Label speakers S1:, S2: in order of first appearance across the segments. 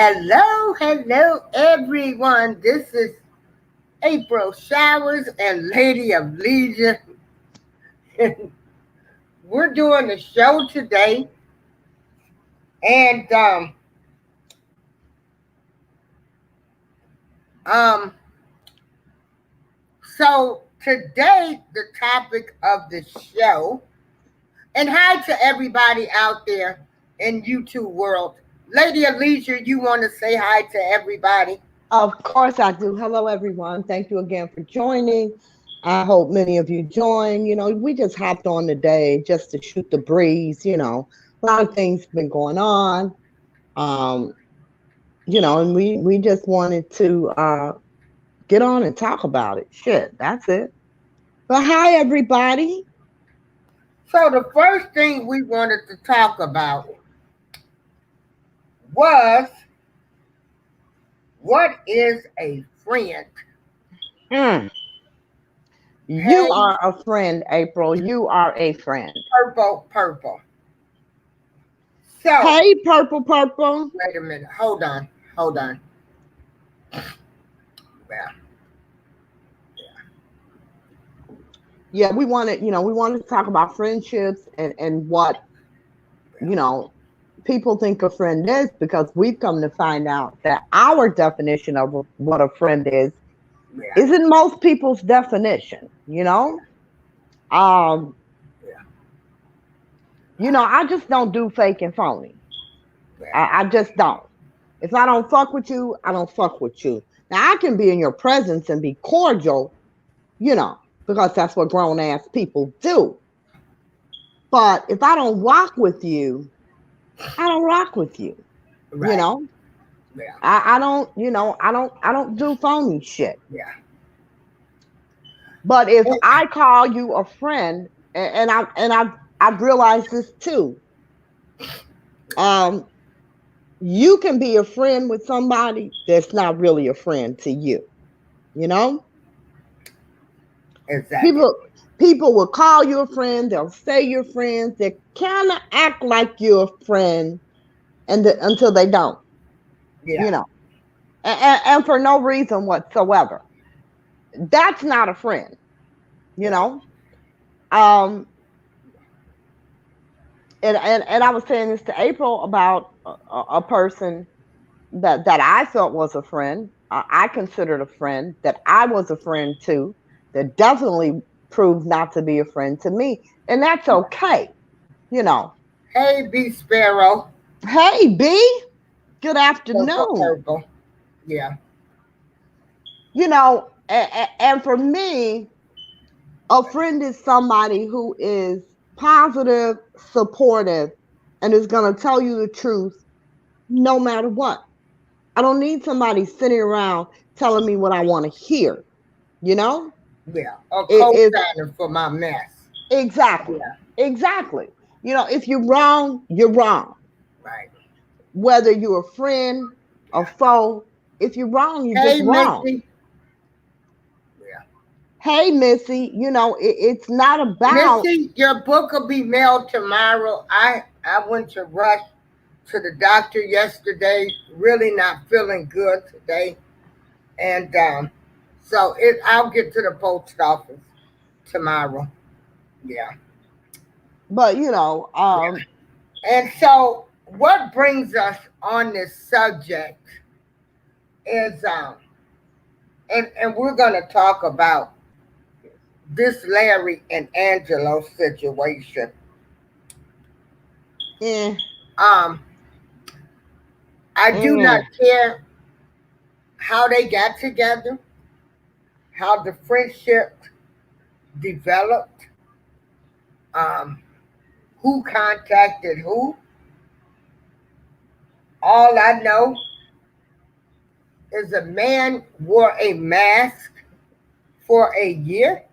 S1: Hello, everyone. This is April Showers and Lady of Leisure. And we're doing a show today. And um, so today the topic of the show, and hi to everybody out there in YouTube world. Lady of Leisure, you want to say hi to everybody?
S2: Of course I do. Hello, everyone. Thank you again for joining. I hope many of you join. We just hopped on today just to shoot the breeze. A lot of things been going on. Um, and we just wanted to get on and talk about it. Shit, that's it. But hi, everybody.
S1: So the first thing we wanted to talk about was what is a friend?
S2: Mm. You
S1: Hey,
S2: are a friend, April. You are a friend.
S1: purple. So,
S2: Hey, purple, purple.
S1: wait a minute. Hold on. Well,
S2: Yeah, we wanted to talk about friendships and what, you know, people think a friend is, because we've come to find out that our definition of what a friend is
S1: yeah,
S2: isn't most people's definition. Um,
S1: yeah,
S2: I just don't do fake and phony.
S1: yeah.
S2: I just don't. If I don't fuck with you, I don't fuck with you. Now I can be in your presence and be cordial, you know, because that's what grown ass people do. But if I don't rock with you, I don't rock with you. You
S1: Right.
S2: know,
S1: Yeah,
S2: I don't, I don't do phony shit.
S1: yeah.
S2: But if
S1: Oh,
S2: I call you a friend, I've realized this too. Um, you can be a friend with somebody that's not really a friend to you. You know,
S1: exactly.
S2: people people will call you a friend. They'll say you're friends. They kind of act like you're a friend, until they don't. You
S1: Yeah.
S2: know, and for no reason whatsoever. That's not a friend. You
S1: Yeah.
S2: know. Um, and I was saying this to April about a person that I felt was a friend. I considered a friend, that I was a friend to, that definitely proved not to be a friend to me, and that's okay. You know.
S1: Hey, B Sparrow.
S2: Hey, B. Good afternoon.
S1: Purple. Yeah.
S2: And for me, a friend is somebody who is positive, supportive, and is going to tell you the truth no matter what. I don't need somebody sitting around telling me what I want to hear. You know,
S1: Yeah. A
S2: it's
S1: co-signer for my mess.
S2: exactly,
S1: Yeah.
S2: exactly. If you're wrong, you're wrong.
S1: Right.
S2: Whether you're a friend, a
S1: Yeah.
S2: foe, if you're wrong, you're just
S1: Hey,
S2: wrong.
S1: Missy. Yeah.
S2: Hey, Missy, it's not about.
S1: Missy, your book will be mailed tomorrow. I went to rush to the doctor yesterday. Really not feeling good today, and so I'll get to the post office tomorrow. Yeah,
S2: But
S1: yeah. And so, what brings us on this subject is and we're gonna talk about this Larry and Angelo situation.
S2: eh,
S1: Um, I do
S2: mm,
S1: not care how they got together, how the friendship developed, um, who contacted who. All I know is a man wore a mask for a year.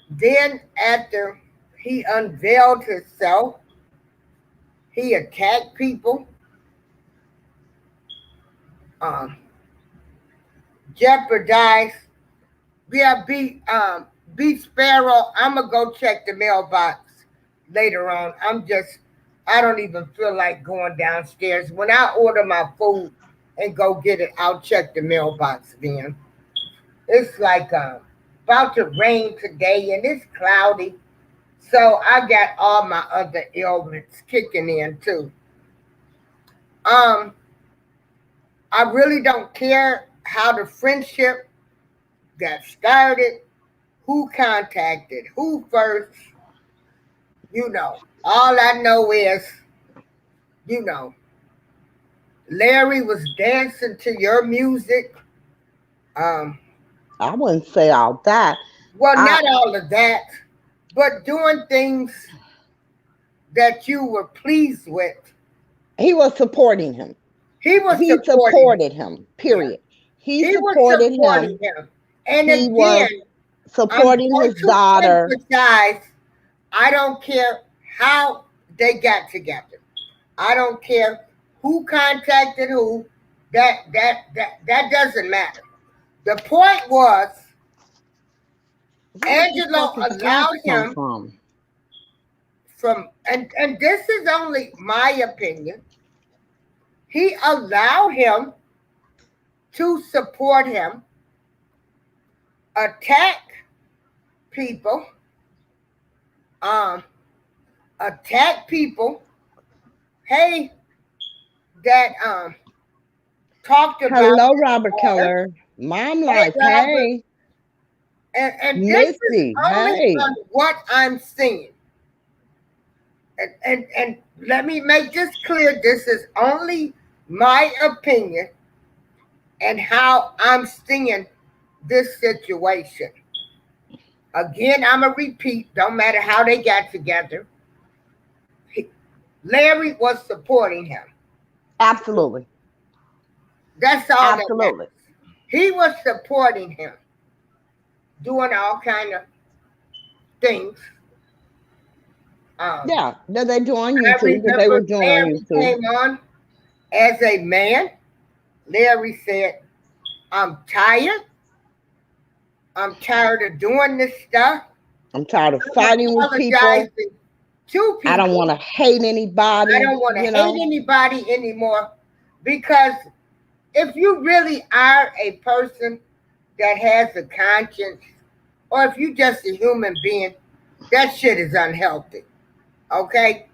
S1: Then, after he unveiled himself, he attacked people, um, jeopardized. Yeah, B Sparrow. I'm gonna go check the mailbox later on. I'm just I don't even feel like going downstairs. When I order my food and go get it, I'll check the mailbox then. It's like about to rain today and it's cloudy. So I got all my other ailments kicking in too. Um, I really don't care how the friendship got started, who contacted who first. All I know is, you know, Larry was dancing to your music. Um,
S2: I wouldn't say all that.
S1: well,
S2: I
S1: not all of that, but doing things that you were pleased with.
S2: He was supporting him.
S1: He was
S2: He
S1: supporting him.
S2: supported him.
S1: Yeah,
S2: Period. He
S1: he was
S2: supported
S1: supporting
S2: him.
S1: him. And
S2: He was
S1: again, I'm
S2: supporting
S1: going
S2: his
S1: to
S2: daughter.
S1: emphasize, I don't care how they got together. I don't care who contacted who. That doesn't matter. The point was
S2: Where did this
S1: Angelo
S2: fucking gas
S1: allowed
S2: come
S1: him
S2: from?
S1: and this is only my opinion. He allowed him to support him, attack people, um, attack people. Hey, that talked about
S2: Hello,
S1: his
S2: Robert
S1: daughter.
S2: Keller. Mom
S1: Hey,
S2: life.
S1: Robert,
S2: Hey.
S1: and this is
S2: Missy.
S1: only
S2: Hey.
S1: on what I'm seeing. And let me make this clear. This is only my opinion and how I'm seeing this situation. Again, I'm going to repeat, don't matter how they got together. Larry was supporting him.
S2: Absolutely.
S1: That's all that
S2: Absolutely.
S1: matters. He was supporting him, doing all kind of things. Um,
S2: Yeah. That they do on
S1: I
S2: YouTube. That they
S1: remember
S2: were doing on
S1: Larry
S2: YouTube.
S1: came on as a man. Larry said, I'm tired. I'm tired of doing this stuff.
S2: I'm tired of
S1: I'm
S2: fighting with people.
S1: apologizing to
S2: I don't
S1: people.
S2: want to hate
S1: I
S2: anybody,
S1: don't want to
S2: you
S1: hate
S2: know.
S1: anybody anymore because if you really are a person that has a conscience, or if you just a human being, that shit is unhealthy. Okay?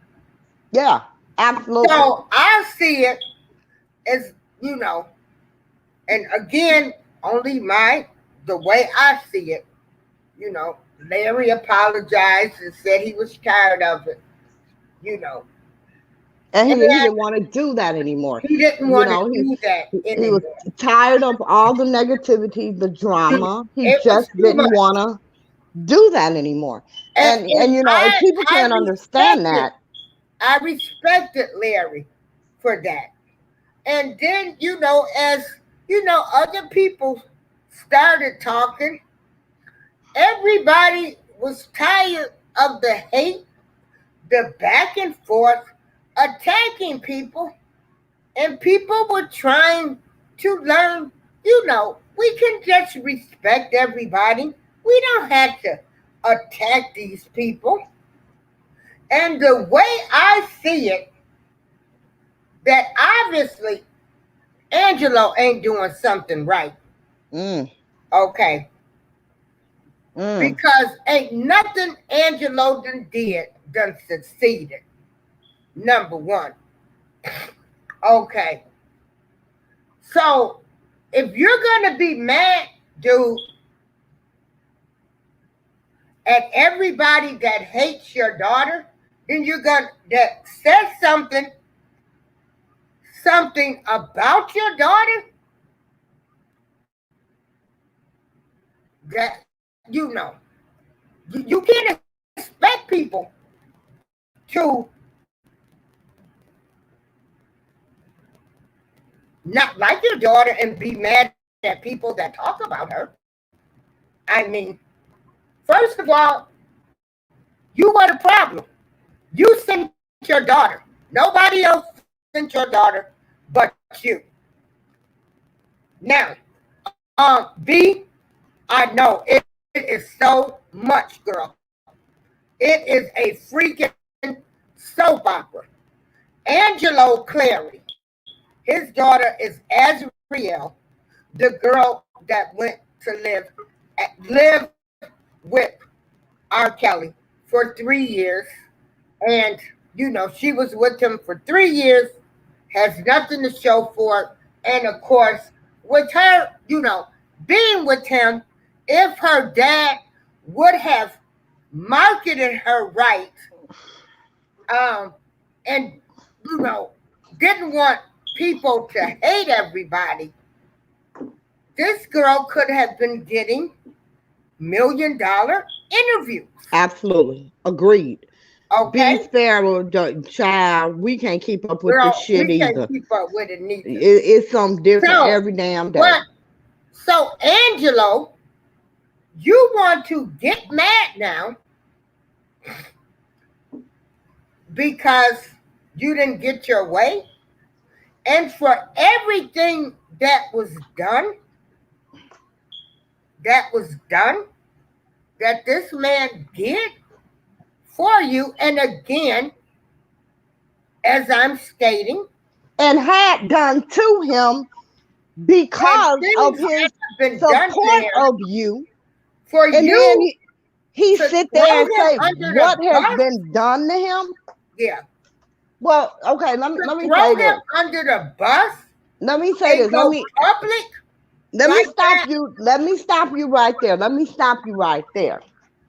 S2: Yeah, absolutely.
S1: So I see it as, you know, and again, only the way I see it, you know, Larry apologized and said he was tired of it, you know.
S2: And
S1: And
S2: he didn't want to do that anymore.
S1: he didn't
S2: You
S1: want to
S2: know,
S1: do that
S2: he was
S1: anymore.
S2: tired of all the negativity, the drama. He
S1: It was
S2: just
S1: too
S2: didn't
S1: much.
S2: want to do that anymore. And
S1: And
S2: you know, if
S1: I
S2: people
S1: I
S2: can't understand
S1: respected
S2: that,
S1: I respected Larry for that. And then, as other people started talking, everybody was tired of the hate, the back and forth, attacking people, and people were trying to learn, we can just respect everybody. We don't have to attack these people. And the way I see it, that obviously Angelo ain't doing something right.
S2: mm,
S1: Okay.
S2: mm,
S1: Because ain't nothing Angelo done succeeded. Number one. Okay. So if you're gonna be mad, dude, at everybody that hates your daughter, then you're gonna that says something about your daughter that you can't expect people to not like your daughter and be mad at people that talk about her. I mean, first of all, you were the problem. You sent your daughter. Nobody else sent your daughter but you. Now, B, I know it is so much, girl. It is a freaking soap opera. Angelo Clary, his daughter is Azriel, the girl that went to live with R. Kelly for 3 years. And, she was with him for 3 years, has nothing to show for it. And of course, with her, being with him, if her dad would have marketed her right, and, you know, didn't want people to hate everybody, this girl could have been getting $1 million interviews.
S2: Absolutely. Agreed. Be
S1: Okay?
S2: Sparrow, child, we can't keep up with this
S1: Girl,
S2: shit
S1: we can't
S2: either.
S1: keep up with it neither.
S2: It's something different
S1: So,
S2: every damn day.
S1: what? So, Angelo, you want to get mad now because you didn't get your way? And for everything that that this man did for you, and again, as I'm stating,
S2: And had done to him because of his
S1: been done to
S2: support
S1: him
S2: of you.
S1: for
S2: And then
S1: you
S2: he
S1: to
S2: sit
S1: throw
S2: there and
S1: him
S2: say
S1: under
S2: what
S1: the
S2: has
S1: bus.
S2: been done to him.
S1: Yeah.
S2: Well, okay, let
S1: To
S2: me
S1: throw
S2: say
S1: him
S2: this.
S1: under the bus
S2: Let me say
S1: and
S2: this. Let
S1: go
S2: me
S1: public
S2: let me
S1: like
S2: stop
S1: that?
S2: you. Let me stop you right there. Let me stop you right there.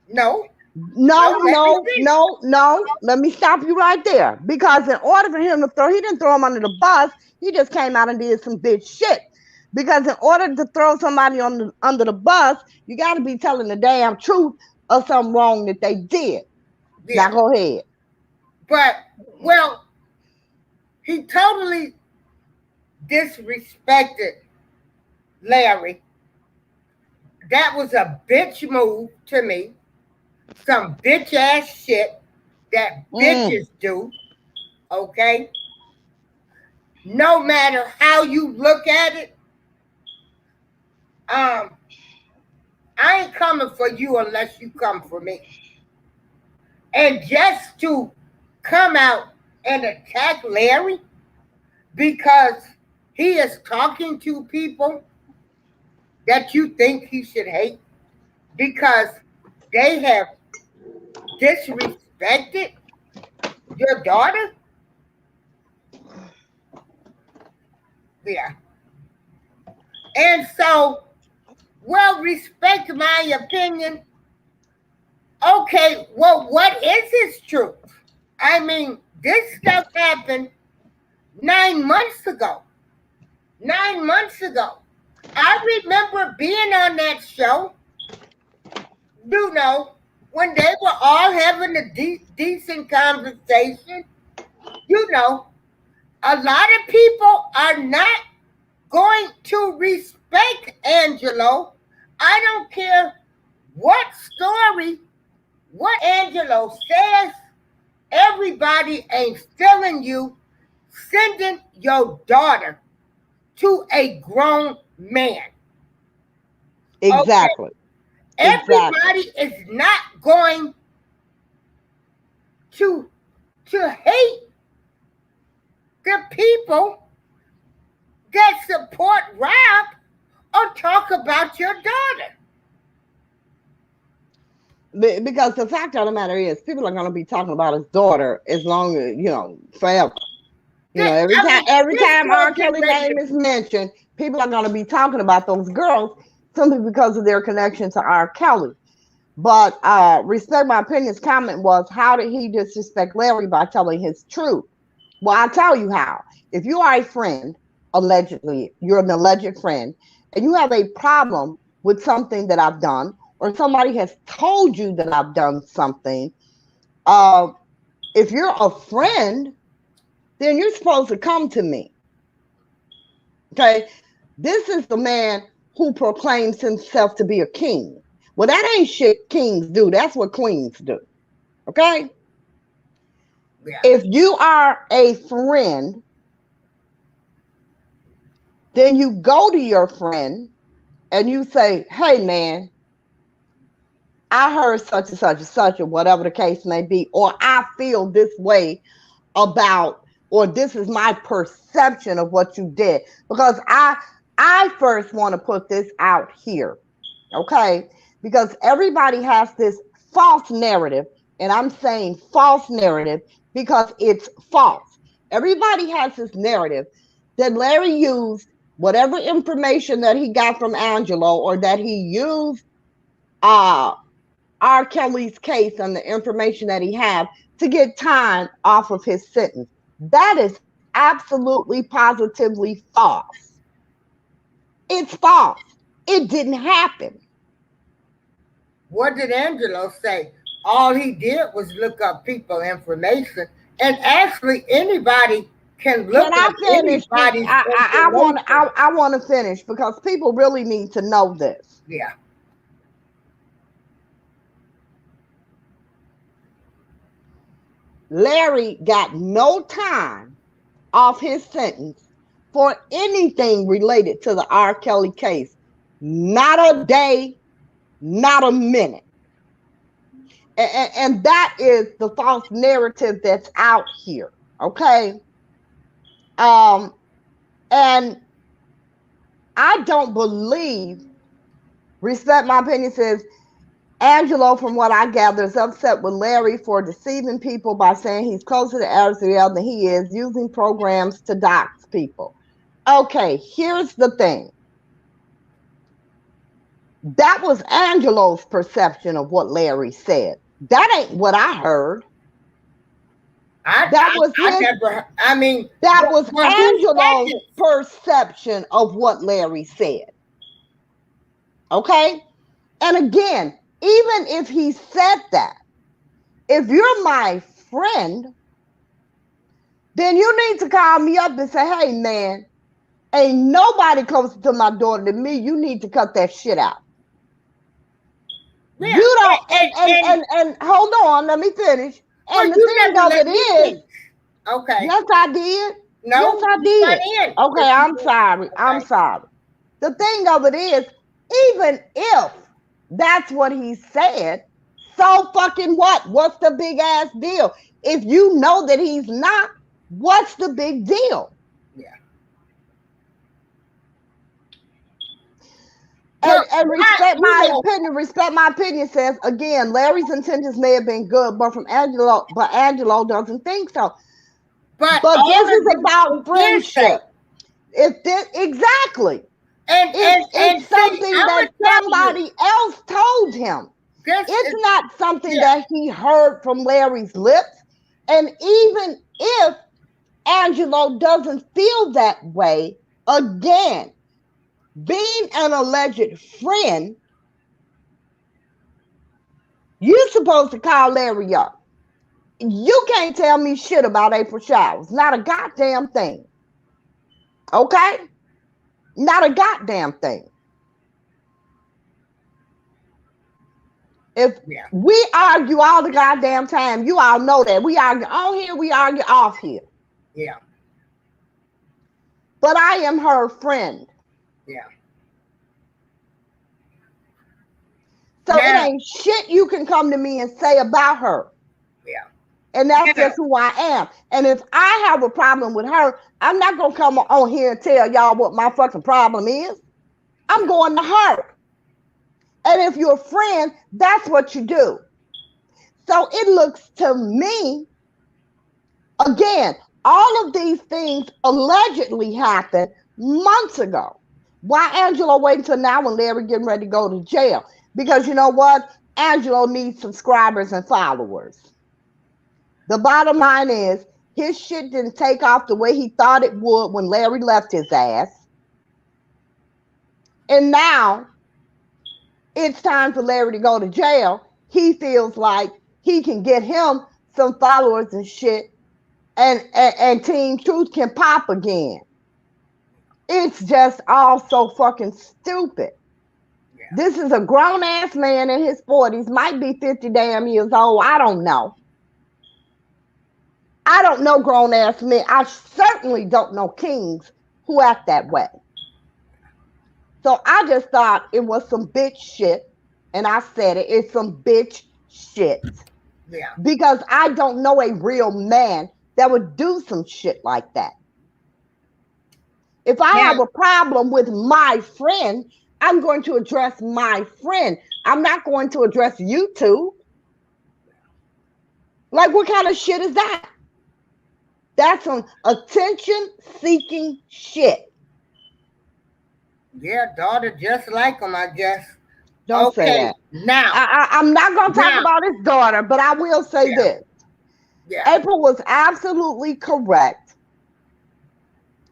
S1: No.
S2: No,
S1: No, let me
S2: no,
S1: finish.
S2: no, no. Let me stop you right there. Because in order for him to he didn't throw him under the bus. He just came out and did some bitch shit. Because in order to throw somebody under the bus, you got to be telling the damn truth of something wrong that they did. Now
S1: Yeah.
S2: go ahead.
S1: But, well, he totally disrespected Larry. That was a bitch move to me. Some bitch ass shit that
S2: Mm,
S1: bitches do. Okay? No matter how you look at it, um, I ain't coming for you unless you come for me. And just to come out and attack Larry because he is talking to people that you think he should hate because they have disrespected your daughter? Yeah. And so, well, respect my opinion. Okay, well, what is his truth? I mean, this stuff happened 9 months ago. 9 months ago. I remember being on that show, you know, when they were all having a decent conversation. You know, a lot of people are not going to respect Angelo. I don't care what story, what Angelo says, everybody ain't feeling you sending your daughter to a grown man. Okay?
S2: exactly. Exactly.
S1: Everybody is not going to hate the people that support Rob or talk about your daughter.
S2: Because the fact of the matter is, people are going to be talking about his daughter as long as forever.
S1: I mean,
S2: Every
S1: this
S2: time
S1: girl
S2: R.
S1: getting
S2: Kelly
S1: ready
S2: name is mentioned, people are going to be talking about those girls simply because of their connection to R. Kelly. But respect my opinion's comment was, how did he disrespect Larry by telling his truth? Well, I'll tell you how. If you are a friend, allegedly, you're an alleged friend, and you have a problem with something that I've done, or somebody has told you that I've done something, uh, if you're a friend, then you're supposed to come to me. Okay? This is the man who proclaims himself to be a king. Well, that ain't shit kings do. That's what queens do. Okay?
S1: yeah.
S2: If you are a friend, then you go to your friend and you say, hey, man, I heard such and such and such, or whatever the case may be, or I feel this way about or this is my perception of what you did. Because I first want to put this out here, okay? Because everybody has this false narrative, and I'm saying false narrative because it's false. Everybody has this narrative that Larry used whatever information that he got from Angelo, or that he used uh R. Kelly's case and the information that he had to get time off of his sentence. That is absolutely positively false. It's false. It didn't happen.
S1: What did Angelo say? All he did was look up people information, and actually anybody can
S2: Can
S1: look
S2: I
S1: up
S2: finish?
S1: anybody's
S2: I want
S1: information.
S2: I want to finish because people really need to know this.
S1: Yeah.
S2: Larry got no time off his sentence for anything related to the R. Kelly case. Not a day, not a minute. And that is the false narrative that's out here. Okay. Um, and I don't believe, respect my opinion, says Angelo, from what I gather, is upset with Larry for deceiving people by saying he's closer to Ariel than he is, using programs to dox people. Okay, here's the thing. That was Angelo's perception of what Larry said. That ain't what I heard. That was
S1: I
S2: his.
S1: never. I mean,
S2: That was
S1: well, who said
S2: Angelo's
S1: this?
S2: perception of what Larry said. Okay? And again, even if he said that, if you're my friend, then you need to call me up and say, hey, man, ain't nobody closer to my daughter than me. You need to cut that shit out.
S1: Yeah,
S2: You don't, and hold on, let me finish.
S1: well,
S2: And the
S1: you
S2: thing
S1: never
S2: of
S1: let
S2: it
S1: me
S2: is,
S1: finish. Okay.
S2: yes, I did.
S1: No,
S2: Yes, I
S1: you
S2: did.
S1: got in.
S2: Okay, I'm sorry. I'm
S1: Okay.
S2: sorry. The thing of it is, even if that's what he said, so fucking what? What's the big ass deal? If you know that he's not, what's the big deal?
S1: Yeah.
S2: And respect
S1: You
S2: my
S1: know,
S2: opinion. Respect my opinion says again, Larry's intentions may have been good, but Angelo doesn't think so.
S1: but
S2: But
S1: all
S2: this
S1: of
S2: is
S1: this
S2: about
S1: is hearsay.
S2: friendship. If this exactly,
S1: And
S2: it's
S1: see,
S2: something
S1: I'm
S2: that
S1: gonna tell you,
S2: somebody else told him.
S1: this
S2: It's
S1: is
S2: not something
S1: yeah,
S2: that he heard from Larry's lips. And even if Angelo doesn't feel that way, again, being an alleged friend, you're supposed to call Larry up. You can't tell me shit about April Showers. Not a goddamn thing. Okay? Not a goddamn thing. If
S1: yeah,
S2: we argue all the goddamn time, you all know that. We argue on here, we argue off here.
S1: yeah,
S2: But I am her friend.
S1: yeah.
S2: So it
S1: Now,
S2: ain't shit you can come to me and say about her.
S1: yeah.
S2: And that's
S1: Now,
S2: just who I am. And if I have a problem with her, I'm not going to come on here and tell y'all what my fucking problem is. I'm going to her. And if you're a friend, that's what you do. So it looks to me, again, all of these things allegedly happened months ago. Why Angelo wait until now when Larry getting ready to go to jail? Because you know what? Angelo needs subscribers and followers. The bottom line is his shit didn't take off the way he thought it would when Larry left his ass. And now it's time for Larry to go to jail. He feels like he can get him some followers and shit, and Team Truth can pop again. It's just all so fucking stupid.
S1: yeah.
S2: This is a grown ass man in his 40s, might be 50 damn years old. I don't know. I don't know grown ass men. I certainly don't know kings who act that way. So I just thought it was some bitch shit. And I said it's some bitch shit.
S1: Yeah.
S2: Because I don't know a real man that would do some shit like that. If I
S1: Now,
S2: have a problem with my friend, I'm going to address my friend. I'm not going to address YouTube. Like, what kind of shit is that? That's some attention seeking shit.
S1: yeah, daughter just like him, I guess.
S2: Don't say
S1: Okay,
S2: that.
S1: now,
S2: I'm not going to talk
S1: now,
S2: about his daughter, but I will say
S1: yeah,
S2: this.
S1: yeah,
S2: April was absolutely correct.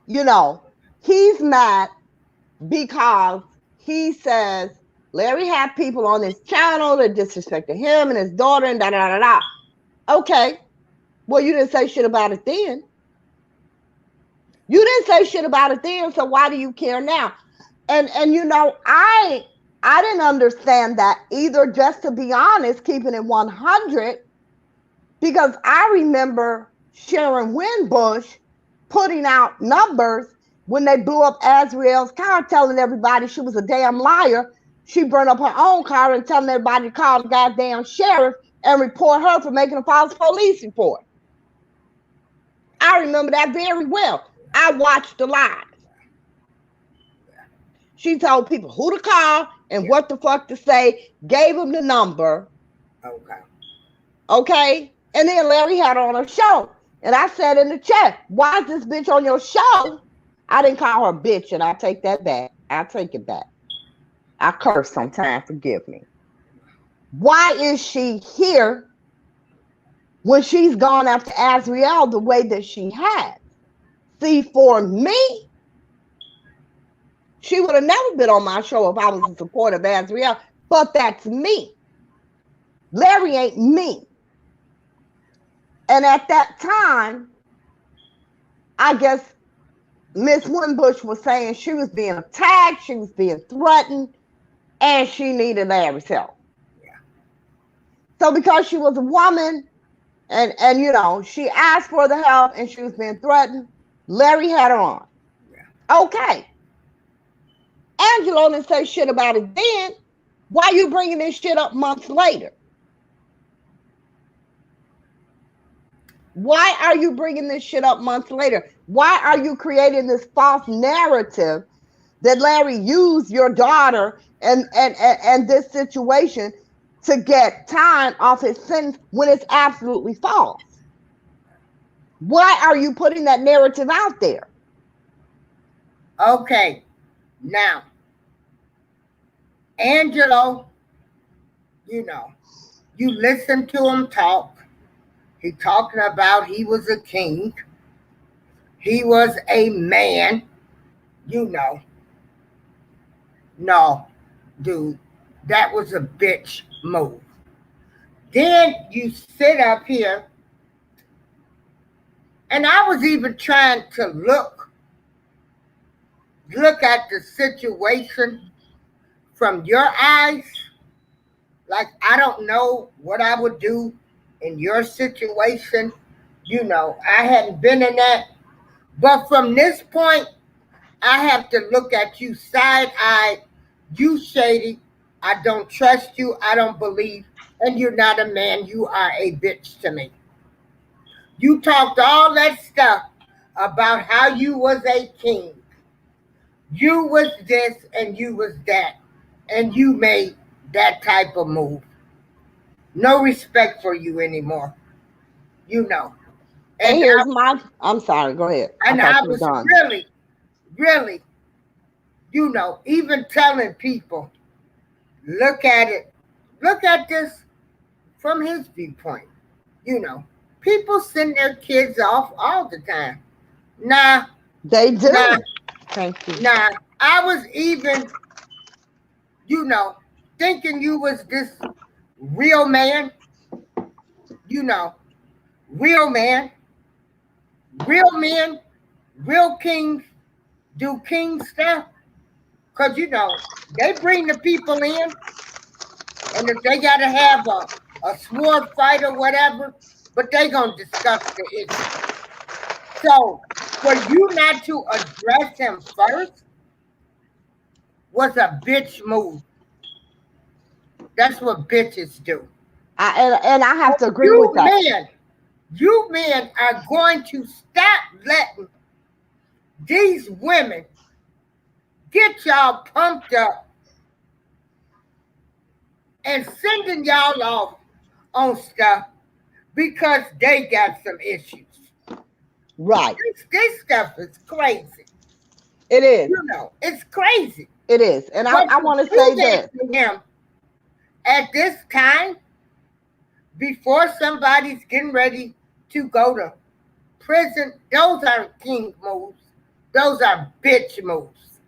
S2: You know, he's mad because he says Larry had people on his channel that disrespected him and his daughter and da da da da. Okay, well, you didn't say shit about it then. You didn't say shit about it then, so why do you care now? And you know, I didn't understand that either, just to be honest, keeping it 100, because I remember Sharon Winbush putting out numbers when they blew up Azriel's car, telling everybody she was a damn liar. She burned up her own car and telling everybody to call the goddamn sheriff and report her for making a false police report. I remember that very well. I watched the live. She told people who to call and
S1: yeah.
S2: what the fuck to say, gave them the number.
S1: Okay.
S2: Okay. And then Larry had her on her show. And I said in the chat, why is this bitch on your show? I didn't call her a bitch, and I take that back. I take it back. I curse sometimes, forgive me. Why is she here when she's gone after Azriel the way that she has? See, for me, she would have never been on my show if I was in support of Azriel, but that's me. Larry ain't me. And at that time, I guess Miss Winbush was saying she was being attacked, she was being threatened, and she needed Larry's help.
S1: Yeah.
S2: So because she was a woman and you know, she asked for the help and she was being threatened, Larry had her on.
S1: Yeah.
S2: Okay. Angelo didn't say shit about it then. Why are you bringing this shit up months later? Why are you bringing this shit up months later? Why are you creating this false narrative that Larry used your daughter and this situation to get time off his sentence when it's absolutely false? Why are you putting that narrative out there?
S1: Okay. Now, Angelo, you know, you listen to him talk. He talking about he was a king. He was a man. You know. No, dude, that was a bitch move. Then you sit up here, and I was even trying to look at the situation from your eyes. Like, I don't know what I would do in your situation. You know, I hadn't been in that. But from this point, I have to look at you side-eyed. You shady. I don't trust you. I don't believe. And you're not a man. You are a bitch to me. You talked all that stuff about how you was a king. You was this and you was that. And you made that type of move. No respect for you anymore. You know.
S2: And
S1: And
S2: here's my, I'm sorry, go ahead. I thought
S1: I
S2: you were
S1: was
S2: done.
S1: really, you know, even telling people, look at it, look at this from his viewpoint. You know, people send their kids off all the time. Nah,
S2: They
S1: nah,
S2: do. Thank you.
S1: nah. I was even, you know, thinking you was this real man, you know, real man, real men, real kings do king stuff. Because, you know, they bring the people in, and if they got to have a sword fight or whatever, but they going to discuss the issue. So, for you not to address him first was a bitch move. That's what bitches do.
S2: And I have to agree with
S1: You
S2: that.
S1: men, You men are going to stop letting these women get y'all pumped up and sending y'all off on stuff because they got some issues.
S2: Right.
S1: This stuff is crazy.
S2: It is.
S1: You know, it's crazy.
S2: It is. And I want to say that
S1: to him at this time, before somebody's getting ready to go to prison, those aren't king moves. Those are bitch moves.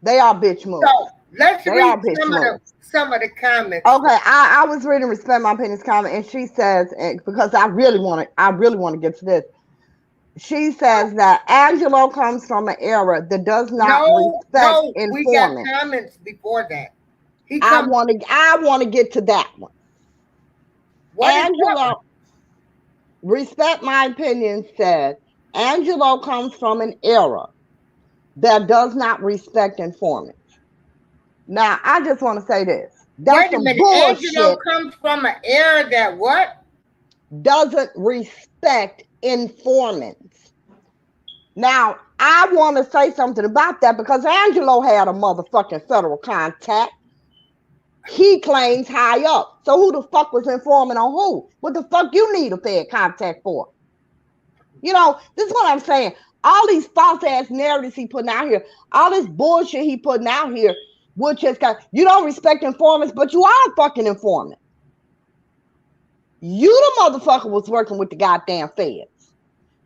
S2: They are bitch moves.
S1: So let's read some of the comments.
S2: Okay, I was reading Respect My Opinion's comment, and she says, because I really want to get to this. She says that Angelo comes from an era that does not respect informants.
S1: We got comments before that.
S2: I want to get to that one. Angelo, Respect My Opinion said, Angelo comes from an era that does not respect informants. Now, I just want to say this. That's
S1: wait a minute. Angelo comes from an era that what?
S2: Doesn't respect informants. Now, I want to say something about that because Angelo had a motherfucking federal contact. He claims high up. So who the fuck was informing on who? What the fuck you need a Fed contact for? You know, this is what I'm saying. All these false ass narratives he putting out here, all this bullshit he putting out here, which is you don't respect informants, but you are a fucking informant. You the motherfucker was working with the goddamn feds.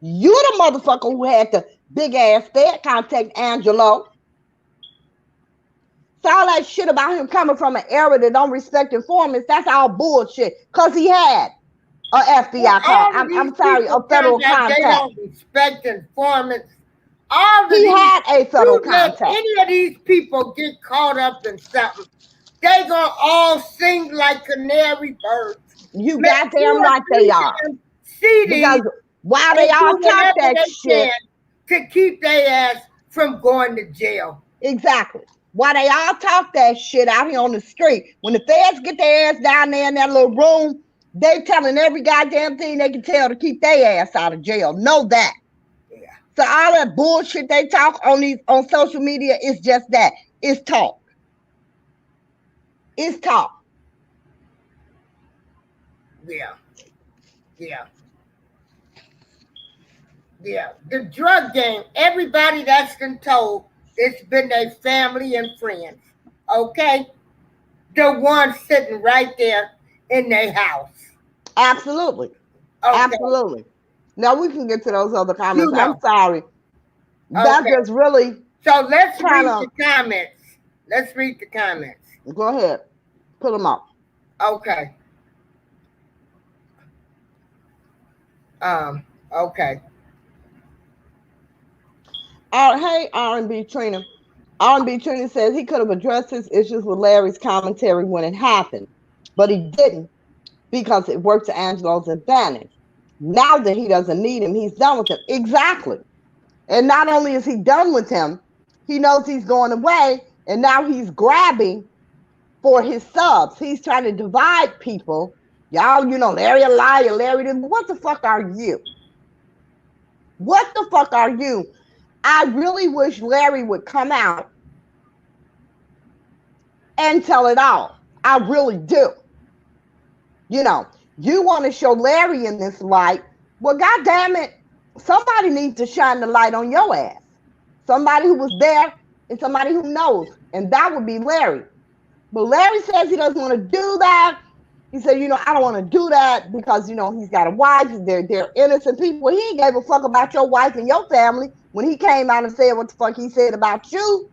S2: You the motherfucker who had the big ass Fed contact Angelo. So all that shit about him coming from an era that don't respect informants, that's all bullshit. Because he had a FBI I'm sorry, a federal contact. They
S1: don't respect informants.
S2: He had a federal contact.
S1: Any of these people get caught up in something, they gonna all sing like canary birds.
S2: You goddamn right they are. Because while they all talk that shit
S1: to keep their ass from going to jail.
S2: Exactly. While they all talk that shit out here on the street, when the feds get their ass down there in that little room, they telling every goddamn thing they can tell to keep their ass out of jail. Know that. Yeah. So all that bullshit they talk on social media is just that. It's talk. It's talk.
S1: Yeah. Yeah. Yeah. The drug game, everybody that's been told, it's been their family and friends. Okay? The ones sitting right there in their house.
S2: Absolutely. Okay. Absolutely. Now we can get to those other comments. I'm sorry. That just really.
S1: So let's read the comments. Let's read the comments.
S2: Go ahead. Put them up.
S1: Okay. Okay.
S2: Hey, R&B Trina. R&B Trina says he could have addressed his issues with Larry's commentary when it happened, but he didn't because it worked to Angelo's advantage. Now that he doesn't need him, he's done with him. Exactly. And not only is he done with him, he knows he's going away, and now he's grabbing for his subs. He's trying to divide people. Y'all, you know, Larry a liar, Larry this. What the fuck are you? What the fuck are you? I really wish Larry would come out and tell it all. I really do. You know, you want to show Larry in this light. Well, goddamn it, somebody needs to shine the light on your ass. Somebody who was there and somebody who knows. And that would be Larry. But Larry says he doesn't want to do that. He said, you know, I don't want to do that because, you know, he's got a wife. They're innocent people. He ain't gave a fuck about your wife and your family when he came out and said what the fuck he said about you.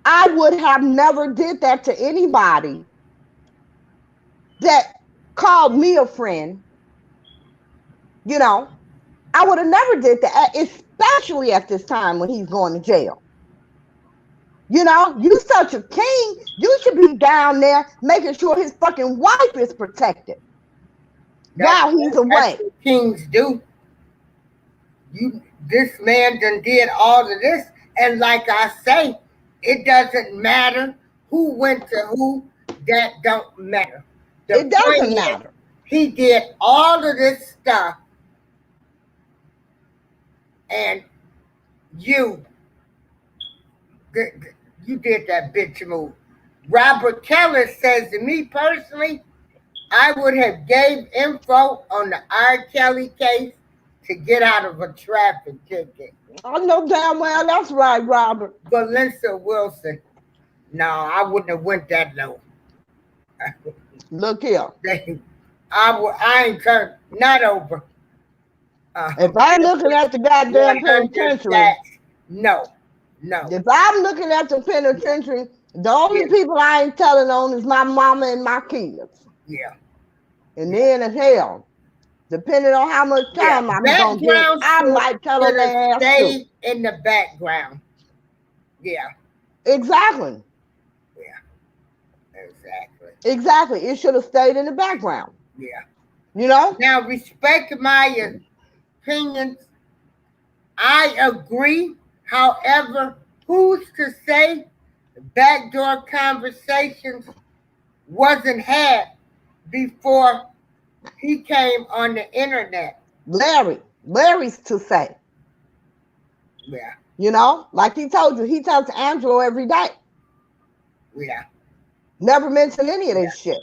S2: I would have never did that to anybody that called me a friend. You know, I would have never did that, especially at this time when he's going to jail. You know, you such a king, you should be down there making sure his fucking wife is protected while he's away.
S1: That's what kings do. This man done did all of this, and like I say, it doesn't matter who went to who. That don't matter.
S2: It doesn't matter.
S1: He did all of this stuff and you you did that bitch move. Robert Keller says to me personally, I would have gave info on the R. Kelly case to get out of a traffic ticket.
S2: I know damn well that's right, Robert.
S1: Valencia Wilson, no, I wouldn't have went that low.
S2: Look here.
S1: I ain't turned, not over.
S2: If I'm looking at the goddamn penitentiary,
S1: no.
S2: If I'm looking at the penitentiary, the only people I ain't telling on is my mama and my kids.
S1: Yeah.
S2: And then as hell, depending on how much time I'm gonna get, I might tell them they ass
S1: stay in the background. Yeah.
S2: Exactly.
S1: Yeah.
S2: Exactly. It should have stayed in the background.
S1: Yeah.
S2: You know?
S1: Now, respect my opinions. I agree. However, who's to say backdoor conversations wasn't had before he came on the internet?
S2: Larry's to say.
S1: Yeah.
S2: You know, like he told you, he talks to Angelo every day.
S1: Yeah.
S2: Never mentioned any of this shit.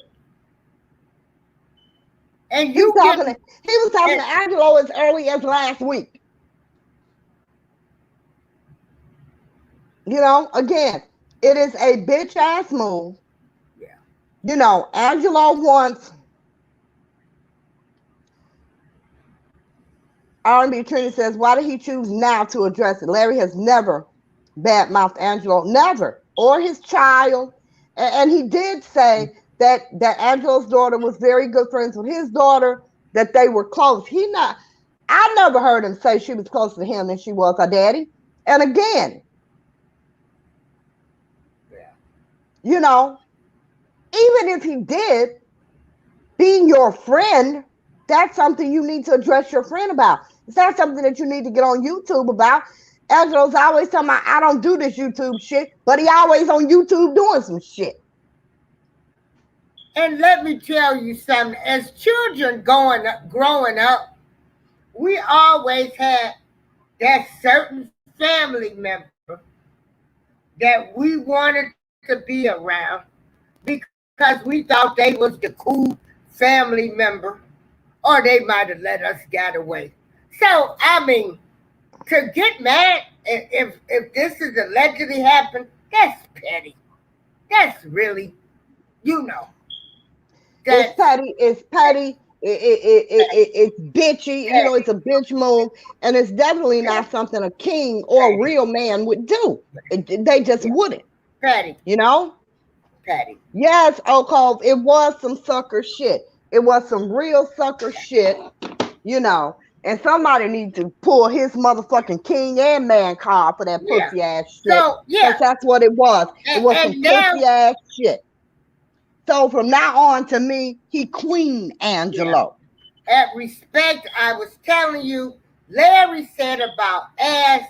S1: And
S2: he was talking to Angelo as early as last week. You know, again, it is a bitch ass move.
S1: Yeah.
S2: You know, Angelo wants R&B Trinity says, why did he choose now to address it? Larry has never badmouthed Angelo, never, or his child. And he did say that Angelo's daughter was very good friends with his daughter, that they were close. I never heard him say she was closer to him than she was her daddy. And again, you know, even if he did, being your friend, that's something you need to address your friend about. It's not something that you need to get on YouTube about. Angelo's always talking about, I don't do this YouTube shit, but he always on YouTube doing some shit.
S1: And let me tell you something. As children growing up, we always had that certain family member that we wanted to be around because we thought they was the cool family member, or they might have let us get away. So, I mean, to get mad if this is allegedly happened, that's petty. That's really, you know.
S2: It's petty. It's bitchy. You know, it's a bitch move, and it's definitely not something a king or a real man would do. They just wouldn't.
S1: Petty.
S2: You know?
S1: Petty.
S2: Yes, Okov, it was some sucker shit. It was some real sucker shit, you know. And somebody needs to pull his motherfucking king and man card for that pussy ass shit.
S1: So,
S2: because that's what it was. It was some pussy ass shit. So from now on, to me, he Queen Angelo.
S1: Yeah. At respect, I was telling you, Larry said about ass,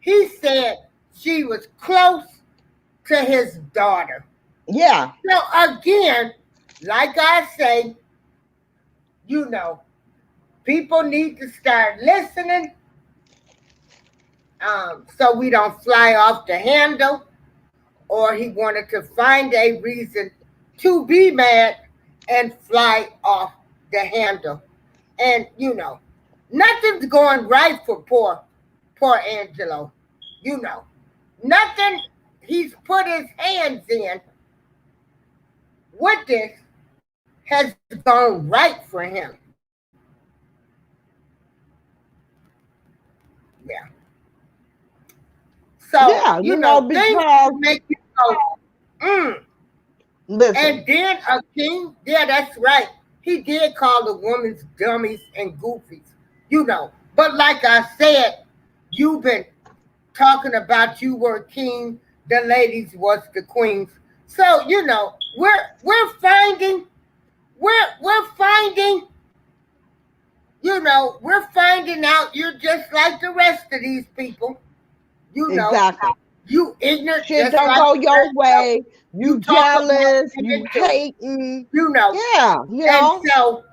S1: he said she was close to his daughter.
S2: Yeah.
S1: So again, like I say, you know, people need to start listening so we don't fly off the handle, or he wanted to find a reason to be mad and fly off the handle. And, you know, nothing's going right for poor Angelo. You know, nothing he's put his hands in with this has gone right for him. Yeah. So,
S2: yeah,
S1: you know, because make you go,
S2: Listen.
S1: And then a king, yeah, that's right. He did call the women's dummies and goofies, you know. But like I said, you've been talking about you were king, the ladies was the queens. So, you know, we're finding, you know, we're finding out you're just like the rest of these people. You know,
S2: exactly.
S1: You ignorant.
S2: Shit don't go your way. You jealous. You hating.
S1: You know.
S2: Yeah. You know.
S1: And so,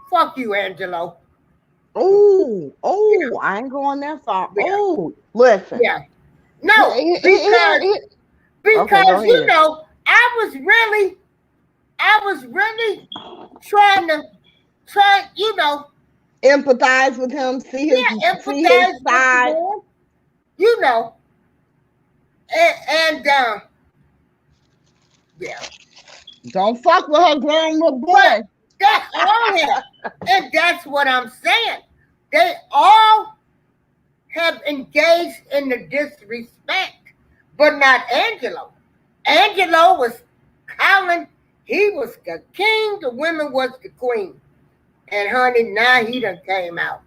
S1: fuck you, Angelo.
S2: Oh, I ain't going that far.
S1: Yeah,
S2: Oh, listen.
S1: yeah. No,
S2: Okay,
S1: because
S2: go ahead.
S1: I was really trying to you know,
S2: Empathize with him,
S1: yeah,
S2: see his
S1: empathize with the
S2: side.
S1: man, you know, and yeah.
S2: Don't fuck with her grown little
S1: But
S2: boy.
S1: that's all him, and that's what I'm saying. They all have engaged in the disrespect, but not Angelo. Angelo was Colin. He was the king. The women was the queen. And honey, now he done came out.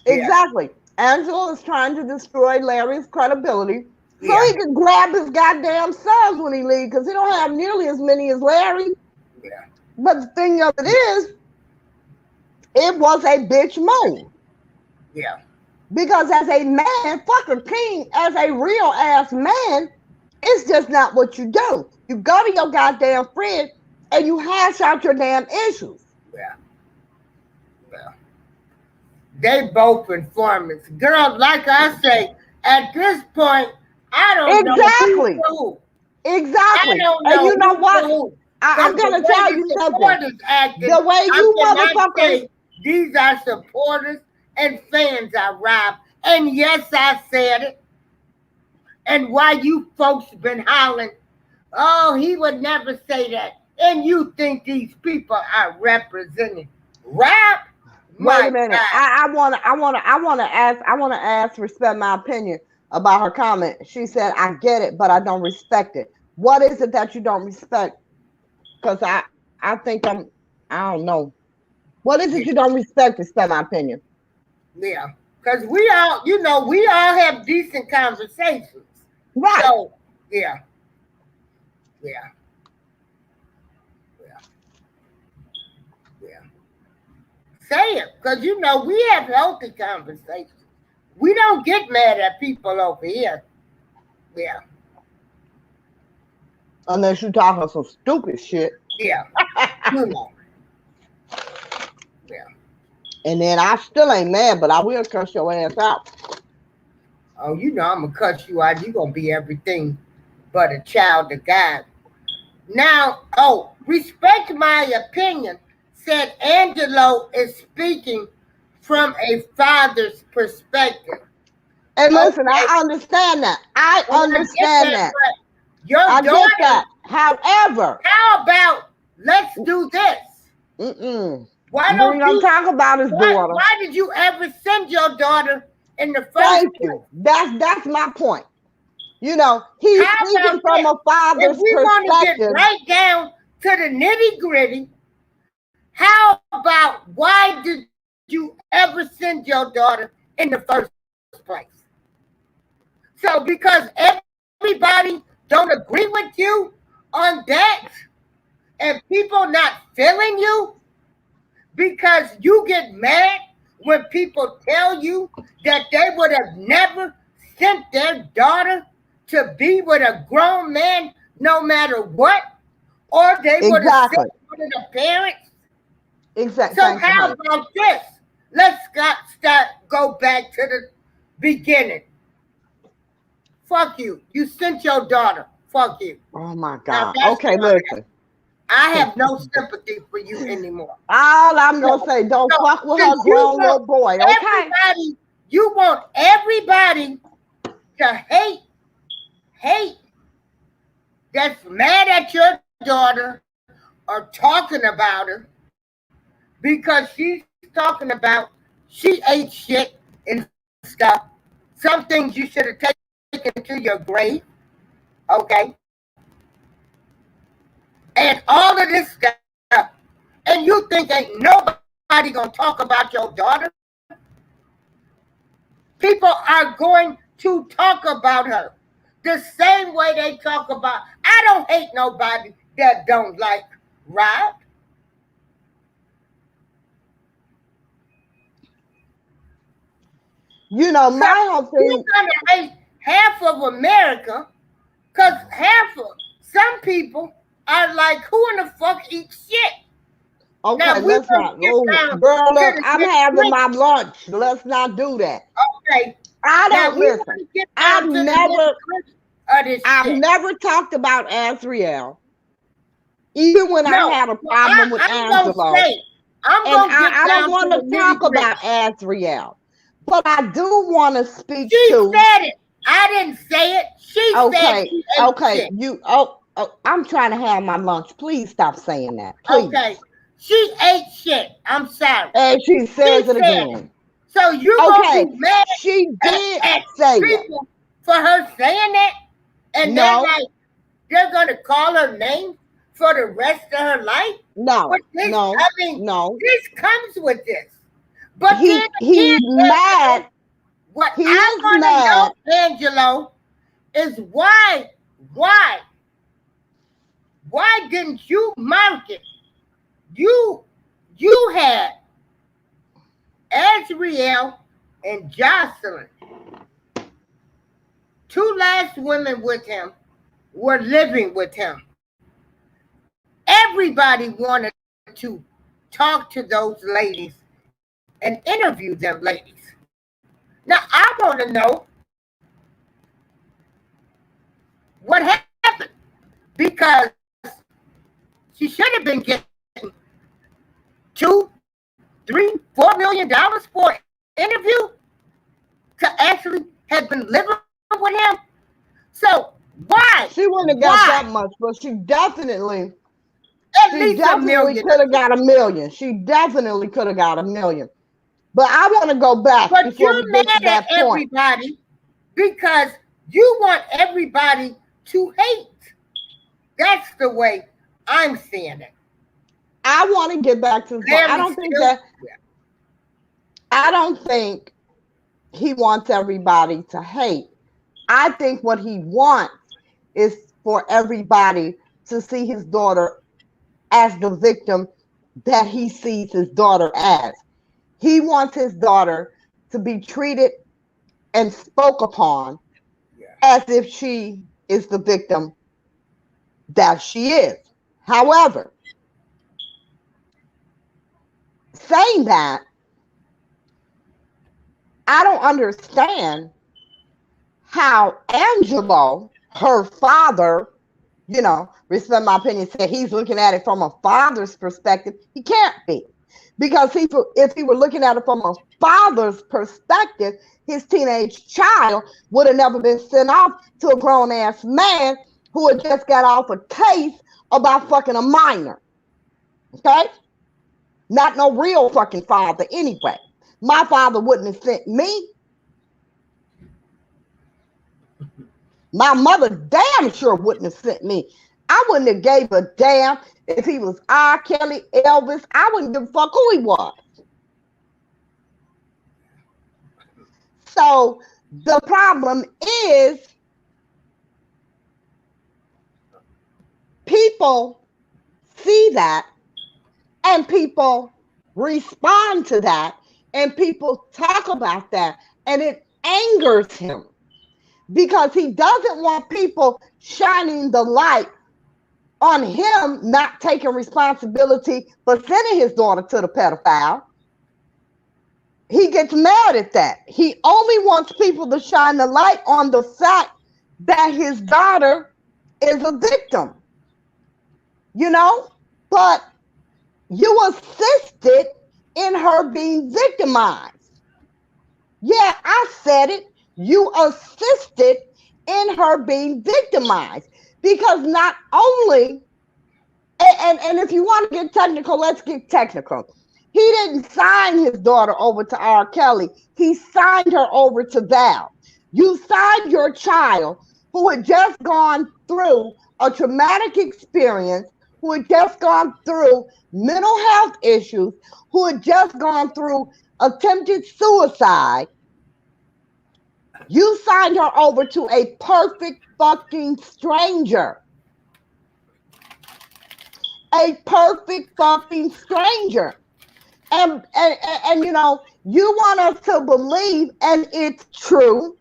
S1: Yeah,
S2: Exactly. Angela is trying to destroy Larry's credibility so
S1: yeah,
S2: he can grab his goddamn sons when he leaves because he don't have nearly as many as Larry.
S1: yeah,
S2: But the thing of it
S1: yeah,
S2: is, it was a bitch move.
S1: yeah,
S2: Because as a man, fuck a king, as a real ass man, it's just not what you do. You go to your goddamn friend and you hash out your damn issues.
S1: yeah, yeah. They both informants. Girl, like I say, at this point, I don't know who's
S2: Exactly.
S1: who. I
S2: Exactly.
S1: don't
S2: And
S1: know
S2: you know
S1: who's
S2: what?
S1: who.
S2: I'm
S1: Because the
S2: gonna
S1: way
S2: tell
S1: the
S2: you something.
S1: supporters acting,
S2: The way
S1: I
S2: you
S1: cannot
S2: motherfuckers,
S1: say these are supporters and fans are robbed. And yes, I said it. And why you folks been hollering, oh, he would never say that. And you think these people are representing Rob?
S2: wait a
S1: My
S2: minute.
S1: God.
S2: I wanna ask, respect my opinion about her comment. She said, I get it, but I don't respect it. What is it that you don't respect? Because I think I don't know. What is
S1: Yeah.
S2: it you don't respect, respect my opinion?
S1: Yeah. Because we all, we all have decent conversations.
S2: Right.
S1: So, yeah, yeah, yeah, yeah. Say it. Because, we have healthy conversations. We don't get mad at people over here. Yeah,
S2: Unless you talking some stupid shit.
S1: yeah, you know, yeah.
S2: And then I still ain't mad, but I will cuss your ass out.
S1: Oh, I'm going to cut you out. You're going to be everything but a child of God. Now, respect my opinion, said Angelo is speaking from a father's perspective.
S2: And listen,
S1: Okay,
S2: I understand that. I
S1: and I get
S2: understand
S1: that,
S2: that.
S1: but your
S2: I get
S1: daughter,
S2: that. However,
S1: how about let's do this?
S2: mm-mm.
S1: Why
S2: We ain't
S1: don't
S2: gonna
S1: you,
S2: talk about his daughter.
S1: why did you ever send your daughter in the first
S2: Thank
S1: place?
S2: you. That's my point. He's
S1: How
S2: speaking
S1: about
S2: from
S1: this?
S2: a
S1: If
S2: father's
S1: we want to get
S2: perspective.
S1: right down to the nitty gritty, how about why did you ever send your daughter in the first place? So because everybody don't agree with you on that and people not feeling you because you get mad when people tell you that they would have never sent their daughter to be with a grown man no matter what, or they would have
S2: Exactly.
S1: sent one of the parents.
S2: Exactly.
S1: So
S2: Thank you,
S1: how
S2: honey.
S1: about this? Let's go back to the beginning. Fuck you. You sent your daughter. Fuck you.
S2: Oh my
S1: Now
S2: God.
S1: that's
S2: Okay,
S1: where I'm at.
S2: listen.
S1: I have no sympathy for you anymore.
S2: All I'm gonna
S1: So,
S2: say, don't
S1: so
S2: fuck with
S1: since
S2: her grown little boy, okay?
S1: you want everybody to hate that's mad at your daughter or talking about her because she's talking about she ate shit and stuff. Some things you should have taken to your grave, okay? And all of this stuff. And you think ain't nobody gonna talk about your daughter? People are going to talk about her the same way they talk about. I don't hate nobody that don't like Rob. So
S2: My whole
S1: you're
S2: thing,
S1: gonna hate half of America because some people are like, who in the fuck eats shit?
S2: Okay,
S1: Now we
S2: let's
S1: gonna
S2: not.
S1: get
S2: Oh,
S1: down
S2: girl,
S1: to
S2: look,
S1: the
S2: I'm
S1: nitty
S2: having
S1: gritty.
S2: my lunch. Let's not do that.
S1: Okay.
S2: I
S1: Now
S2: don't
S1: we
S2: listen.
S1: want to get
S2: I've
S1: down to the nitty
S2: never,
S1: gritty of this
S2: I've
S1: shit.
S2: never talked about Azriel, even when I
S1: No,
S2: had a
S1: well,
S2: problem with
S1: I'm gonna
S2: Angelo.
S1: say, I'm
S2: And
S1: gonna get
S2: I don't
S1: down to
S2: want
S1: the
S2: to
S1: nitty
S2: talk
S1: gritty.
S2: about Azriel, but I do want to speak
S1: She
S2: to.
S1: said it. I didn't say it. She said
S2: Okay,
S1: she ate
S2: okay,
S1: shit.
S2: you. I'm trying to have my lunch. Please stop saying that,
S1: Okay.
S2: please.
S1: She ate shit. I'm sorry.
S2: And she
S1: She
S2: says it
S1: said it.
S2: again.
S1: So you gonna
S2: Okay,
S1: be mad
S2: she did
S1: at
S2: say it.
S1: people for her saying that? And
S2: No,
S1: they're gonna call her name for the rest of her life? But
S2: no,
S1: this, I
S2: no,
S1: mean,
S2: no.
S1: this comes with this. But then again,
S2: He's mad.
S1: Angelo, what
S2: He
S1: I
S2: is
S1: want to
S2: mad.
S1: know, Angelo, is why, why didn't you market? You, you had Azriel and Jocelyn, two last women with him, were living with him. Everybody wanted to talk to those ladies and interview them ladies. Now I want to know what happened because she should have been getting two, three, $4 million for an interview to actually have been living with him. So
S2: She wouldn't have got
S1: why
S2: that much, but
S1: at
S2: she
S1: least a
S2: definitely
S1: million?
S2: could have got a million. She definitely could have got a million. But I want to go back
S1: But
S2: before we
S1: you're
S2: get to
S1: mad at
S2: that point.
S1: everybody because you want everybody to hate. That's the way I'm seeing it.
S2: I want to get back to the point.
S1: Larry still,
S2: I don't think he wants everybody to hate. I think what he wants is for everybody to see his daughter as the victim that he sees his daughter as. He wants his daughter to be treated and spoke upon as if she is the victim that she is. However, saying that, I don't understand how Angelo, her father, respect my opinion, said he's looking at it from a father's perspective. He can't be. Because if he were looking at it from a father's perspective, his teenage child would have never been sent off to a grown ass man who had just got off a case about fucking a minor. Okay? Not no real fucking father anyway. My father wouldn't have sent me. My mother damn sure wouldn't have sent me. I wouldn't have gave a damn if he was R. Kelly, Elvis. I wouldn't give a fuck who he was. So the problem is people see that and people respond to that and people talk about that and it angers him because he doesn't want people shining the light on him not taking responsibility for sending his daughter to the pedophile. He gets mad at that. He only wants people to shine the light on the fact that his daughter is a victim, but you assisted in her being victimized. Yeah, I said it. You assisted in her being victimized because not only, and if you want to get technical, let's get technical. He didn't sign his daughter over to R. Kelly. He signed her over to Val. You signed your child who had just gone through a traumatic experience, who had just gone through mental health issues, who had just gone through attempted suicide. You signed her over to a perfect fucking stranger. A perfect fucking stranger. And you want us to believe, and it's true,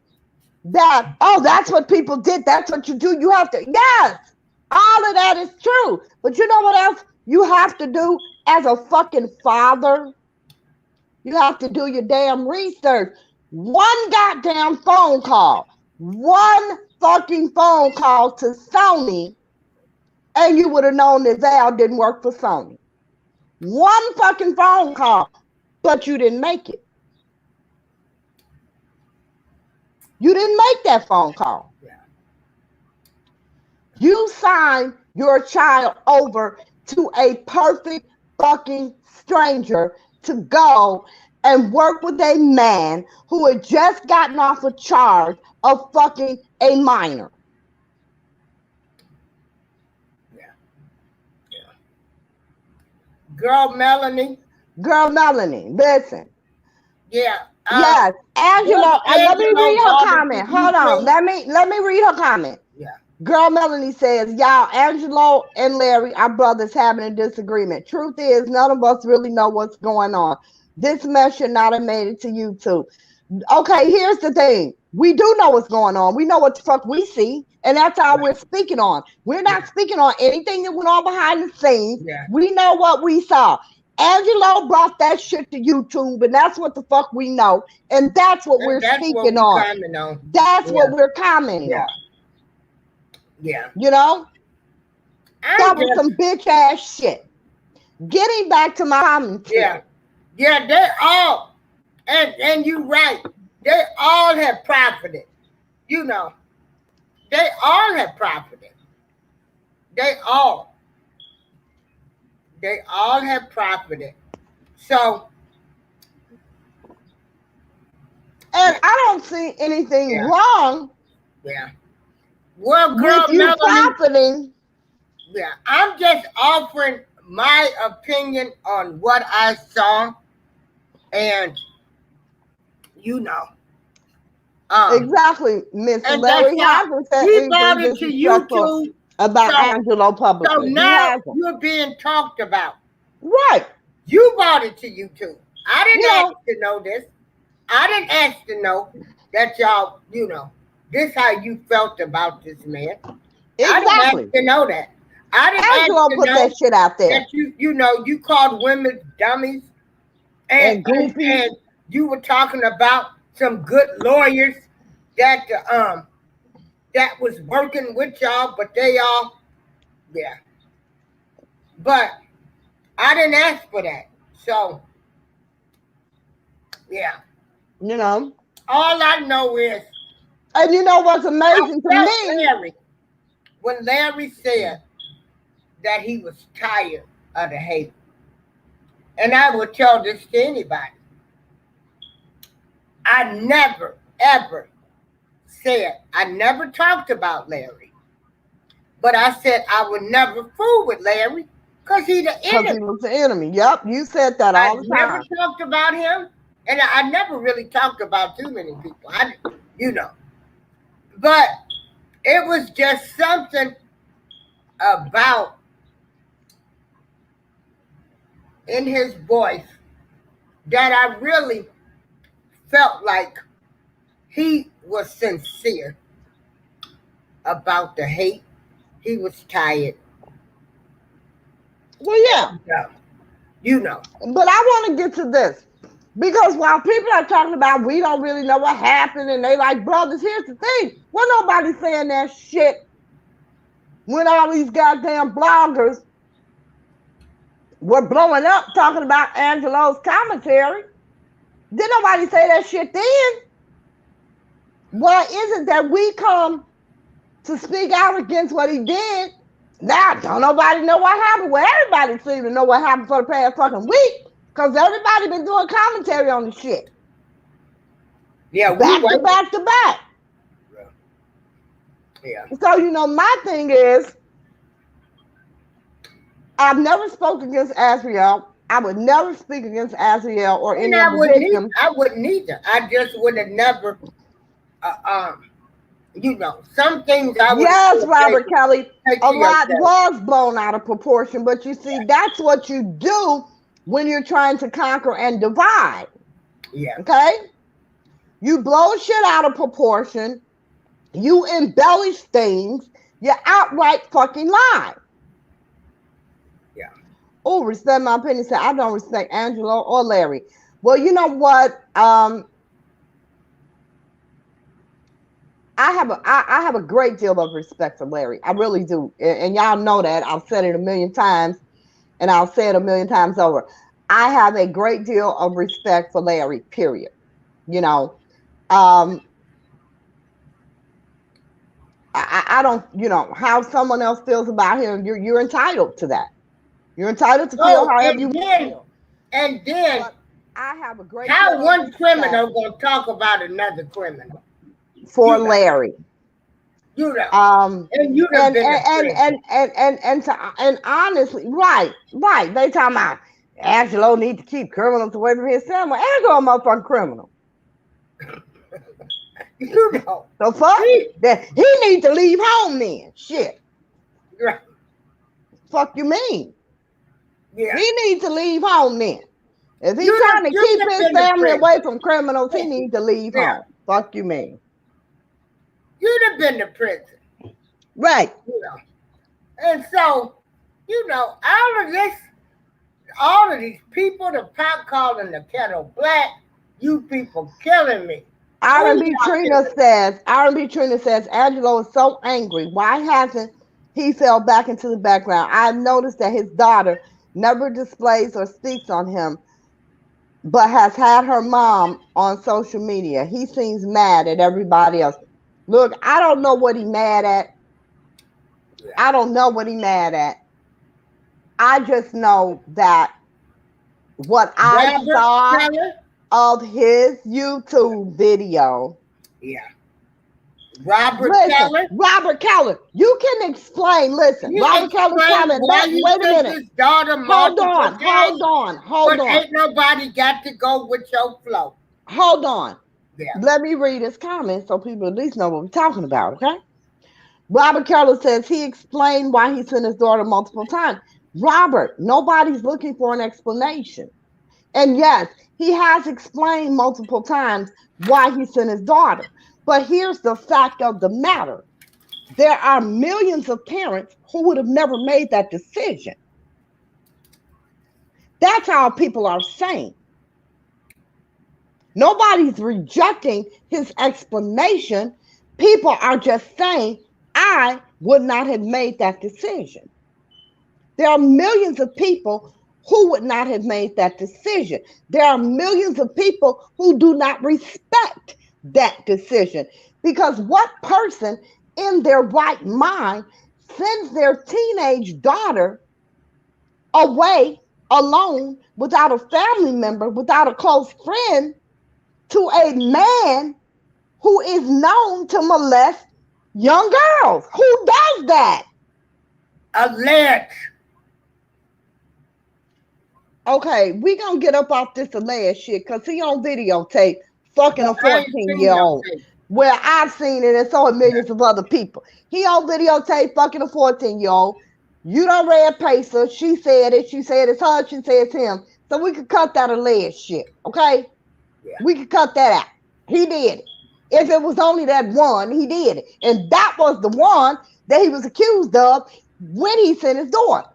S2: that, oh, that's what people did. That's what you do. You have to, yes, all of that is true. But you know what else you have to do? as a fucking father, you have to do your damn research. One goddamn phone call, one fucking phone call to Sony, and you would have known that Val didn't work for Sony. One fucking phone call, but you didn't make it. You didn't make that phone call.
S1: Yeah.
S2: You signed your child over to a perfect fucking stranger to go and work with a man who had just gotten off a charge of fucking a minor.
S1: Yeah. Yeah. Girl Melanie.
S2: Girl Melanie, listen.
S1: Yeah.
S2: Yes, Angelo. Let me read her comment. Hold on. Let me read her comment.
S1: Yeah.
S2: Girl Melanie says, y'all, Angelo and Larry, our brothers, having a disagreement. Truth is, none of us really know what's going on. This mess should not have made it to YouTube. Okay, here's the thing. We do know what's going on. We know what the fuck we see, and that's all we're speaking on. We're not speaking on anything that went on behind the scenes.
S1: Yeah.
S2: We know what we saw. Angelo brought that shit to YouTube, and that's what the fuck we know, and that's what we're speaking on. That's what we're commenting on.
S1: Yeah.
S2: You know? That was some bitch ass shit. Getting back to my commentary.
S1: Yeah. Yeah, they all, and you're right, they all have profited. You know, they all have profited. They all have profited. So,
S2: and I don't see anything wrong.
S1: Yeah. Well, girl,
S2: with you profiting.
S1: Yeah, I'm just offering my opinion on what I saw, and you know.
S2: Exactly, Miss Larry hasn't said anything
S1: to YouTube
S2: about Angelo publicly.
S1: So now you're being talked about.
S2: Right.
S1: You brought it to YouTube. I didn't ask to know this. I didn't ask to know that y'all, you know, this how you felt about this man.
S2: Exactly.
S1: I didn't ask to know that. I didn't
S2: Angelo
S1: ask to
S2: put
S1: know
S2: that shit out there.
S1: That you called women dummies, and you were talking about some good lawyers that that was working with y'all, but they all, But I didn't ask for that, so
S2: you know.
S1: All I know is,
S2: and you know what's amazing to me?
S1: When Larry said that he was tired of the hate, and I will tell this to anybody, I never, ever said, I never talked about Larry, but I said I would never fool with Larry because he's the enemy.
S2: Because he was the enemy. Yep, you said that all the time.
S1: I never talked about him, and I never really talked about too many people. But it was just something about in his voice that I really felt like he was sincere about the hate. He was tired.
S2: Well, yeah.
S1: You know.
S2: But I want to get to this. Because while people are talking about we don't really know what happened and they like brothers, here's the thing. Well, nobody's saying that shit when all these goddamn bloggers were blowing up talking about Angelo's commentary. Did nobody say that shit then? Why is it that we come to speak out against what he did? Now, don't nobody know what happened. Well, everybody seems to know what happened for the past fucking week. Because everybody been doing commentary on the shit.
S1: Yeah,
S2: back to back to back.
S1: Yeah.
S2: So, you know, my thing is, I've never spoken against Azriel. I would never speak against Azriel or any of the victims.
S1: I wouldn't either. I just would have never, you know, some things I would.
S2: Yes, Robert Kelly, a lot was blown out of proportion. But you see, that's what you do when you're trying to conquer and divide.
S1: Yeah.
S2: Okay? You blow shit out of proportion. You embellish things. You outright fucking lie.
S1: Yeah.
S2: Oh, respect my opinion. Say I don't respect Angelo or Larry. Well, you know what? I have a great deal of respect for Larry. I really do, and y'all know that. I've said it a million times, and I'll say it a million times over. I have a great deal of respect for Larry. Period. You know, um, I don't. You know how someone else feels about him. You're entitled to that. You're entitled to feel
S1: Oh,
S2: however you.
S1: and then,
S2: But I have a great
S1: how
S2: deal of
S1: one
S2: respect
S1: criminal gonna talk about another criminal?
S2: for
S1: You know,
S2: Larry.
S1: you know,
S2: Um,
S1: and you'd have
S2: and
S1: been to
S2: and and
S1: prison.
S2: and and and, and honestly, right. They talking about Angelo need to keep criminals away from his family. Angelo a motherfucking criminal.
S1: You know,
S2: The fuck?
S1: he,
S2: That he need to leave home then. Shit.
S1: right,
S2: Fuck you mean?
S1: yeah,
S2: He needs to leave home then. If he
S1: you'd
S2: trying to keep
S1: have
S2: his
S1: been to
S2: family
S1: prison.
S2: away from criminals, he needs to leave
S1: Yeah,
S2: home. Fuck you mean?
S1: you'd have been to prison.
S2: Right.
S1: You know, and so, all of this, all of these people, the pot calling the kettle black, you people killing me. Who
S2: R&B
S1: y'all
S2: Trina
S1: killing?
S2: says, R&B Trina says, Angelo is so angry. Why hasn't he fell back into the background? I've noticed that his daughter never displays or speaks on him, but has had her mom on social media. He seems mad at everybody else. Look, I don't know what he mad at.
S1: Yeah.
S2: I don't know what he mad at. I just know that what I
S1: Robert
S2: saw
S1: Keller?
S2: of his YouTube video.
S1: Yeah. Robert
S2: Listen,
S1: Keller?
S2: Robert Keller, you can explain. Listen,
S1: He
S2: Robert Keller's
S1: explained
S2: comment.
S1: why he
S2: Wait a
S1: sent
S2: minute.
S1: his daughter
S2: Hold
S1: multiple
S2: on,
S1: times,
S2: hold on, hold
S1: but
S2: on,
S1: ain't nobody got to go with your flow.
S2: hold on.
S1: Yeah.
S2: Let me read his comment so people at least know what we're talking about, okay? Robert Keller says he explained why he sent his daughter multiple times. Robert, nobody's looking for an explanation. And yes, he has explained multiple times why he sent his daughter. But here's the fact of the matter. There are millions of parents who would have never made that decision. That's how people are saying. Nobody's rejecting his explanation. People are just saying, I would not have made that decision. There are millions of people who would not have made that decision. There are millions of people who do not respect that decision. Because what person in their right mind sends their teenage daughter away alone without a family member, without a close friend, to a man who is known to molest young girls? Who does that?
S1: Alleged.
S2: Okay, we gonna get up off this alleged shit because he on videotape fucking a
S1: No, I ain't seen
S2: 14-year-old.
S1: no tape.
S2: Well, I've seen it, and so have millions of other people. He on videotape fucking a 14-year-old. You done read Pacer. She said it. She said it's her. She said it's him. So we could cut that alleged shit, okay?
S1: Yeah.
S2: We could cut that out. He did it. If it was only that one, he did it. And that was the one that he was accused of when he sent his daughter.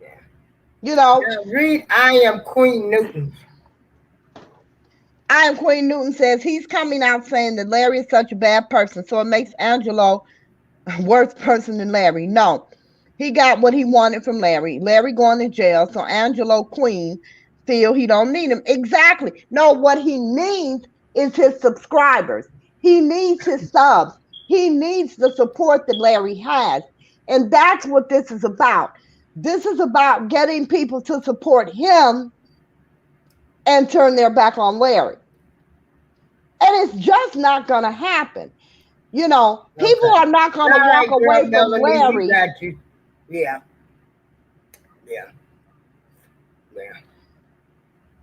S1: Yeah.
S2: You know,
S1: Now read I Am Queen Newton.
S2: I Am Queen Newton says he's coming out saying that Larry is such a bad person, so it makes Angelo a worse person than Larry. No, he got what he wanted from Larry. Larry going to jail, so Angelo Queen feel he don't need him. Exactly. No, what he needs is his subscribers. He needs his subs. He needs the support that Larry has. And that's what this is about. This is about getting people to support him and turn their back on Larry. And it's just not going to happen. You know, people
S1: Okay.
S2: are not going
S1: All
S2: to walk
S1: right, girl,
S2: away from
S1: Melanie, we
S2: Larry.
S1: got you. Yeah. Yeah. Yeah.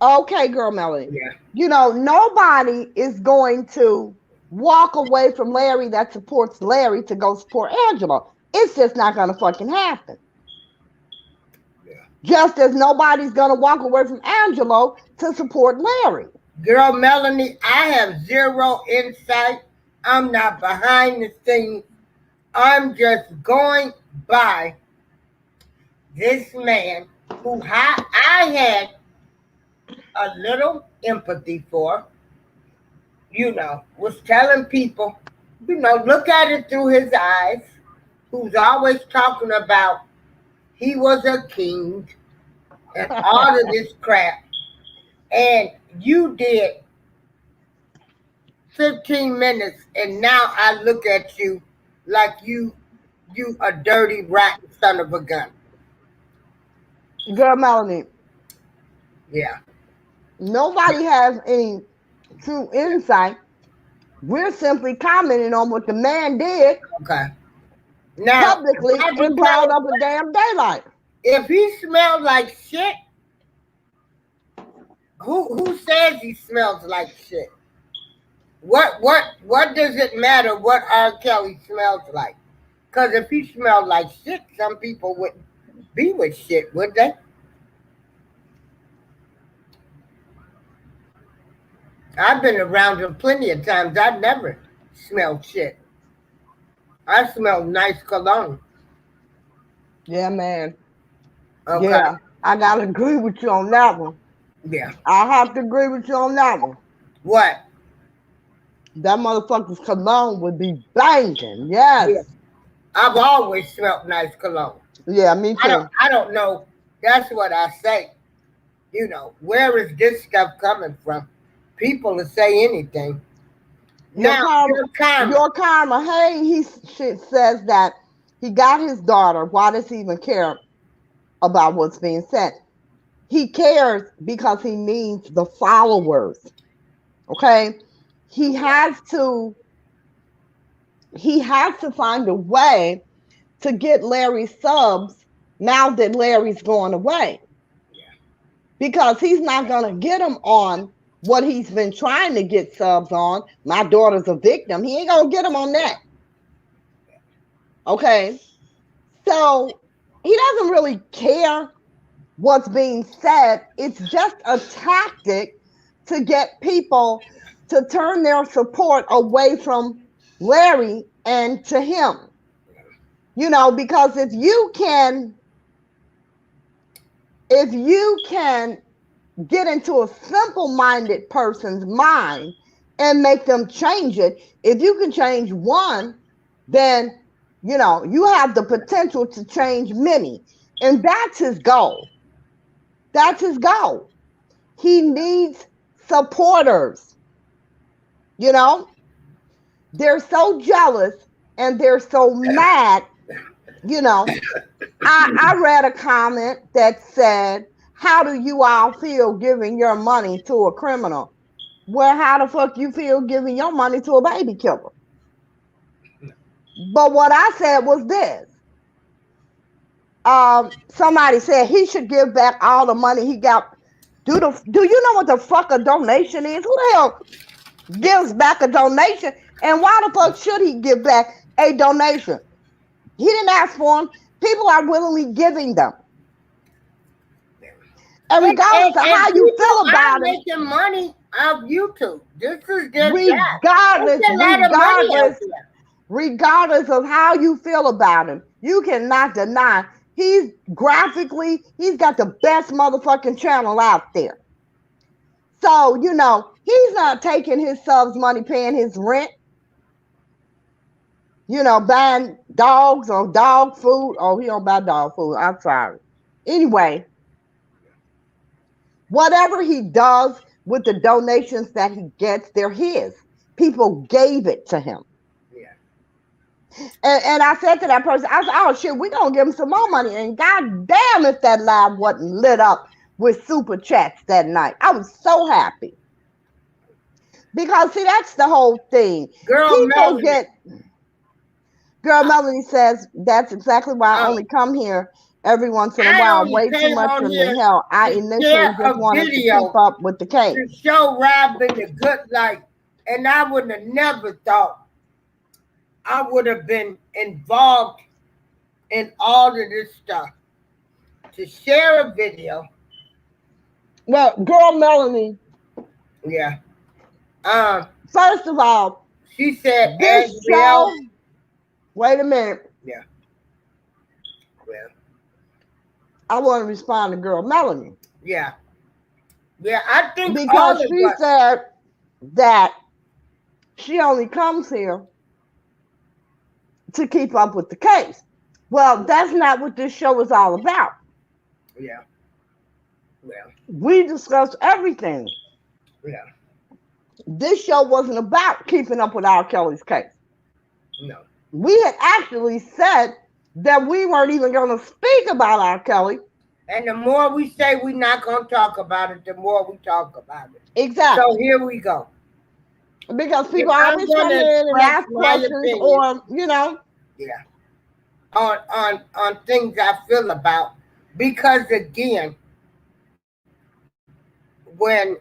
S2: Okay, girl, Melanie.
S1: Yeah.
S2: You know, nobody is going to walk away from Larry that supports Larry to go support Angelo. It's just not going to fucking happen.
S1: Yeah.
S2: Just as nobody's going to walk away from Angelo to support Larry.
S1: Girl, Melanie, I have zero insight. I'm not behind the scenes. I'm just going by this man who I had a little empathy for, was telling people, look at it through his eyes, who's always talking about he was a king and all of this crap. And you did 15 minutes, and now I look at you like you a dirty, rotten son of a gun.
S2: Girl, Melanie,
S1: Yeah.
S2: nobody has any true insight. We're simply commenting on what the man did
S1: Okay. Now,
S2: publicly
S1: I
S2: in
S1: just tell
S2: broad
S1: you,
S2: up and damn daylight.
S1: if he smells like shit, who says he smells like shit? What does it matter what R. Kelly smells like? Because if he smelled like shit, some people wouldn't be with shit, would they? I've been around him plenty of times. I never smelled shit. I smell nice cologne.
S2: Yeah, man.
S1: Okay.
S2: Yeah, I gotta agree with you on that one.
S1: Yeah.
S2: I have to agree with you on that one.
S1: What?
S2: That motherfucker's cologne would be banging.
S1: Yeah.
S2: Yes.
S1: I've always smelled nice cologne.
S2: Yeah, me too.
S1: I don't know. That's what I say. Where is this stuff coming from? People will say anything.
S2: Your
S1: Now,
S2: karma, your karma. Hey, he says that he got his daughter. Why does he even care about what's being said? He cares because he needs the followers. Okay, he has to find a way to get Larry subs now that Larry's going away, because he's not gonna get them on what he's been trying to get subs on. My daughter's a victim. He ain't gonna get them on that. Okay, so he doesn't really care what's being said. It's just a tactic to get people to turn their support away from Larry and to him. Because if you can get into a simple-minded person's mind and make them change it, if you can change one, then you have the potential to change many. And that's his goal. That's his goal. He needs supporters. They're so jealous and they're so mad. I read a comment that said, how do you all feel giving your money to a criminal? Well, how the fuck you feel giving your money to a baby killer? But what I said was this. Somebody said he should give back all the money he got. Do you know what the fuck a donation is? Who the hell gives back a donation? And why the fuck should he give back a donation? He didn't ask for them. People are willingly giving them. And regardless of how you feel about it,
S1: making money off YouTube. This is their
S2: regardless of how you feel about him, you cannot deny he's got the best motherfucking channel out there. So, he's not taking his subs money, paying his rent, buying dogs or dog food. Oh, he don't buy dog food. I'm sorry. Anyway, whatever he does with the donations that he gets, they're his. People gave it to him. And I said to that person, I said, oh shit, we're going to give him some more money. And god damn if that live wasn't lit up with super chats that night. I was so happy. Because, see, that's the whole thing. Melanie says, that's exactly why I only come here every once in a while. Way too much for me. Hell, I initially just wanted to keep up with the case.
S1: To show Robin the good life. And I would have never thought I would have been involved in all of this stuff. To share a video.
S2: Well, girl Melanie.
S1: Yeah.
S2: First of all,
S1: she said
S2: this show. Wait a minute.
S1: Yeah. Well.
S2: I want to respond to girl Melanie.
S1: Yeah. Yeah, I think all
S2: Because
S1: of
S2: she
S1: us.
S2: said that she only comes here to keep up with the case. Well, that's not what this show is all about.
S1: Yeah. Yeah.
S2: We discuss everything.
S1: Yeah.
S2: This show wasn't about keeping up with R. Kelly's case.
S1: No.
S2: We had actually said that we weren't even going to speak about R. Kelly.
S1: And the more we say we're not going to talk about it, the more we talk about it. So
S2: Exactly.
S1: here we go.
S2: Because
S1: If
S2: people
S1: I'm
S2: always
S1: going
S2: come
S1: to
S2: in and
S1: express
S2: ask
S1: my
S2: questions
S1: opinion,
S2: or,
S1: yeah, on things I feel about, because again, when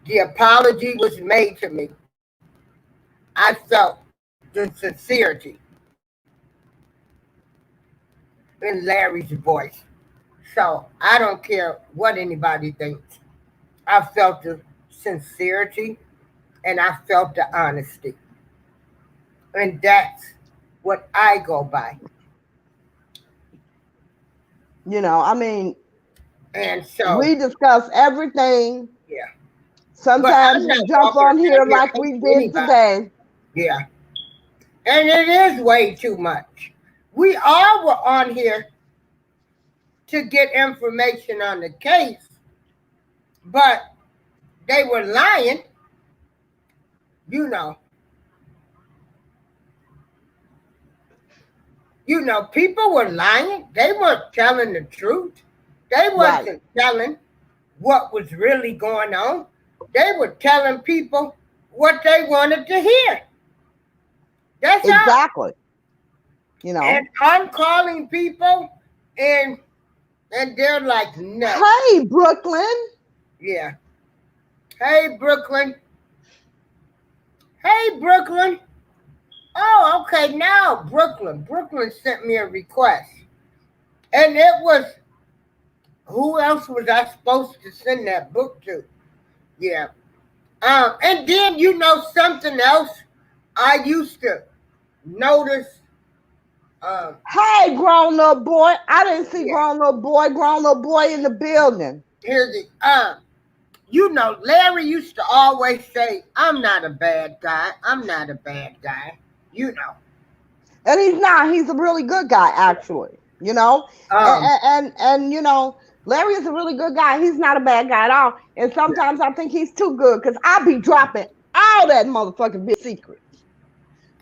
S1: the apology was made to me, I felt the sincerity in Larry's voice. So I don't care what anybody thinks. I felt the sincerity and I felt the honesty. And that's what I go by.
S2: I mean,
S1: And so,
S2: we discuss everything.
S1: yeah. But
S2: Sometimes
S1: I'm
S2: we
S1: not
S2: jump
S1: walking
S2: on
S1: around
S2: here
S1: here
S2: like we
S1: hating
S2: did
S1: anybody.
S2: today.
S1: Yeah. And it is way too much. We all were on here to get information on the case, but they were lying, you know. People were lying. They weren't telling the truth. They
S2: Right.
S1: wasn't telling what was really going on. They were telling people what they wanted to hear. That's all.
S2: Exactly.
S1: And I'm calling people and they're like, no.
S2: Hey, Brooklyn.
S1: Yeah. Hey Brooklyn. Hey Brooklyn. Oh, okay, now Brooklyn. Brooklyn sent me a request. And it was, who else was I supposed to send that book to? Yeah. And then something else I used to notice.
S2: Hey, grown up boy. I didn't see
S1: Yeah.
S2: grown up boy in the building.
S1: Here's the Larry used to always say, "I'm not a bad guy. I'm not a bad guy." You know.
S2: And he's not. He's a really good guy, actually.
S1: Um.
S2: And Larry is a really good guy. He's not a bad guy at all. And
S1: Yeah.
S2: sometimes I think he's too good because I be dropping all that motherfucking big secrets.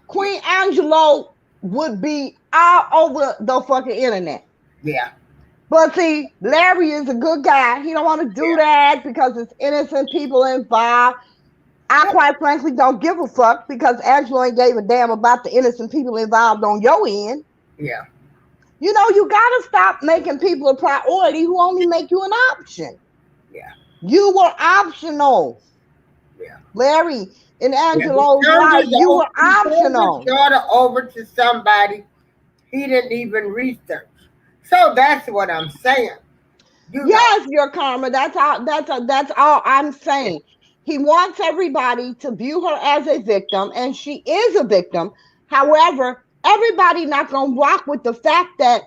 S2: Queen Angelo would be all over the fucking internet.
S1: Yeah.
S2: But see, Larry is a good guy. He don't want to do
S1: Yeah.
S2: that because it's innocent people involved. I
S1: Yeah.
S2: quite frankly don't give a fuck because Angelo ain't gave a damn about the innocent people involved on your end.
S1: Yeah.
S2: You gotta stop making people a priority who only make you an option.
S1: Yeah.
S2: You were optional.
S1: Yeah.
S2: Larry in
S1: Yeah. He
S2: Angelo's
S1: turned
S2: life,
S1: his
S2: you were
S1: he turned his
S2: optional.
S1: daughter over to somebody he didn't even research. So that's what I'm saying. You know.
S2: Yes, your karma. That's all I'm saying. He wants everybody to view her as a victim, and she is a victim. However, everybody not gonna rock with the fact that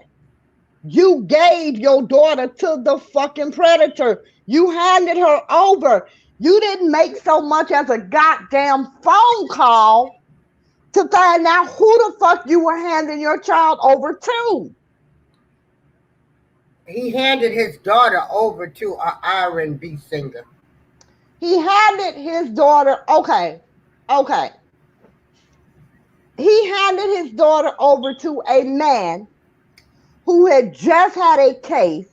S2: you gave your daughter to the fucking predator. You handed her over. You didn't make so much as a goddamn phone call to find out who the fuck you were handing your child over to.
S1: He handed his daughter over to a R&B singer.
S2: He handed his daughter, okay. He handed his daughter over to a man who had just had a case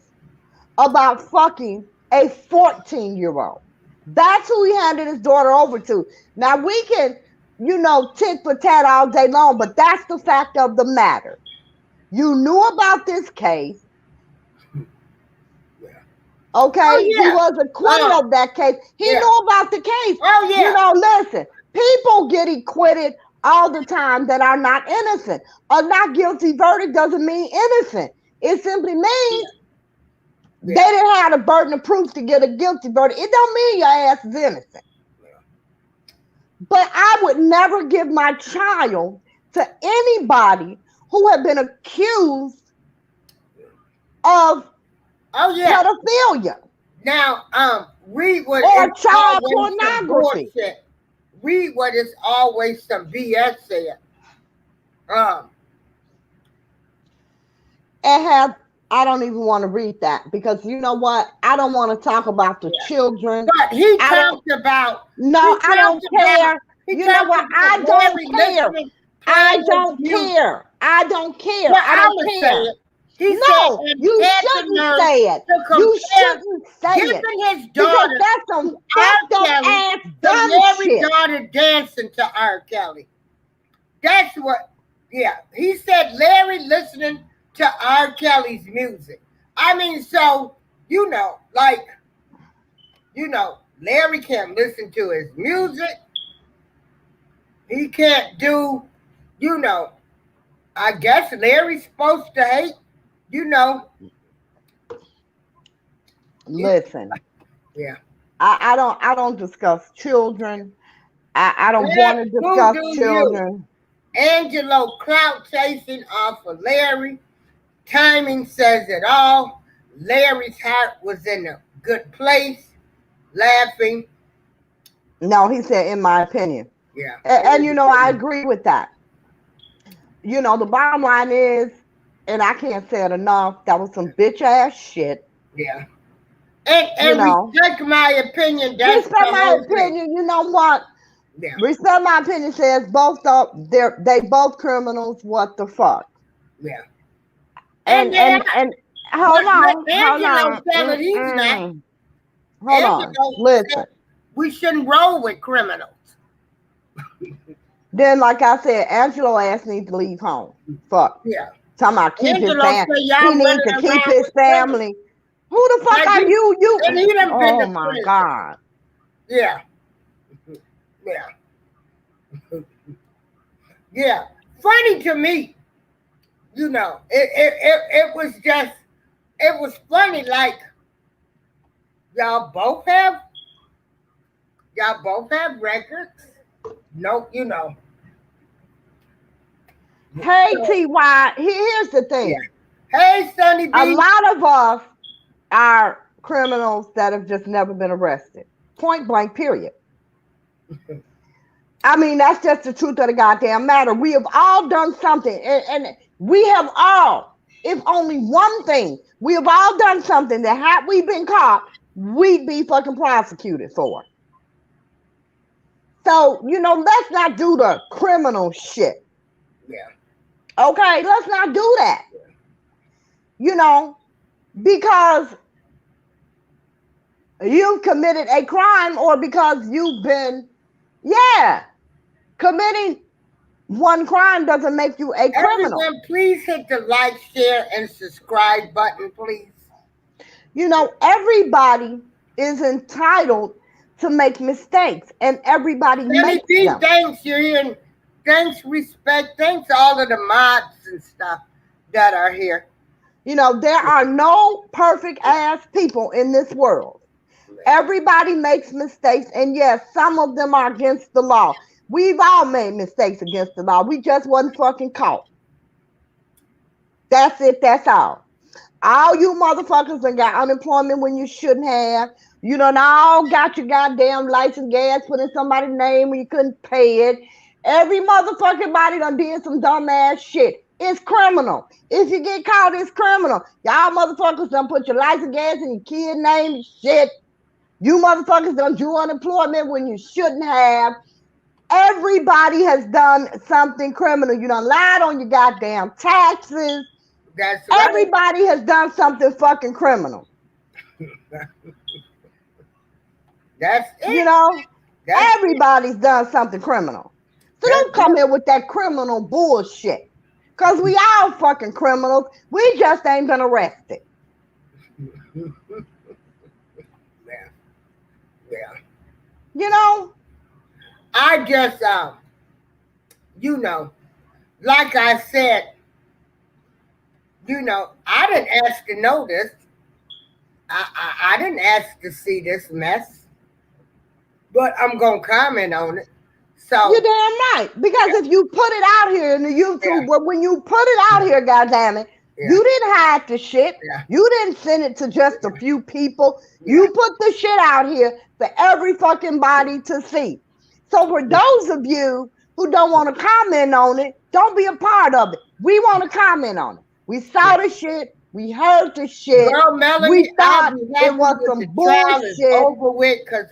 S2: about fucking a 14-year-old. That's who he handed his daughter over to. Now we can, tit for tat all day long, but that's the fact of the matter. You knew about this case.
S1: Yeah. Oh
S2: Okay, he
S1: yeah.
S2: was acquitted of that case. He
S1: Yeah.
S2: knew about the case.
S1: Oh yeah.
S2: Listen, people get acquitted all the time that are not innocent. A not guilty verdict doesn't mean innocent. It simply means they
S1: Yeah.
S2: didn't have the burden of proof to get a guilty verdict. It don't mean your ass is innocent.
S1: Yeah.
S2: But I would never give my child to anybody who had been accused of
S1: Oh yeah.
S2: pedophilia
S1: Now, read what
S2: or
S1: is
S2: child
S1: always some
S2: pornography.
S1: bullshit. Read what is always some BS said. Um,
S2: It has, I don't even want to read that because you know what? I don't want to talk about the
S1: yeah.
S2: children.
S1: But he
S2: I don't,
S1: talked about
S2: no,
S1: he
S2: I don't
S1: talked about
S2: care.
S1: he
S2: You know
S1: talked
S2: what?
S1: about
S2: I don't
S1: Larry
S2: care.
S1: listening,
S2: I
S1: playing his
S2: don't
S1: music.
S2: care. I don't care.
S1: Well,
S2: I don't
S1: I'ma say
S2: care.
S1: it. He said
S2: No,
S1: and
S2: you
S1: had to
S2: shouldn't
S1: learn
S2: say it.
S1: to
S2: You
S1: compare
S2: shouldn't say it
S1: giving his
S2: because
S1: daughter
S2: that's
S1: to
S2: some
S1: R.
S2: fucked up
S1: Kelly
S2: ass
S1: to
S2: dumb
S1: Larry
S2: shit.
S1: daughter dancing to R. Kelly. That's what, yeah. He said Larry listening to R. Kelly's music. I mean, so, like, Larry can't listen to his music. He can't do, you know, I guess Larry's supposed to hate, you know.
S2: Listen,
S1: Yeah.
S2: I don't discuss children. I don't want
S1: That
S2: to
S1: who
S2: discuss
S1: do you?
S2: children.
S1: Angelo clout chasing off of Larry. Timing says it all. Larry's heart was in a good place, laughing.
S2: No, he said, in my opinion.
S1: Yeah.
S2: And you know, I agree with that. You know, the bottom line is, and I can't say it enough, that was some bitch ass shit.
S1: Yeah.
S2: You
S1: And
S2: know,
S1: respect my opinion. That's
S2: respect
S1: the
S2: my
S1: whole thing.
S2: opinion. You know what?
S1: Yeah.
S2: Respect my opinion says both of they both criminals. What the fuck?
S1: Yeah. And
S2: And
S1: they
S2: and
S1: are.
S2: and
S1: But
S2: hold
S1: Angelo
S2: on,
S1: said he's not.
S2: hold on.
S1: Angelo said
S2: Listen.
S1: we shouldn't roll with criminals.
S2: Then, like I said, Angelo ass needs to leave home. Fuck.
S1: Yeah.
S2: Talking about keep his
S1: Angelo
S2: family.
S1: said
S2: He
S1: y'all
S2: needs
S1: running
S2: to keep
S1: around
S2: his
S1: with criminals.
S2: family. Who the fuck
S1: Like
S2: are you?
S1: and he done been
S2: Oh
S1: to
S2: my
S1: prison.
S2: God.
S1: Yeah. Yeah. Yeah. Funny to me, it was just, it was funny. Like, y'all both have, records. No,
S2: Hey,
S1: So,
S2: TY, here's the
S1: yeah.
S2: thing.
S1: Hey, Sonny
S2: A
S1: B.
S2: lot of us are criminals that have just never been arrested. Point blank, period. I mean, that's just the truth of the goddamn matter. We have all done something, and we have all, if only one thing, we have all done something that had we been caught, we'd be fucking prosecuted for. So, you know, let's not do the criminal shit.
S1: Yeah.
S2: Okay, let's not do that. You know, because you've committed a crime or because you've been, yeah, committing one crime doesn't make you a criminal.
S1: Everyone, please hit the like, share, and subscribe button, please.
S2: You know, everybody is entitled to make mistakes and everybody
S1: Sonny
S2: makes
S1: B,
S2: them.
S1: thanks. You're here. Thanks, respect. Thanks, all of the mods and stuff that are here.
S2: You know, there are no perfect ass people in this world. Everybody makes mistakes, and yes, some of them are against the law. We've all made mistakes against the law. We just wasn't fucking caught. That's it. That's all. All you motherfuckers that got unemployment when you shouldn't have. You done all got your goddamn license gas put in somebody's name when you couldn't pay it. Every motherfucking body done did some dumbass shit. It's criminal. If you get caught, it's criminal. Y'all motherfuckers done put your license gas in your kid name and shit. You motherfuckers done drew unemployment when you shouldn't have. Everybody has done something criminal. You done lied on your goddamn taxes.
S1: That's right.
S2: Everybody has done something fucking criminal.
S1: That's it.
S2: You know,
S1: That's
S2: everybody's done something criminal. So
S1: That's
S2: don't come here with that criminal bullshit. Because we all fucking criminals. We just ain't been arrested.
S1: yeah. Yeah.
S2: You know?
S1: I just, like I said, I didn't ask to know this. I didn't ask to see this mess, but I'm gonna comment on it. So
S2: You're damn right. Because if you put it out here in the YouTube,
S1: yeah,
S2: when you put it out here, goddamn it,
S1: Yeah.
S2: You didn't hide the shit.
S1: Yeah.
S2: You didn't send it to just a few people.
S1: Yeah.
S2: You put the shit out here for every fucking body to see. So for
S1: Yeah.
S2: those of you who don't want to comment on it, don't be a part of it. We want to comment on it. We saw
S1: Yeah.
S2: the shit. We heard the shit.
S1: Girl, Melanie,
S2: We
S1: I'll
S2: thought
S1: be
S2: it
S1: happy
S2: was
S1: when the
S2: some
S1: trial is
S2: bullshit.
S1: over with, cause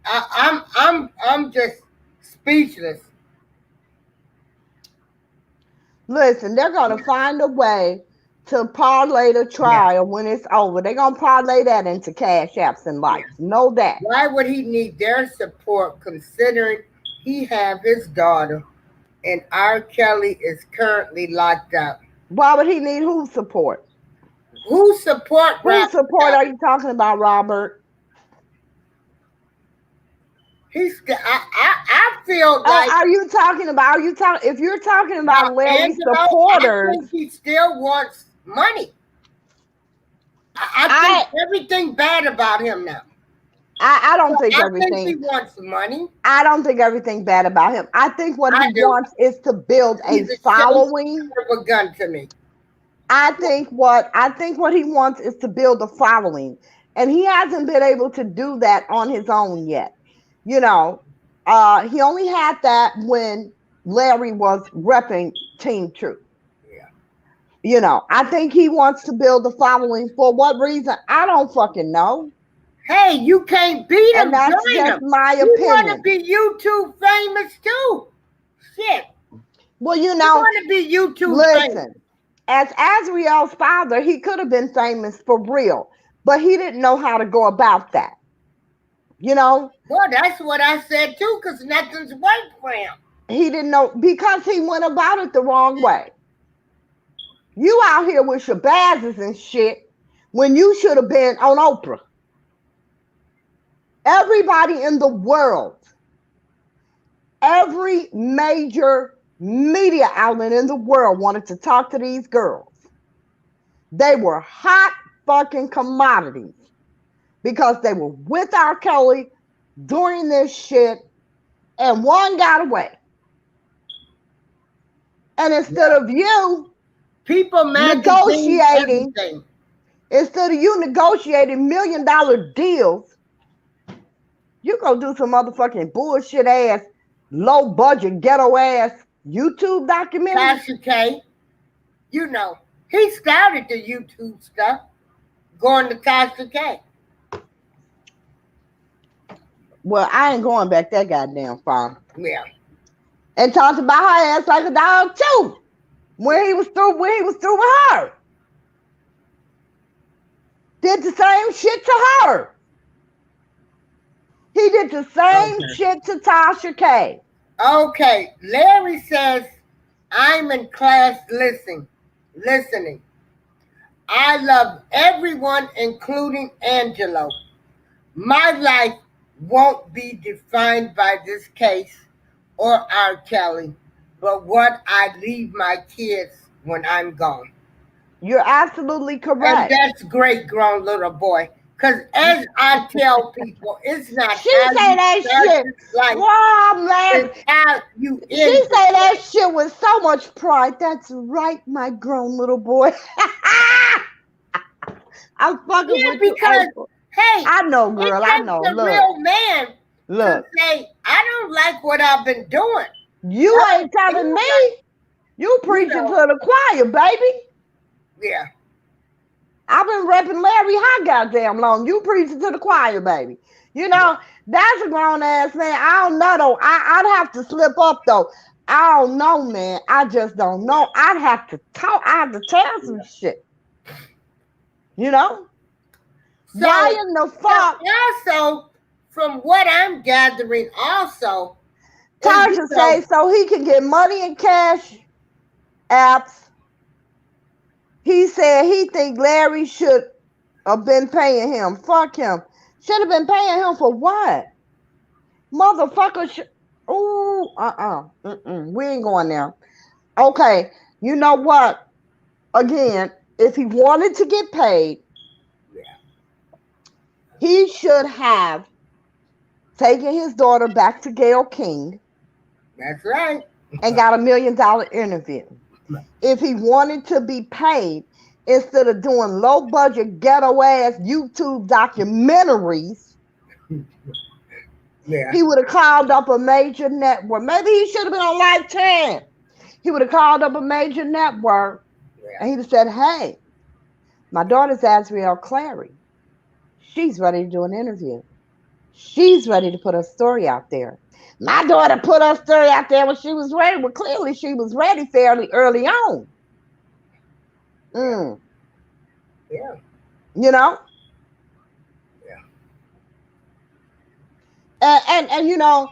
S1: I'm just speechless.
S2: Listen, they're gonna find a way to parlay the
S1: Yeah.
S2: trial when it's over. They're gonna parlay that into cash apps and
S1: Yeah.
S2: likes. Know that.
S1: Why would he need their support considering he have his daughter and R. Kelly is currently locked up?
S2: Why would he need whose support?
S1: Who support
S2: Whose
S1: Robert
S2: support
S1: Kelly?
S2: are you talking about, Robert?
S1: I feel like
S2: Are you talking about? Are you talking? If you're talking about Larry's
S1: Angelo, I
S2: supporters,
S1: think he still wants money. I think
S2: I
S1: everything bad about him now.
S2: I
S1: So
S2: don't think
S1: I think
S2: everything.
S1: he wants money.
S2: I don't think everything bad about him. I think what
S1: I
S2: he
S1: do.
S2: wants is to build a
S1: He's a shapeshifter
S2: following.
S1: of a gun to me.
S2: I think what he wants is to build a following, and he hasn't been able to do that on his own yet. You know, he only had that when Larry was repping Team Truth.
S1: Yeah.
S2: I think he wants to build a following. For what reason? I don't fucking know.
S1: Hey, you can't beat
S2: And
S1: him.
S2: that's
S1: Join
S2: just
S1: him.
S2: my
S1: You want to
S2: opinion.
S1: be YouTube famous too? Shit.
S2: Well,
S1: You want to be YouTube famous?
S2: listen, as Azriel's father, he could have been famous for real, but he didn't know how to go about that. You know,
S1: Well, that's what I said too, because nothing's worked for him.
S2: he didn't know because he went about it the wrong way. You out here with Shabazz and shit when you should have been on Oprah. Everybody in the world, every major media outlet in the world wanted to talk to these girls. They were hot fucking commodities because they were with R. Kelly during this shit, and one got away. And instead
S1: Yeah.
S2: of you
S1: People magazine
S2: negotiating,
S1: everything.
S2: instead of you negotiating $1 million deals, you go do some motherfucking bullshit ass, low budget, ghetto ass YouTube documentary.
S1: Tasha K, you know, he started the YouTube stuff going to Tasha K.
S2: Well, I ain't going back that goddamn far.
S1: Yeah.
S2: And talked about her ass like a dog too. When he was through with her. Did the same shit to her. He did the same
S1: Okay.
S2: shit to Tasha K.
S1: Okay. Larry says, I'm in class listening. I love everyone, including Angelo. My life won't be defined by this case or R. Kelly, but what I leave my kids when I'm gone.
S2: You're absolutely
S1: And
S2: correct.
S1: that's great, grown little boy. Because as I tell people, it's not
S2: She
S1: how
S2: say
S1: you
S2: that
S1: start
S2: shit.
S1: this life,
S2: Wow, man.
S1: it's how you
S2: She
S1: end
S2: say
S1: it.
S2: that shit with so much pride. That's right, my grown little boy. I'm fucking
S1: Yeah,
S2: with you,
S1: because,
S2: April.
S1: hey,
S2: I know,
S1: it
S2: girl. I know.
S1: takes a
S2: Look,
S1: real man to
S2: look.
S1: say, I don't like what I've been doing.
S2: You
S1: I
S2: ain't
S1: don't
S2: telling
S1: feel
S2: me.
S1: like,
S2: You
S1: you
S2: preaching to
S1: know,
S2: the choir, baby.
S1: yeah.
S2: I've been repping Larry how goddamn long. You preaching to the choir, baby.
S1: Yeah.
S2: That's a grown ass man. I don't know though. I'd have to slip up though. I don't know, man. I just don't know. I'd have to talk. I have to tell some
S1: Yeah.
S2: shit. You know? Why
S1: So,
S2: in the fuck
S1: also, from what I'm gathering, also, is,
S2: Tasha say so he can get money in cash apps? He said he think Larry should have been paying him. Fuck him. Should have been paying him for what? Motherfucker. Ooh, we ain't going there. Okay, you know what? Again, if he wanted to get paid,
S1: yeah,
S2: he should have taken his daughter back to Gayle King
S1: that's right.
S2: and got $1 million interview. if he wanted to be paid, instead of doing low budget ghetto ass YouTube documentaries,
S1: Yeah.
S2: he would have called up a major network. Maybe he should have been on Lifetime. He would have called up a major network and
S1: Yeah.
S2: he'd have said, hey, my daughter's Azriel Clary. She's ready to do an interview. She's ready to put her story out there. My daughter put her story out there when she was ready. Well, clearly she was ready fairly early on.
S1: Yeah.
S2: Mm.
S1: Yeah.
S2: You know?
S1: Yeah.
S2: And you know,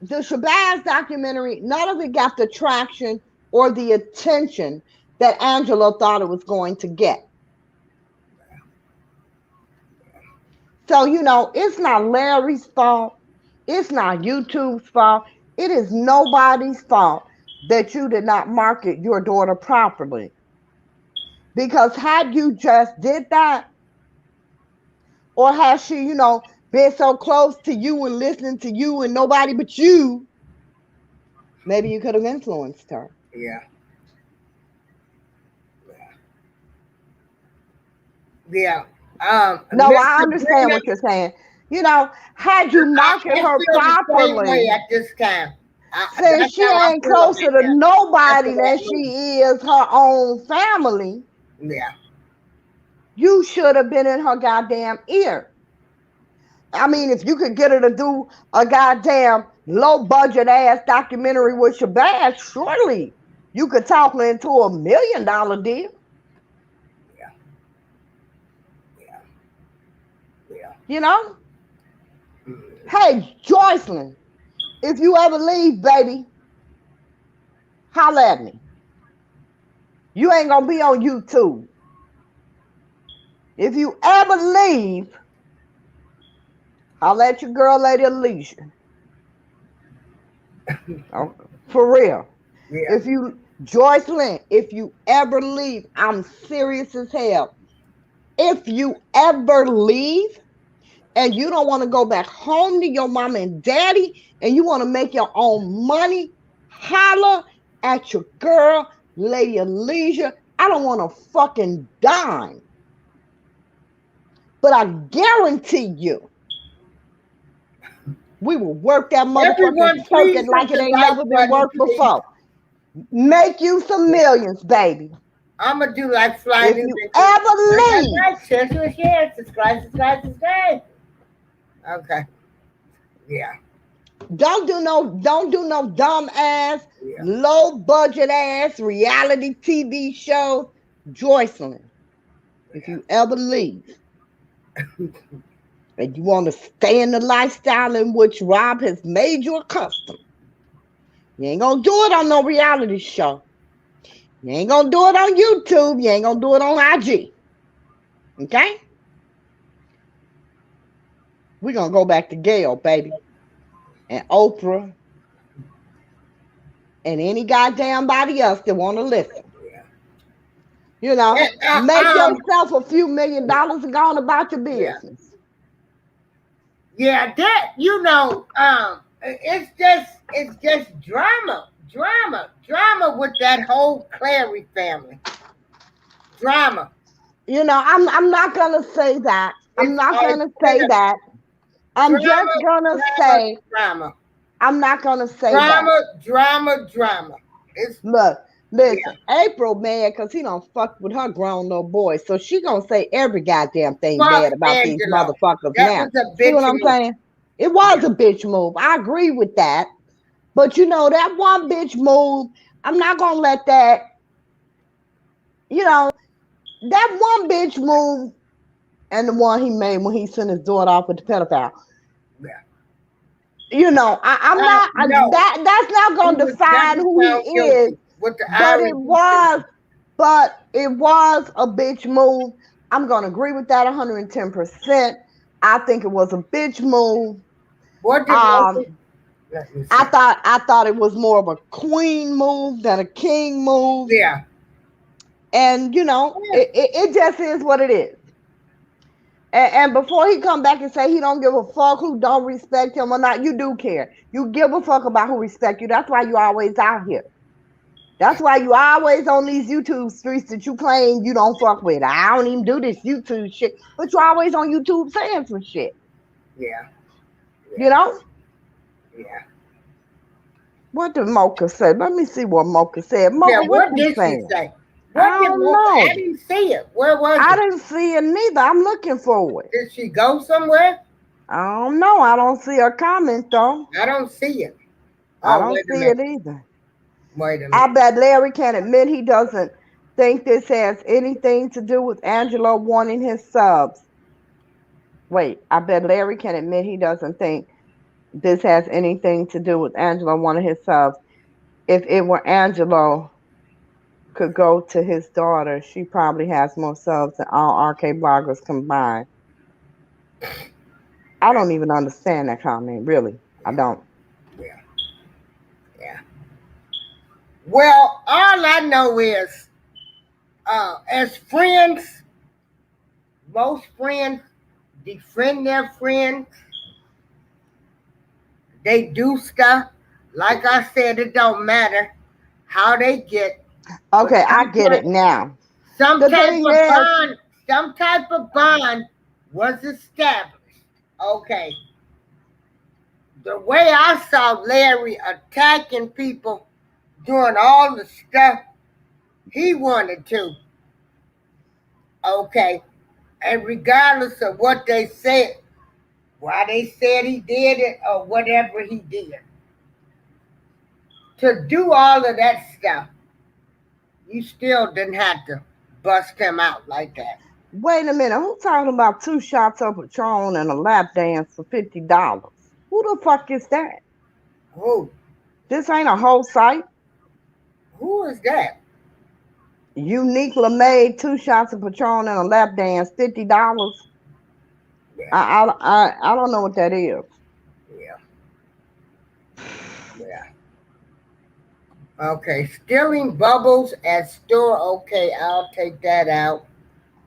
S2: the Shabazz documentary, none of it got the traction or the attention that Angelo thought it was going to get. So, you know, it's not Larry's fault. It's not YouTube's fault. It is nobody's fault that you did not market your daughter properly. Because had you just did that, or has she, you know, been so close to you and listening to you and nobody but you, maybe you could have influenced her.
S1: Yeah. Yeah.
S2: No, I
S1: Mr.
S2: understand
S1: Brennan,
S2: what you're saying. You know, had you market
S1: I
S2: her
S1: feel the same way
S2: properly,
S1: at this time.
S2: since
S1: That's
S2: she
S1: how I
S2: ain't
S1: feel
S2: closer
S1: right
S2: to
S1: now after
S2: nobody
S1: that
S2: than
S1: movie.
S2: she is her own family,
S1: Yeah.
S2: you should have been in her goddamn ear. I mean, if you could get her to do a goddamn low budget ass documentary with Shabazz, surely you could talk her into $1 million deal.
S1: Yeah. Yeah. Yeah.
S2: You know?
S1: Mm.
S2: Hey, Joycelyn, if you ever leave, baby, holla at me. You ain't gonna be on YouTube. If you ever leave, holla at your girl, Lady Alicia. Oh, for real.
S1: Yeah.
S2: If you, Joycelyn, if you ever leave, I'm serious as hell. If you ever leave and you don't want to go back home to your mama and daddy and you want to make your own money, holla at your girl, Lady Alicia. I don't want a fucking dime. But I guarantee you, we will work that motherfucking
S1: Everyone,
S2: circuit
S1: please hit
S2: like it
S1: the
S2: ain't
S1: like
S2: never been
S1: button,
S2: worked
S1: please.
S2: before. Make you some millions, baby.
S1: I'm gonna do like Fly
S2: If
S1: New
S2: you
S1: Bitches.
S2: ever leave,
S1: Like, share, subscribe. Okay. Yeah.
S2: don't do no dumb ass,
S1: Yeah.
S2: low budget ass reality TV shows. Joycelyn, if you ever leave and you want to stay in the lifestyle in which Rob has made you accustomed, you ain't gonna do it on no reality show. You ain't gonna do it on YouTube. You ain't gonna do it on IG. Okay? We're gonna go back to Gail, baby, and Oprah, and any goddamn body else that wanna listen.
S1: Yeah.
S2: You know,
S1: And,
S2: make yourself a few $1 million and go on about your
S1: yeah.
S2: business.
S1: Yeah, that it's just drama with that whole Clary family. Drama.
S2: You know, I'm not gonna say that. I'm not
S1: It's
S2: gonna
S1: been
S2: say
S1: a
S2: that. I'm just
S1: drama,
S2: gonna
S1: drama,
S2: say
S1: drama,
S2: I'm not gonna say that.
S1: drama. It's
S2: Look,
S1: yeah.
S2: listen, April mad because he don't fuck with her grown little boy. So she gonna say every goddamn thing
S1: Fuck
S2: bad about these
S1: Angelo.
S2: motherfuckers
S1: That
S2: now.
S1: was a
S2: See what
S1: bitch
S2: I'm
S1: move.
S2: saying? It was
S1: Yeah.
S2: a bitch move. I agree with that. But you know, that one bitch move, I'm not gonna let that, you know, that one bitch move and the one he made when he sent his daughter off with the pedophile.
S1: Yeah.
S2: You know, I'm not
S1: No,
S2: that's not
S1: he
S2: gonna
S1: was
S2: define
S1: never
S2: who he
S1: found
S2: is,
S1: guilty with the
S2: but
S1: Irish
S2: it was
S1: decision.
S2: a bitch move. I'm gonna agree with that 110%. I think it was a bitch move.
S1: What did
S2: Um,
S1: let me
S2: I
S1: see.
S2: thought I thought it was more of a queen move than a king move.
S1: Yeah.
S2: And you know,
S1: Yeah.
S2: it just is what it is. And before he come back and say he don't give a fuck who don't respect him or not, you do care. You give a fuck about who respect you. That's why you always out here. That's why you always on these YouTube streets that you claim you don't fuck with. I don't even do this YouTube shit, but you always on YouTube saying some shit.
S1: Yeah.
S2: You
S1: Yeah.
S2: know?
S1: Yeah.
S2: What did Mocha say? Let me see what Mocha said.
S1: Yeah.
S2: Mocha, what
S1: What
S2: you
S1: did she
S2: saying?
S1: say? What
S2: I
S1: did
S2: don't
S1: Mocha? I
S2: know.
S1: didn't see it. Where was
S2: I
S1: it?
S2: didn't see it neither. I'm looking for it.
S1: Did she go somewhere?
S2: I don't know. I don't see a comment though.
S1: I don't see it.
S2: I
S1: Oh,
S2: don't
S1: wait a
S2: see it
S1: minute.
S2: either.
S1: Wait a
S2: I
S1: minute.
S2: bet Larry can admit he doesn't think this has anything to do with Angelo wanting his subs. Wait, I bet Larry can admit he doesn't think this has anything to do with Angelo wanting his subs. If it were Angelo could go to his daughter, she probably has more subs than all RK bloggers combined. I don't even understand that comment, really. I don't.
S1: Yeah. Yeah. Well, all I know is, as friends, most friends defriend their friends. They do stuff. Like I said, it don't matter how they get, but
S2: Okay, I get it now. The thing is,
S1: some type of bond was established. Okay. The way I saw Larry attacking people, doing all the stuff he wanted to, okay, and regardless of what they said, why they said he did it or whatever he did, to do all of that stuff, you still didn't have to bust him out like that.
S2: wait a minute, who's talking about 2 shots of Patron and a lap dance for $50? Who the fuck is that?
S1: Who?
S2: This ain't a whole site.
S1: Who is that?
S2: Unique LeMay, 2 shots of Patron and a lap dance, $50.
S1: Yeah,
S2: I don't know what that is.
S1: yeah, yeah. Okay, stealing bubbles at store. Okay, I'll take that out.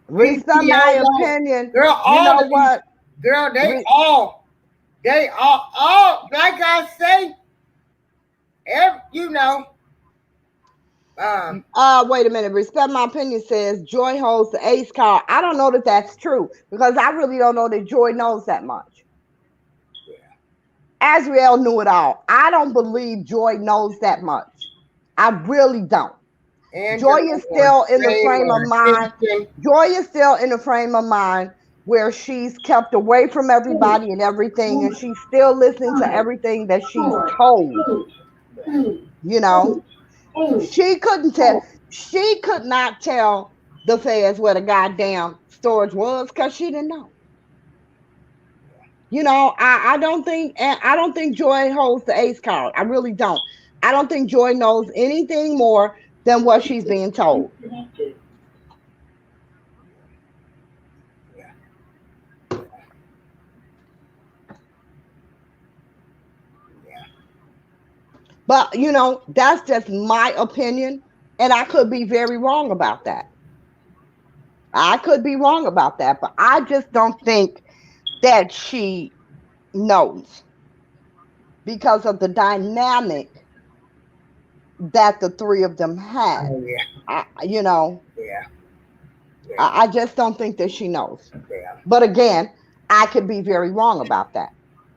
S2: Respect my
S1: PTO,
S2: opinion.
S1: girl,
S2: You
S1: all
S2: know
S1: of these,
S2: what?
S1: girl,
S2: Re-
S1: they all, like I say, you know, um,
S2: Wait a minute. Respect my opinion says Joy holds the ace card. I don't know that that's true because I really don't know that Joy knows that much. Azriel knew it all. I don't believe Joy knows that much. I really don't. Joy
S1: Angela
S2: is
S1: wants
S2: still in the
S1: fame
S2: frame of
S1: or
S2: mind.
S1: attention.
S2: Joy is still in the frame of mind where she's kept away from everybody and everything, and she's still listening to everything that she's told. You know, she could not tell the feds where the goddamn storage was because she didn't know. You know, I don't think Joy holds the ace card. I really don't. I don't think Joy knows anything more than what she's being told. But you know, that's just my opinion, and I could be very wrong about that. I could be wrong about that, but I just don't think that she knows because of the dynamic that the three of them had.
S1: Oh yeah,
S2: You know,
S1: yeah, yeah,
S2: I just don't think that she knows.
S1: yeah,
S2: But again, I could be very wrong about that.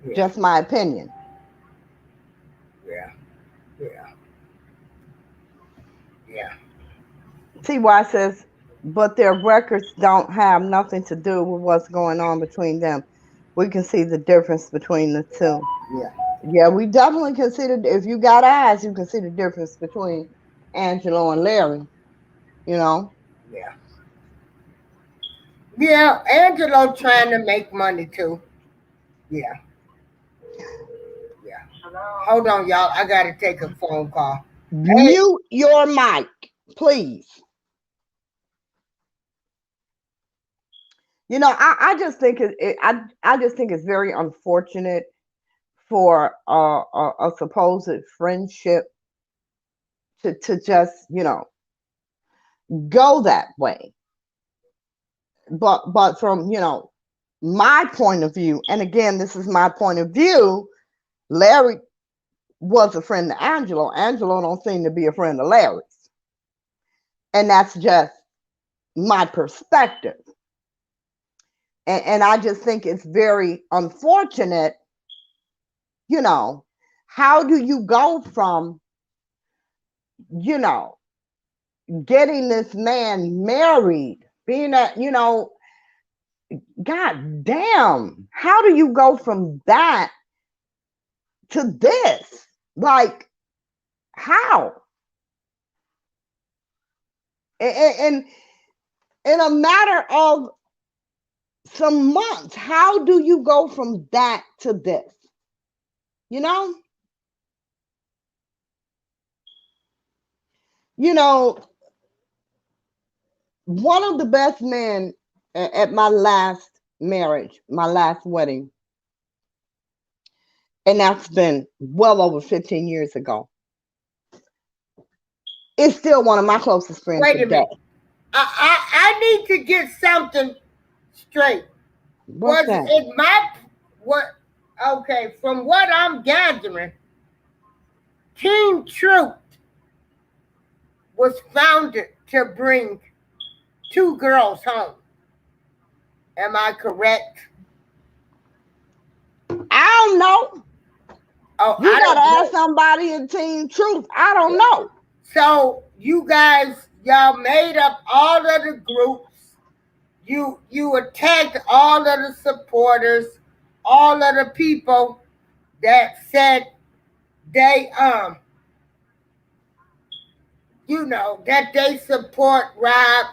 S1: yeah,
S2: Just my opinion.
S1: yeah, yeah, yeah.
S2: TY says, but their records don't have nothing to do with what's going on between them. We can see the difference between the two.
S1: Yeah.
S2: Yeah, we definitely consider, if you got eyes, you can see the difference between Angelo and Larry, you know?
S1: Yeah. Yeah, Angelo trying to make money too. Yeah. Yeah. Hold on, y'all. I gotta take a phone call. Hey,
S2: Mute your mic, please. You know, I just think I just think it's very unfortunate for a supposed friendship to just, you know, go that way. But from, you know, my point of view, and again, this is my point of view, Larry was a friend to Angelo. Angelo don't seem to be a friend of Larry's. And that's just my perspective. And I just think it's very unfortunate, you know, how do you go from, you know, getting this man married, being a, God damn, how do you go from that to this? Like, how? And in a matter of some months, how do you go from that to this? You know? You know, one of the best men at my last marriage, my last wedding, and that's been well over 15 years ago, is still one of my closest friends
S1: Wait a
S2: today.
S1: minute. I need to get something straight.
S2: What's
S1: Was
S2: that?
S1: it my what? Okay, from what I'm gathering, Team Truth was founded to bring two girls home. Am I correct?
S2: I don't know.
S1: Oh,
S2: You
S1: I
S2: gotta
S1: don't
S2: ask
S1: know.
S2: somebody in Team Truth. I don't know.
S1: So you guys, y'all made up all of the groups. You attacked all of the supporters, all of the people that said they that they support Rob.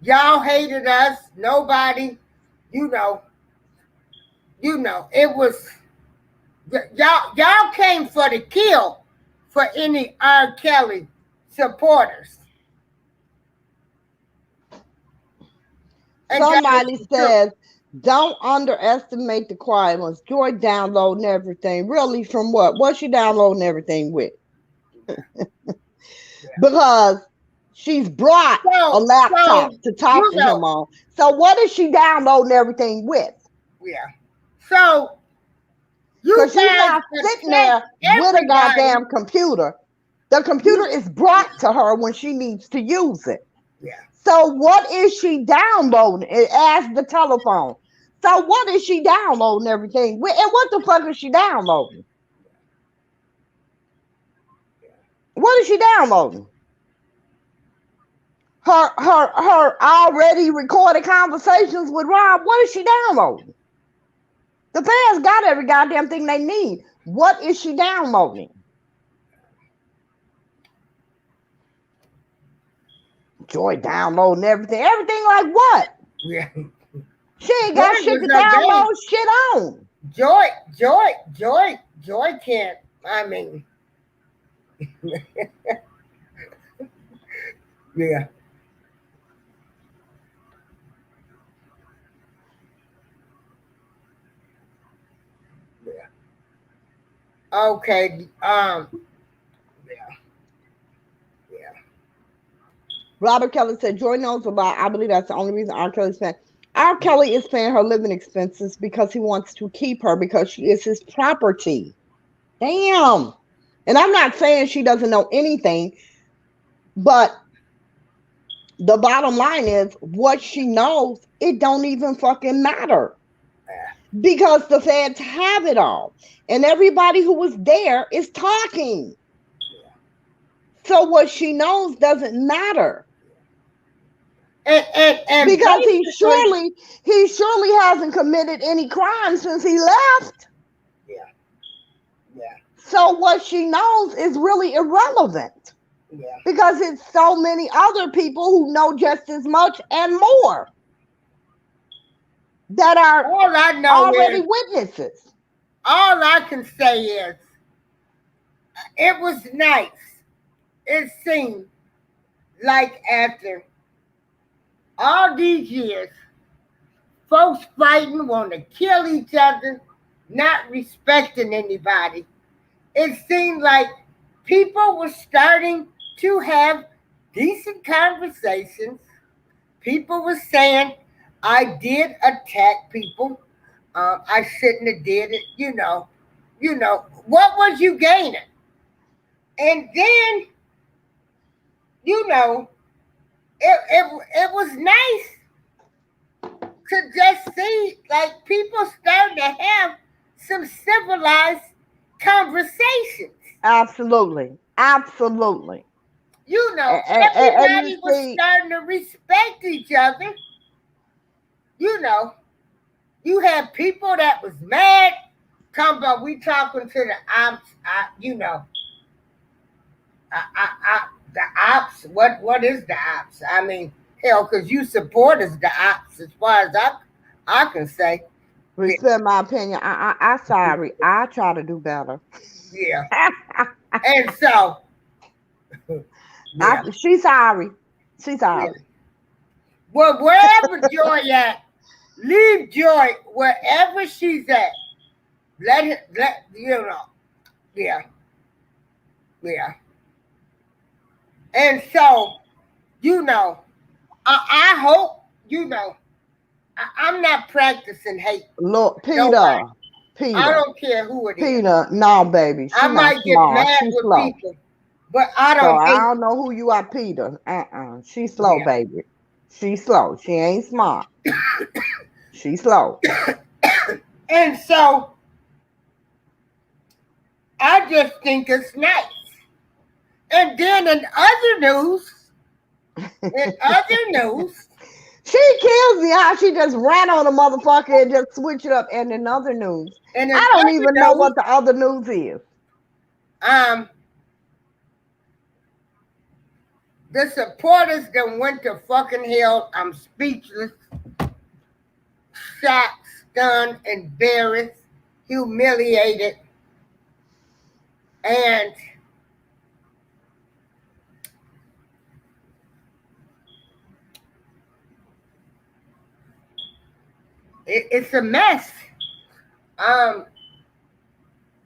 S1: Y'all hated us. Nobody, you know, it was y'all came for the kill for any R. Kelly supporters. And that is
S2: Somebody
S1: the truth.
S2: says, don't underestimate the quiet ones. Joy downloading everything. Really, from what? What's she downloading everything with? Because she's brought a
S1: So
S2: laptop to talk
S1: you
S2: to him
S1: know,
S2: on. So what is she downloading everything with?
S1: yeah. So you
S2: Because she's
S1: guys
S2: not sitting
S1: attack
S2: there with a
S1: everybody.
S2: goddamn computer. The computer
S1: You,
S2: is brought to her when she needs to use it.
S1: yeah.
S2: So what is she downloading? As the telephone. So what is she downloading everything with? And what the fuck is she downloading? What is she downloading? Her already recorded conversations with Rob. What is she downloading? The fans got every goddamn thing they need. What is she downloading? Joy downloading everything. Everything like what?
S1: Yeah.
S2: She ain't
S1: Joy
S2: got shit
S1: was
S2: to
S1: her
S2: download
S1: baby.
S2: shit on.
S1: Joy can't. I mean, yeah, yeah. Okay. Yeah, yeah.
S2: Robert Kelly said Joy knows about. I believe that's the only reason R. Kelly's fan. R. Kelly is paying her living expenses because he wants to keep her because she is his property. Damn. And I'm not saying she doesn't know anything, but the bottom line is what she knows, it don't even fucking matter. Because the feds have it all. And everybody who was there is talking. So what she knows doesn't matter.
S1: And
S2: Because
S1: basically,
S2: he surely hasn't committed any crime since he left.
S1: yeah, yeah,
S2: So what she knows is really irrelevant.
S1: yeah.
S2: Because it's so many other people who know just as much and more that are
S1: All I know
S2: already
S1: is,
S2: witnesses.
S1: all I can say is, it was nice. It seemed like after all these years, folks fighting, want to kill each other, not respecting anybody. It seemed like people were starting to have decent conversations. People were saying, I did attack people. I shouldn't have did it. What was you gaining? And then, you know, it was nice to just see like people starting to have some civilized conversations.
S2: Absolutely. Absolutely.
S1: You know,
S2: And you
S1: everybody was
S2: see,
S1: starting to respect each other. You know, you had people that was mad, talking about we talking to the ops. You know, the ops. What is the ops? I mean, hell, because you support us, the ops, as far as I can say. Yeah,
S2: respect my opinion. I sorry. I try to do better.
S1: yeah. And so, yeah,
S2: She's sorry. She's
S1: yeah.
S2: sorry.
S1: Well, wherever Joy at, leave Joy wherever she's at. Let you know. Yeah, yeah. And so, you know, I hope you know. I'm not practicing hate.
S2: Look,
S1: Nobody.
S2: Peter.
S1: I
S2: Peter.
S1: don't care who it is.
S2: Peter. No, baby. She
S1: I
S2: not
S1: might get
S2: small.
S1: mad
S2: She's
S1: with
S2: slow.
S1: people, but I
S2: So
S1: don't
S2: I
S1: hate.
S2: don't know who you are, Peter. She's slow,
S1: Yeah.
S2: baby. She's slow. She ain't smart. She's slow.
S1: And so I just think it's nice. And then in other news,
S2: She kills me how she just ran on a motherfucker and just switch it up. And in other news,
S1: and in
S2: I don't
S1: other
S2: even know
S1: news,
S2: what the other news is.
S1: um, the supporters that went to fucking hell. I'm speechless, shocked, stunned, embarrassed, humiliated, and it's a mess. Um,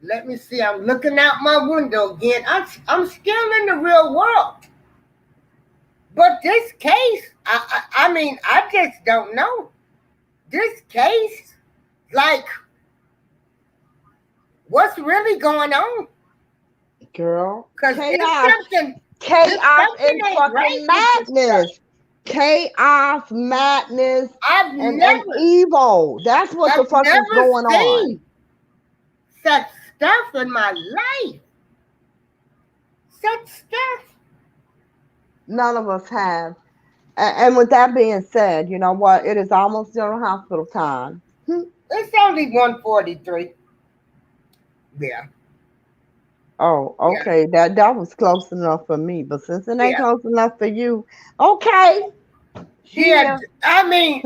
S1: Let me see. I'm looking out my window again. I'm still in the real world, but this case, I mean, I just don't know. This case, like, what's really going on?
S2: Girl,
S1: Because
S2: chaos,
S1: if
S2: chaos
S1: something
S2: and
S1: ain't right
S2: fucking
S1: with this stuff,
S2: madness. Chaos, madness,
S1: I've
S2: and
S1: never,
S2: evil. That's what the
S1: I've
S2: fuck is
S1: never
S2: going on.
S1: seen such stuff in my life. Such stuff.
S2: None of us have. And with that being said, you know what? It is almost General Hospital time.
S1: It's only 1:43. Yeah,
S2: Oh,
S1: yeah,
S2: okay. That was close enough for me, but since it ain't
S1: yeah.
S2: close enough for you, okay.
S1: Yeah,
S2: Shit.
S1: I mean,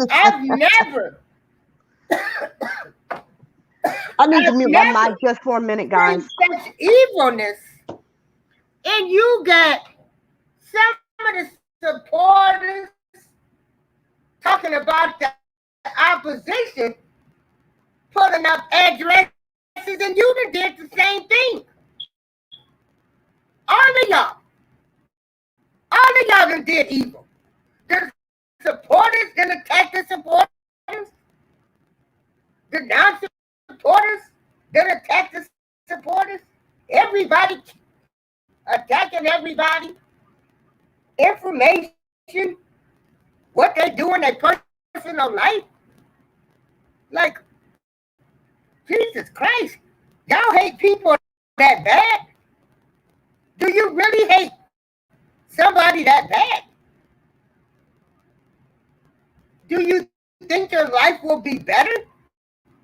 S2: I need to
S1: I've
S2: mute my mic
S1: never
S2: just for a minute,
S1: seen
S2: guys.
S1: such evilness, and you got some of the supporters talking about the opposition, putting up addresses, and you done did the same thing. All of y'all done did evil. The supporters done attack the supporters. The non-supporters done attack the supporters. Everybody attacking everybody. Information, what they do in their personal life. Like, Jesus Christ, y'all hate people that bad? Do you really hate somebody that bad? Do you think your life will be better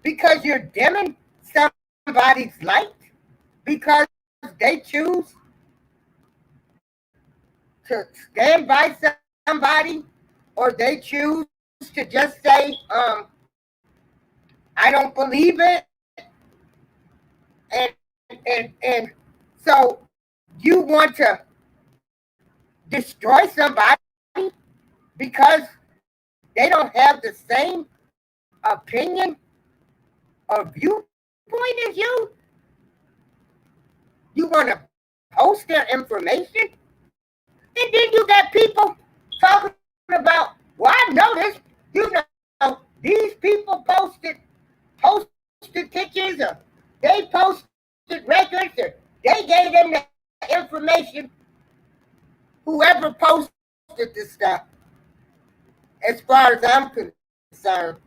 S1: because you're dimming somebody's light? Because they choose to stand by somebody, or they choose to just say, I don't believe it, and and so you want to destroy somebody because they don't have the same opinion or viewpoint as you? You want to post their information, and then you got people talking about, well, I know this, you know, these people posted pictures, or they posted records, or they gave them the information, whoever posted this stuff. as far as I'm concerned,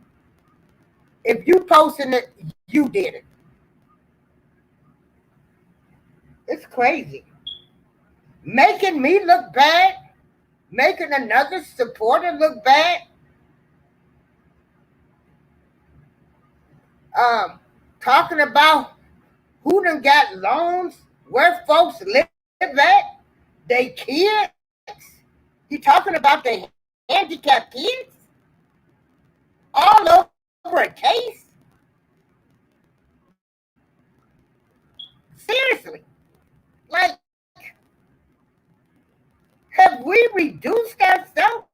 S1: if you posting it, you did it. It's crazy. Making me look bad, making another supporter look bad, um, talking about who done got loans, where folks live at, they kids. You talking about the handicapped kids all over a case? Seriously, like, have we reduced ourselves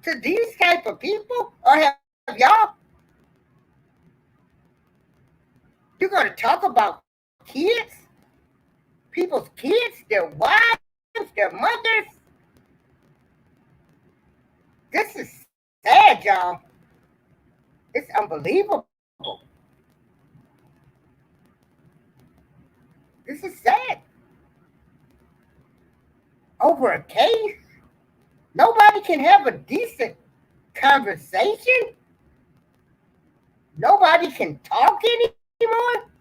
S1: to these type of people, or have y'all? You're gonna talk about kids, people's kids, their wives, their mothers. This is sad, y'all. It's unbelievable. This is sad. Over a case, nobody can have a decent conversation. Nobody can talk anymore.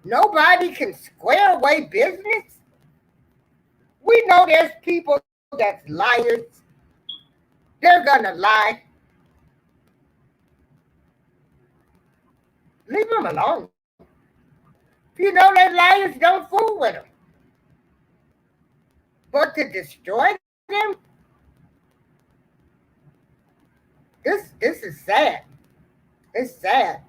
S1: Nobody can square away business. We know there's people that's liars. They're gonna lie. Leave them alone. If you know they're liars, don't fool with them. But to destroy them, this is sad. It's sad.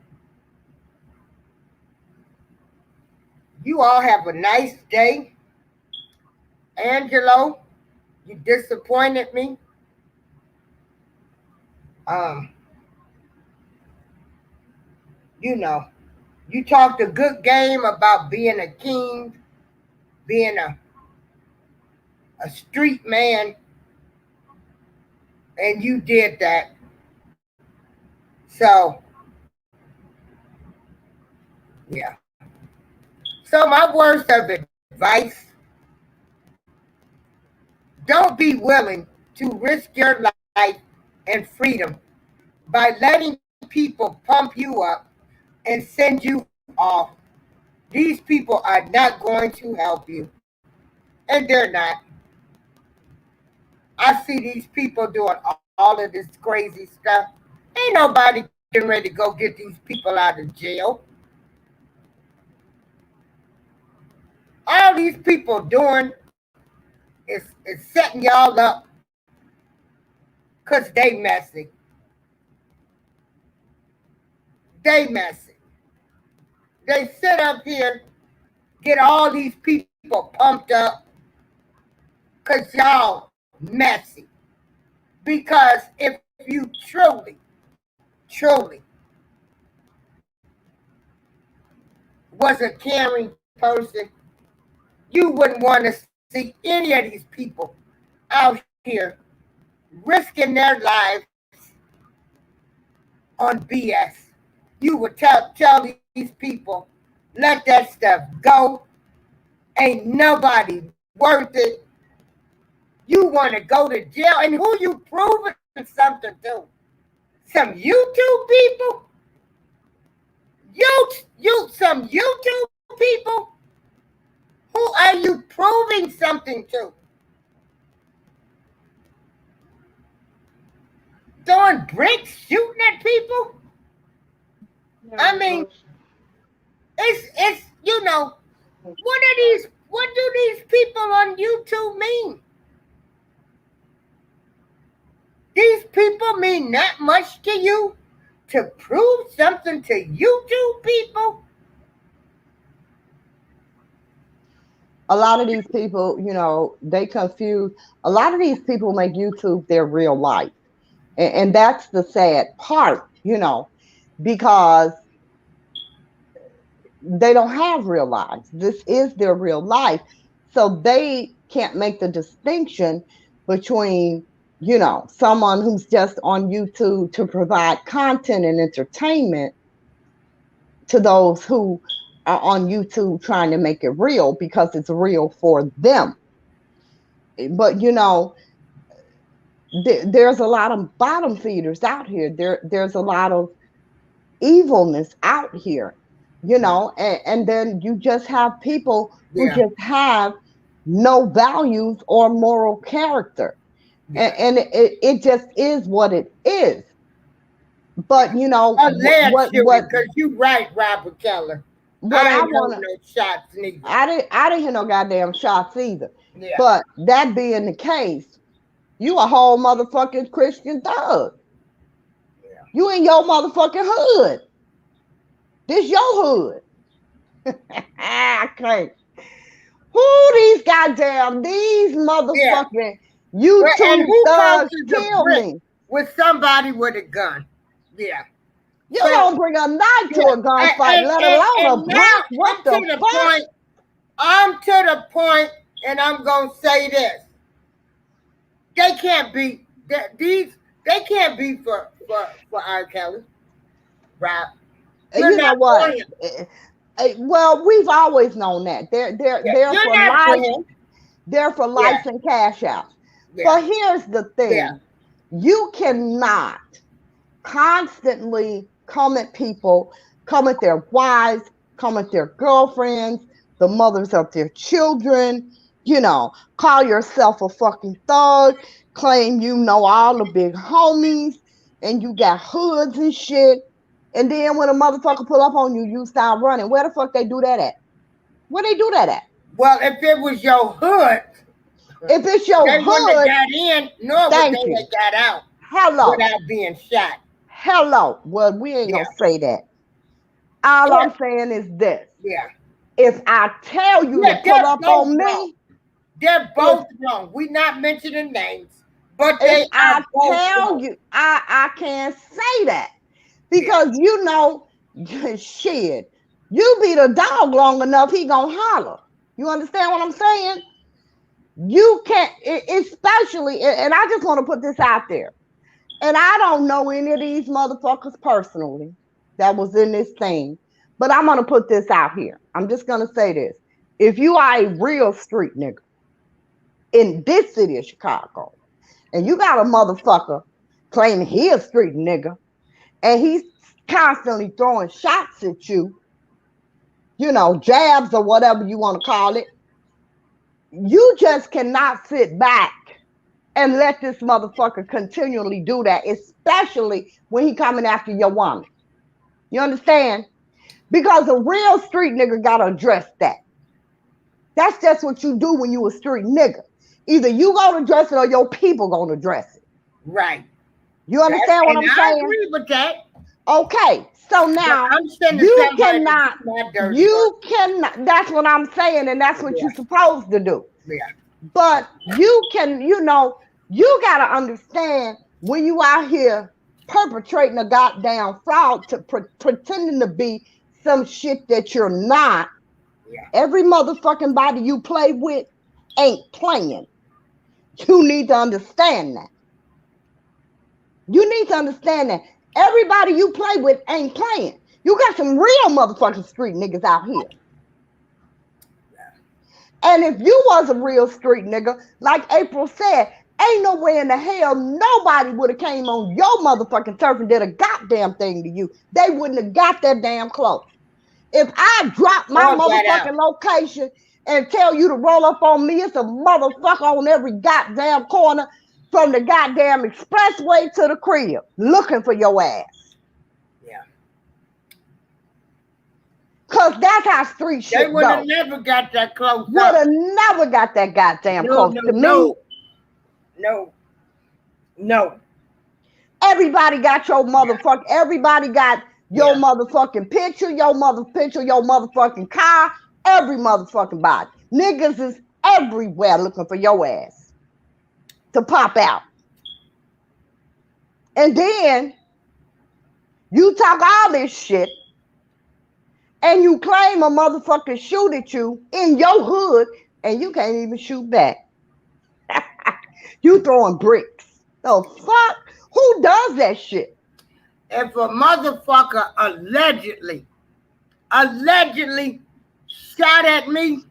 S1: You all have a nice day. Angelo, you disappointed me. Um, you know, you talked a good game about being a king, being a street man, and you did that. So, yeah. So, my words of advice, don't be willing to risk your life and freedom by letting people pump you up and send you off. These people are not going to help you, and they're not. I see these people doing all of this crazy stuff. Ain't nobody getting ready to go get these people out of jail. All these people doing is setting y'all up because they messy. They messy. They sit up here, get all these people pumped up because y'all messy. Because if you truly was a caring person, you wouldn't want to see any of these people out here risking their lives on BS. You would tell these people, let that stuff go. Ain't nobody worth it. You want to go to jail, and who you proving something to? Some YouTube people? Some YouTube people? Who are you proving something to? Throwing bricks, shooting at people? I mean, it's what do these people on YouTube mean? These people mean that much to you to prove something to YouTube people?
S2: A lot of these people, they confuse. A lot of these people make YouTube their real life. And that's the sad part, because they don't have real lives. This is their real life. So they can't make the distinction between, someone who's just on YouTube to provide content and entertainment to those who are on YouTube trying to make it real because it's real for them. But, there's a lot of bottom feeders out here. There's a lot of evilness out here, and then you just have people who
S1: Yeah.
S2: just have no values or moral character.
S1: Yeah.
S2: And it just is what it is. But
S1: Yeah. Allegedly,
S2: what
S1: because you right, Robert Keller.
S2: what
S1: I
S2: I
S1: ain't heard
S2: want to
S1: no shots neither.
S2: I didn't hear no goddamn shots either.
S1: Yeah.
S2: But that being the case, you a whole motherfucking Christian thug.
S1: Yeah.
S2: You in your motherfucking hood. This your hood. I can't. Who these
S1: Yeah.
S2: motherfucking
S1: Well, and
S2: YouTube
S1: who
S2: thugs
S1: posts a
S2: kill
S1: brick
S2: me?
S1: with somebody with a gun? Yeah.
S2: You
S1: So
S2: don't bring a knife to
S1: yeah,
S2: a gunfight, let alone a
S1: and now
S2: brick. What
S1: I'm
S2: the
S1: to the
S2: fuck?
S1: point. I'm to the point, and I'm gonna say this: they can't be these. They can't be for R. Kelly, right? You're
S2: You know
S1: not for
S2: what?
S1: him.
S2: Well, we've always known that
S1: Yeah,
S2: they're
S1: you're
S2: for
S1: not for
S2: life.
S1: him.
S2: They're for
S1: Yeah,
S2: lights and cash outs.
S1: yeah,
S2: But here's the
S1: yeah.
S2: thing: you cannot constantly come at people, come at their wives, come at their girlfriends, the mothers of their children, call yourself a fucking thug, claim you know all the big homies, and you got hoods and shit. And then when a motherfucker pull up on you, you start running. Where the fuck they do that at? Where they do that at?
S1: Well, if it was your hood,
S2: If it's your
S1: they wouldn't have
S2: hood,
S1: got in, nor would
S2: thank
S1: they
S2: you.
S1: have got out
S2: Hello.
S1: without being shot.
S2: Hello. Well, we ain't
S1: Yeah,
S2: gonna say that. All
S1: yeah,
S2: I'm saying is this.
S1: yeah.
S2: If I tell you to
S1: Yeah,
S2: pull
S1: they're
S2: up
S1: both
S2: on
S1: wrong.
S2: me,
S1: They're
S2: if
S1: both wrong. We're not mentioning names, but
S2: if
S1: they
S2: I
S1: are both
S2: tell
S1: wrong.
S2: you, I can't say that
S1: Yeah,
S2: because shit, you beat a dog long enough, he gonna holler. You understand what I'm saying? You can't, especially, and I just want to put this out there. And I don't know any of these motherfuckers personally that was in this thing, but I'm gonna put this out here. I'm just gonna say this: if you are a real street nigga in this city of Chicago, and you got a motherfucker claiming he a street nigga, and he's constantly throwing shots at you, jabs or whatever you want to call it, you just cannot sit back and let this motherfucker continually do that, especially when he coming after your woman. You understand? Because a real street nigga gotta address that. That's just what you do when you a street nigga. Either you gonna address it or your people gonna address it.
S1: right.
S2: You understand what
S1: And
S2: I'm
S1: I
S2: saying?
S1: agree with that.
S2: Okay, so
S1: But
S2: now
S1: I'm sending somebody to
S2: cannot,
S1: do my dirty work.
S2: that's what I'm saying, and that's what you're
S1: Yeah,
S2: supposed to do.
S1: yeah,
S2: But you gotta understand when you out here perpetrating a goddamn fraud to pretending to be some shit that you're not.
S1: yeah.
S2: Every motherfucking body you play with ain't playing. You need to understand that. You need to understand that. Everybody you play with ain't playing. You got some real motherfucking street niggas out here. And if you was a real street nigga, like April said, ain't no way in the hell nobody would have came on your motherfucking turf and did a goddamn thing to you. They wouldn't have got that damn close. If I drop my
S1: Or got out.
S2: motherfucking location and tell you to roll up on me, it's a motherfucker on every goddamn corner from the goddamn expressway to the crib looking for your ass.
S1: Yeah.
S2: Cause that's how street
S1: They
S2: shit
S1: would have
S2: go.
S1: never got that close
S2: Would
S1: up.
S2: have never got that goddamn
S1: No,
S2: close
S1: no,
S2: to me.
S1: no, no, no.
S2: Everybody got your motherfucking, everybody got your
S1: Yeah.
S2: motherfucking picture, your motherfucking car, every motherfucking body. Niggas is everywhere looking for your ass to pop out. And then you talk all this shit and you claim a motherfucker shoot at you in your hood and you can't even shoot back. You throwing bricks. The fuck? Who does that shit?
S1: If a motherfucker allegedly shot at me,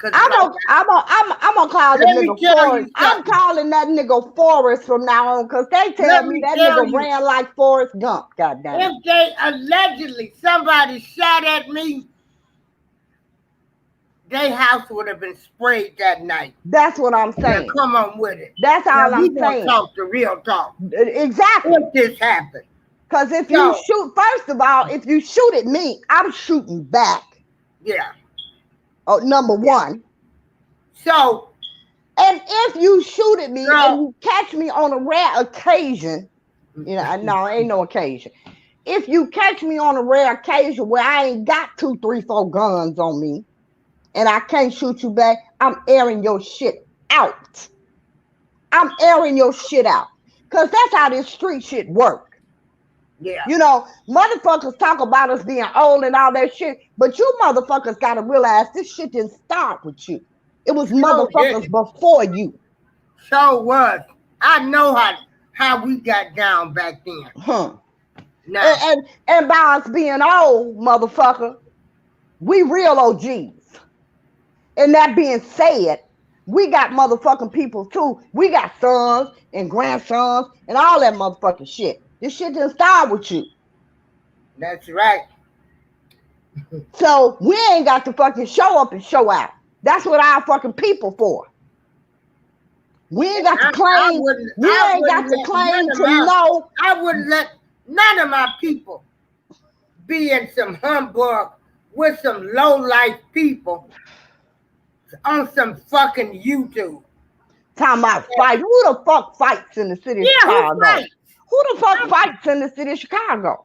S1: Cause
S2: I'm gonna call the
S1: let me
S2: nigga
S1: tell you
S2: Forrest. I'm
S1: something.
S2: calling that nigga Forrest from now on, cause they tell
S1: Let
S2: me
S1: me
S2: that
S1: tell
S2: nigga
S1: you.
S2: ran like Forrest Gump. Goddamn it.
S1: If they allegedly somebody shot at me, their house would have been sprayed that night.
S2: That's what I'm
S1: Now
S2: saying.
S1: come on with it.
S2: That's
S1: Now
S2: all
S1: we
S2: I'm
S1: gonna
S2: saying.
S1: talk the real talk.
S2: Exactly.
S1: If this happened.
S2: Cause if you
S1: So
S2: shoot, first of all, if you shoot at me, I'm shooting back.
S1: yeah.
S2: Oh, number one.
S1: So
S2: And if you shoot at me and
S1: girl,
S2: you catch me on a rare occasion, no, ain't no occasion. If you catch me on a rare occasion where I ain't got 2, 3, 4 guns on me and I can't shoot you back, I'm airing your shit out. I'm airing your shit out. Cause that's how this street shit work.
S1: yeah.
S2: Motherfuckers talk about us being old and all that shit, but you motherfuckers gotta realize this shit didn't start with you. It was
S1: So
S2: motherfuckers before you.
S1: So was. I know how we got down back then.
S2: Huh.
S1: Now,
S2: And by us being old, motherfucker, we real OGs. And that being said, we got motherfucking people too. We got sons and grandsons and all that motherfucking shit. This shit didn't start with you.
S1: that's right.
S2: So we ain't got to fucking show up and show out. That's what our fucking people for. We ain't got to claim. We ain't got to claim to know.
S1: I wouldn't let none of my people be in some humbug with some low life people on some fucking YouTube.
S2: Talking about fight. Who the fuck fights in the city of Chicago? Who the fuck fights in the city of Chicago?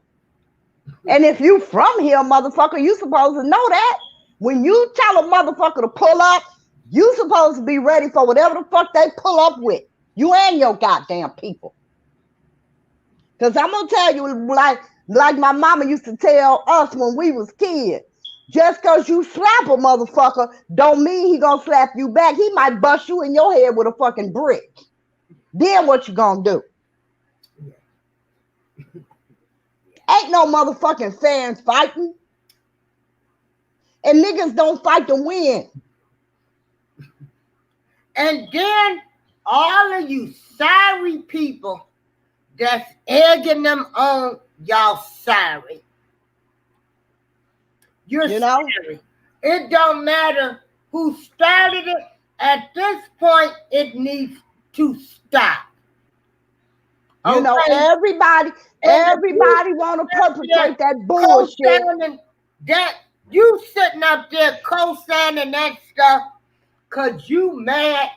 S2: And if you from here, motherfucker, you supposed to know that. When you tell a motherfucker to pull up, you supposed to be ready for whatever the fuck they pull up with. You and your goddamn people. Because I'm going to tell you, like my mama used to tell us when we was kids, just because you slap a motherfucker don't mean he going to slap you back. He might bust you in your head with a fucking brick. Then what you going to do? Ain't no motherfucking fans fighting. And niggas don't fight to win.
S1: And then all of you sorry people that's egging them on, y'all sorry. You're sorry. It don't matter who started it. At this point, it needs to stop.
S2: Everybody want to perpetrate that bullshit.
S1: That you sitting up there co-signing that stuff because you mad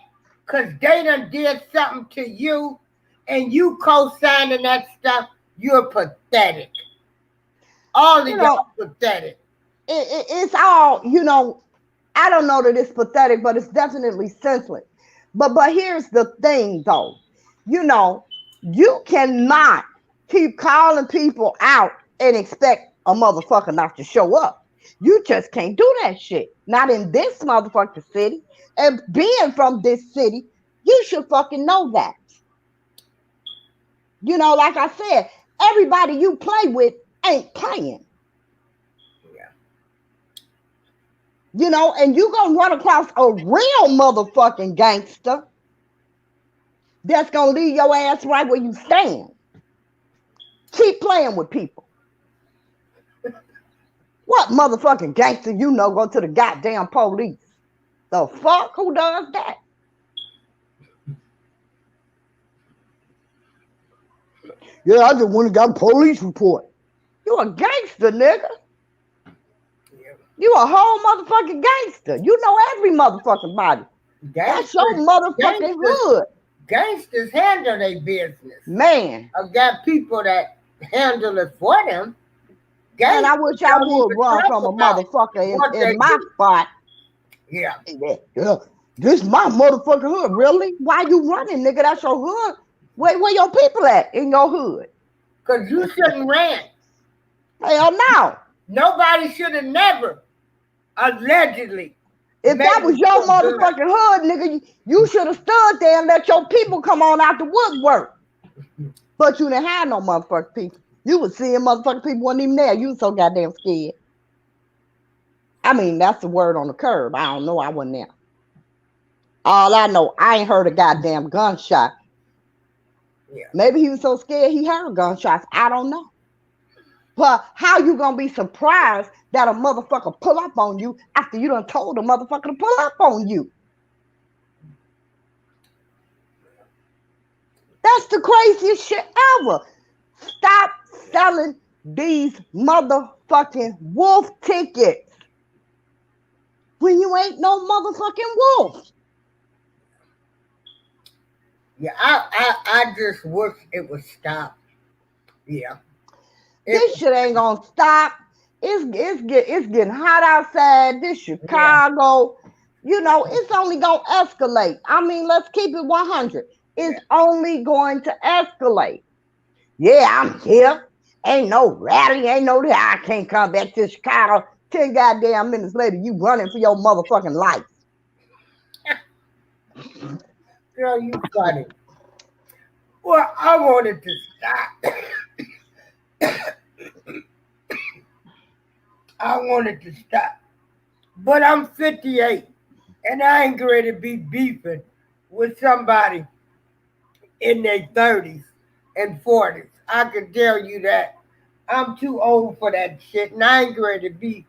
S1: because they done did something to you and you co-signing that stuff, you're pathetic. All of y'all pathetic.
S2: It's all, I don't know that it's pathetic, but it's definitely senseless. But here's the thing, though. You cannot keep calling people out and expect a motherfucker not to show up. You just can't do that shit. Not in this motherfucking city. And being from this city, you should fucking know that. Like I said, everybody you play with ain't playing. And you gonna run across a real motherfucking gangster that's gonna leave your ass right where you stand. Keep playing with people. What motherfucking gangster go to the goddamn police? The fuck? Who does that? Yeah, I just went and got a police report. You a gangster, nigga. You a whole motherfucking gangster. You know every motherfucking body. That's your motherfucking hood.
S1: Gangsters handle their business.
S2: Man.
S1: I've got people that handle it for them.
S2: And I wish I would run from a motherfucker in my spot.
S1: Yeah.
S2: This my motherfucking hood. Really? Why you running, nigga? That's your hood. Where your people at in your hood?
S1: Because you shouldn't ran.
S2: Hell no.
S1: Nobody should have never allegedly.
S2: If that was your motherfucking hood, nigga, you should have stood there and let your people come on out the woodwork. But you didn't have no motherfucking people. You was seeing motherfucking people wasn't even there. You was so goddamn scared. I mean, that's the word on the curb. I don't know. I wasn't there. All I know, I ain't heard a goddamn gunshot.
S1: Yeah.
S2: Maybe he was so scared he heard gunshots. I don't know. But how you gonna be surprised that a motherfucker pull up on you after you done told a motherfucker to pull up on you? That's the craziest shit ever. Stop selling these motherfucking wolf tickets when you ain't no motherfucking wolf.
S1: Yeah, I just wish it would stop. Yeah.
S2: This shit ain't gonna stop. It's getting hot outside. This
S1: Yeah.
S2: Chicago, it's only gonna escalate. I mean, let's keep it 100. It's
S1: Yeah.
S2: only going to escalate. Yeah, I'm here. Ain't no rally, ain't no that. I can't come back to Chicago. 10 goddamn minutes later, you running for your motherfucking life.
S1: Girl, you funny. Well, I wanted to stop. I wanted to stop. But I'm 58 and I ain't ready to be beefing with somebody in their 30s and 40s. I can tell you that. I'm too old for that shit and I ain't ready to be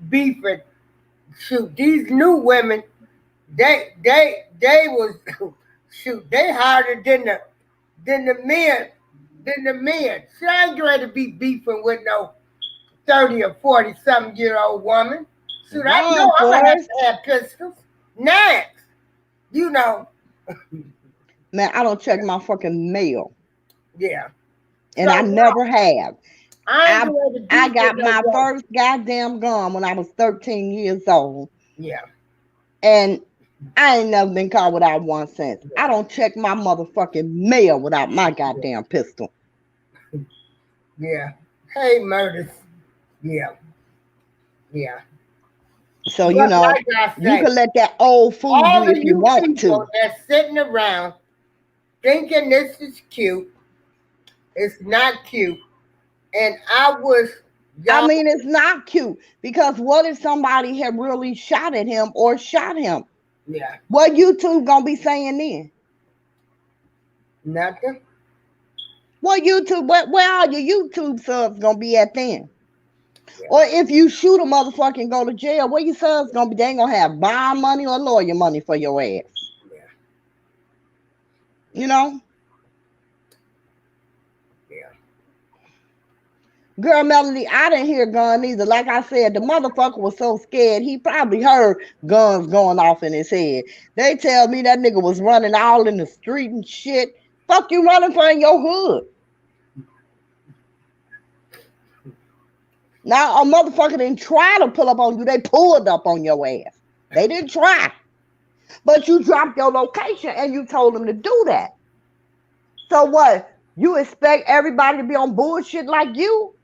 S1: beefing. Shoot, these new women, they was shoot, they harder than the men than the men. So I ain't ready to be beefing with no 30 or 40 something year old woman. Shoot, I
S2: Run,
S1: know I'm gonna
S2: Forrest.
S1: have pistols. Next, you know,
S2: Man, I don't check my fucking mail.
S1: yeah.
S2: And
S1: So
S2: I
S1: no,
S2: never have.
S1: I ain't
S2: I
S1: ready to
S2: I
S1: beef with
S2: got
S1: no
S2: my
S1: woman.
S2: first goddamn gun when I was 13 years old.
S1: Yeah,
S2: And I ain't never been caught without 1 cent. I
S1: yeah,
S2: don't check my motherfucking mail without my
S1: yeah,
S2: goddamn pistol.
S1: yeah. Hey, murders. Yeah, yeah.
S2: So,
S1: But like I
S2: you
S1: say,
S2: can let that old fool you
S1: all of
S2: if you
S1: you
S2: want
S1: people
S2: to.
S1: that's sitting around thinking this is cute, it's not cute. And I wish
S2: I
S1: y'all,
S2: mean, it's not cute because what if somebody had really shot at him or shot him?
S1: yeah,
S2: What YouTube gonna be saying then?
S1: nothing.
S2: Where are your YouTube subs gonna be at then?
S1: Yeah,
S2: Or if you shoot a motherfucker and go to jail, where your subs gonna be? They ain't gonna have bond money or lawyer money for your ass.
S1: yeah,
S2: You
S1: yeah,
S2: know?
S1: yeah.
S2: Girl, Melody, I didn't hear gun either. Like I said, the motherfucker was so scared, he probably heard guns going off in his head. They tell me that nigga was running all in the street and shit. Fuck you running for in your hood. Now, a motherfucker didn't try to pull up on you. They pulled up on your ass. They didn't try. But you dropped your location and you told them to do that. So what? You expect everybody to be on bullshit like you?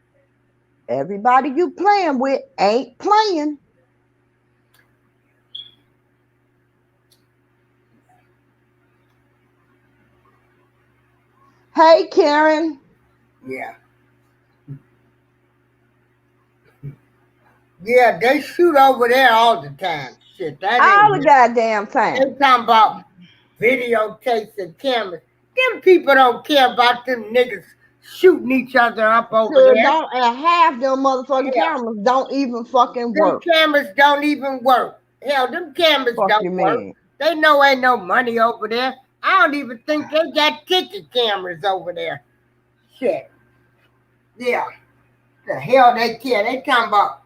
S2: Everybody you playing with ain't playing. Hey, Karen.
S1: Yeah. Yeah, they shoot over there all the time. Shit, that ain't
S2: All the
S1: nothing.
S2: goddamn
S1: They
S2: time.
S1: talking about videotapes and cameras. Them people don't care about them niggas shooting each other up over
S2: Sure
S1: there.
S2: don't. And half them motherfucking
S1: Hell,
S2: cameras don't even fucking
S1: them
S2: work.
S1: cameras don't even work. Hell, them cameras
S2: Fuck you
S1: don't work.
S2: mean?
S1: They know ain't no money over there. I don't even think they got ticket cameras over there. Shit. Yeah. The hell they care. They talking about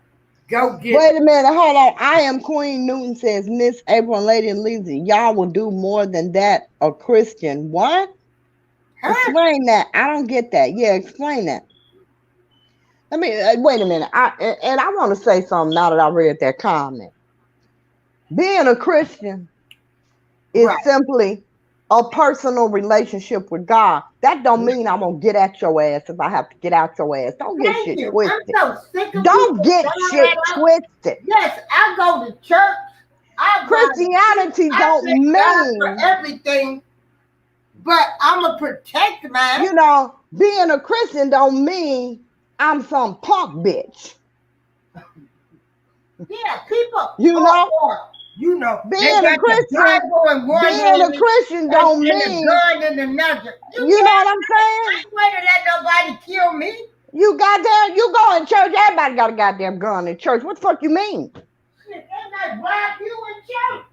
S1: go get.
S2: Wait a minute, hold on. I am Queen Newton says Miss April and Lady and Lizzie. Y'all will do more than that. A Christian. What?
S1: Huh?
S2: Explain that. I don't get that. Yeah, explain that. Let me wait a minute. I want to say something now that I read that comment. Being a Christian is
S1: Right.
S2: simply a personal relationship with God. That don't mean I'm gonna get at your ass if I have to get out your ass. Don't get
S1: Thank
S2: shit
S1: you. I'm
S2: twisted.
S1: so sick of
S2: Don't
S1: people
S2: get
S1: throwing that
S2: shit
S1: out.
S2: twisted.
S1: Yes, I go to church. I buy the seat.
S2: Christianity
S1: I
S2: don't
S1: thank God for
S2: mean,
S1: everything, but I'm going to protect mine.
S2: being a Christian don't mean I'm some punk bitch.
S1: Yeah, people.
S2: You know,
S1: They
S2: being a
S1: got the
S2: Christian,
S1: Bible in one
S2: being a
S1: hand
S2: Christian
S1: and,
S2: don't
S1: and a
S2: mean,
S1: gun in another. You
S2: you know what
S1: damn
S2: I'm
S1: right. I
S2: saying?
S1: ain't going to let nobody kill me.
S2: You goddamn, you go in church, everybody got a goddamn gun in church. What the fuck you mean?
S1: Shit, they might rob you in church.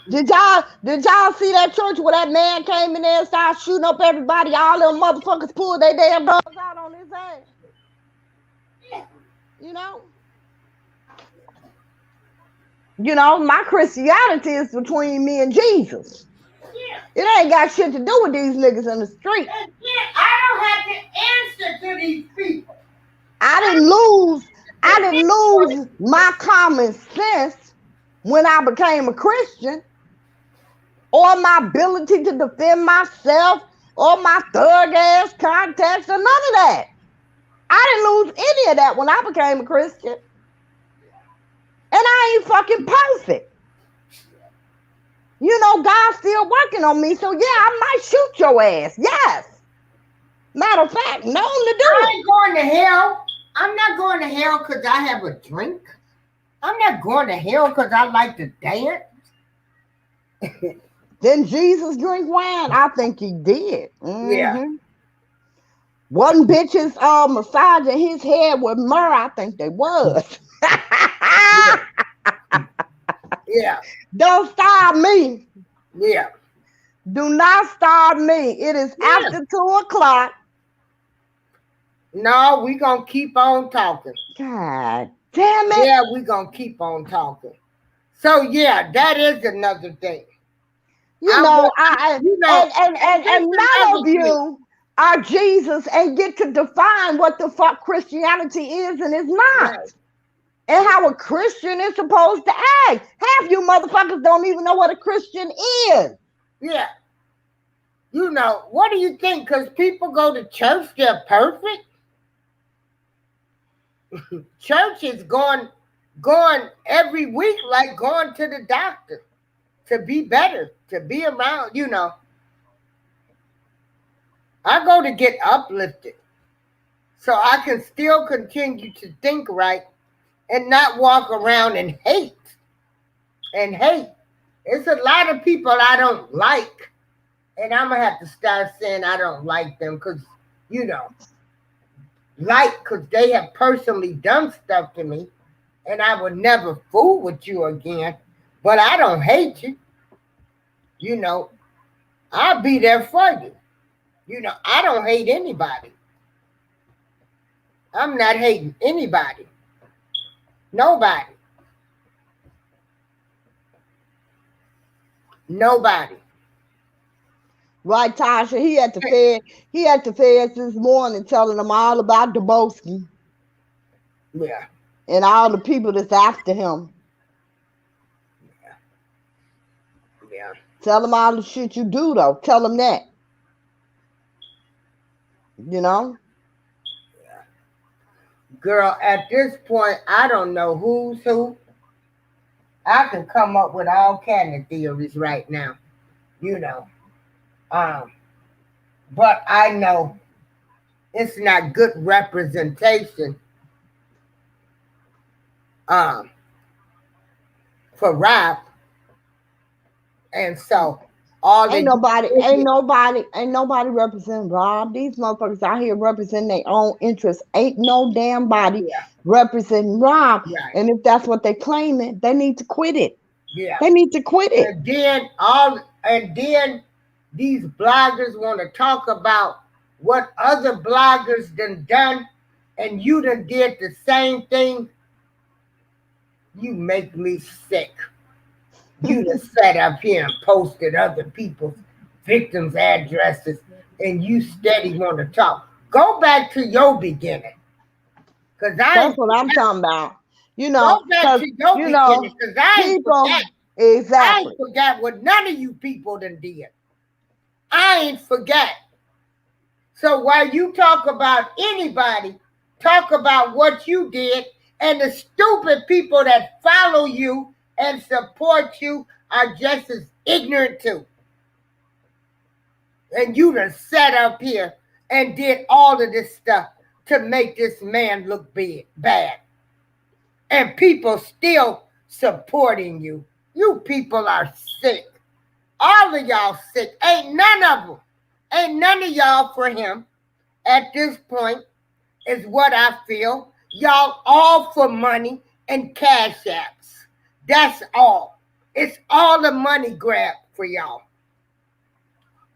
S2: Did y'all see that church where that man came in there and started shooting up everybody? All them motherfuckers pulled their damn guns out on his ass.
S1: Yeah,
S2: You know? My Christianity is between me and Jesus.
S1: yeah.
S2: It ain't got shit to do with these niggas in the street.
S1: And yeah, I don't have to answer to these people.
S2: I
S1: I
S2: didn't lose, I
S1: don't
S2: didn't lose my common sense when I became a Christian, or my ability to defend myself, or my thug ass contacts, or none of that. I didn't lose any of that when I became a Christian. And I ain't fucking perfect. God's still working on me. So yeah, I might shoot your ass. Yes. Matter of fact, known to do
S1: I
S2: it.
S1: ain't going to hell. I'm not going to hell because I have a drink. I'm not going to hell because I like to dance.
S2: Didn't Jesus drink wine? I think he did.
S1: Yeah,
S2: Wasn't bitches massaging his head with myrrh? I think they was.
S1: yeah, yeah,
S2: Don't stop me.
S1: yeah,
S2: Do not stop me. It is
S1: yeah.
S2: after 2:00.
S1: No, we gonna keep on talking.
S2: God damn it.
S1: Yeah, we gonna keep on talking. So yeah, that is another thing.
S2: You
S1: I
S2: know,
S1: want,
S2: I
S1: you know, and
S2: and
S1: this
S2: none of
S1: another thing.
S2: you are Jesus and get to define what the fuck Christianity is and is not.
S1: Right.
S2: And how a Christian is supposed to act. Half you motherfuckers don't even know what a Christian is.
S1: Yeah. What do you think? Because people go to church, they're perfect. Church is going every week like going to the doctor to be better, to be around. I go to get uplifted so I can still continue to think right and not walk around and hate. And hate. It's a lot of people I don't like. And I'm going to have to start saying I don't like them because, because they have personally done stuff to me. And I would never fool with you again. But I don't hate you. I'll be there for you. I don't hate anybody. I'm not hating anybody. Nobody. Nobody.
S2: Right, Tasha? He at the feds this morning telling them all about Dubowski
S1: Yeah.
S2: and all the people that's after him.
S1: Yeah.
S2: Tell them all the shit you do, though. Tell them that.
S1: Yeah. Girl, at this point, I don't know who's who. I can come up with all kind of theories right now. You know. But I know it's not good representation for rap. And so all
S2: Ain't
S1: the
S2: nobody representing Rob. These motherfuckers out here representing their own interests. Ain't no damn body
S1: yeah,
S2: representing Rob.
S1: right.
S2: And if that's what they claiming, they need to quit it.
S1: Yeah.
S2: They need to quit it.
S1: And then these bloggers want to talk about what other bloggers done and you done did the same thing. You make me sick. You done sat up here and posted other people's victims' addresses and you steady want to talk. Go back to your beginning. Cause
S2: That's what I'm talking about.
S1: go back
S2: Because
S1: to your beginning because I ain't
S2: people
S1: forgot. I
S2: exactly.
S1: ain't forgot what none of you people done did. I ain't forgot. So while you talk about anybody, talk about what you did, and the stupid people that follow you and support you are just as ignorant too. And you done sat up here and did all of this stuff to make this man look bad. and people still supporting you. You people are sick. All of y'all sick. Ain't none of y'all for him at this point, is what I feel. Y'all all for money and cash apps. That's all. It's all a money grab for y'all.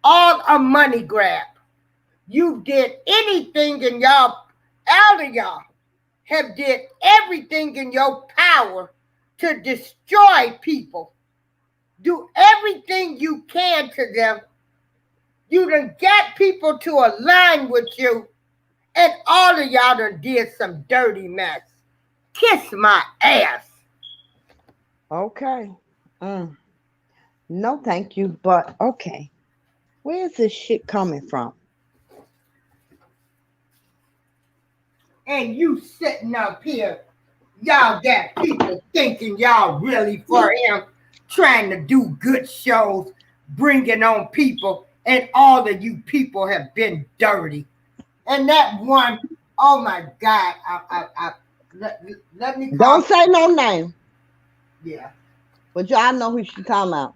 S1: All a money grab. You did anything in y'all, all of y'all have did everything in your power to destroy people. Do everything you can to them. You done get people to align with you, and all of y'all done did some dirty mess. Kiss my ass.
S2: Okay. Mm. No, thank you. But okay. Where's this shit coming from?
S1: And you sitting up here, y'all got people thinking y'all really for him, trying to do good shows, bringing on people, and all of you people have been dirty. And that one, oh my God, let me call.
S2: Don't say no name.
S1: Yeah,
S2: But y'all know who she talking about.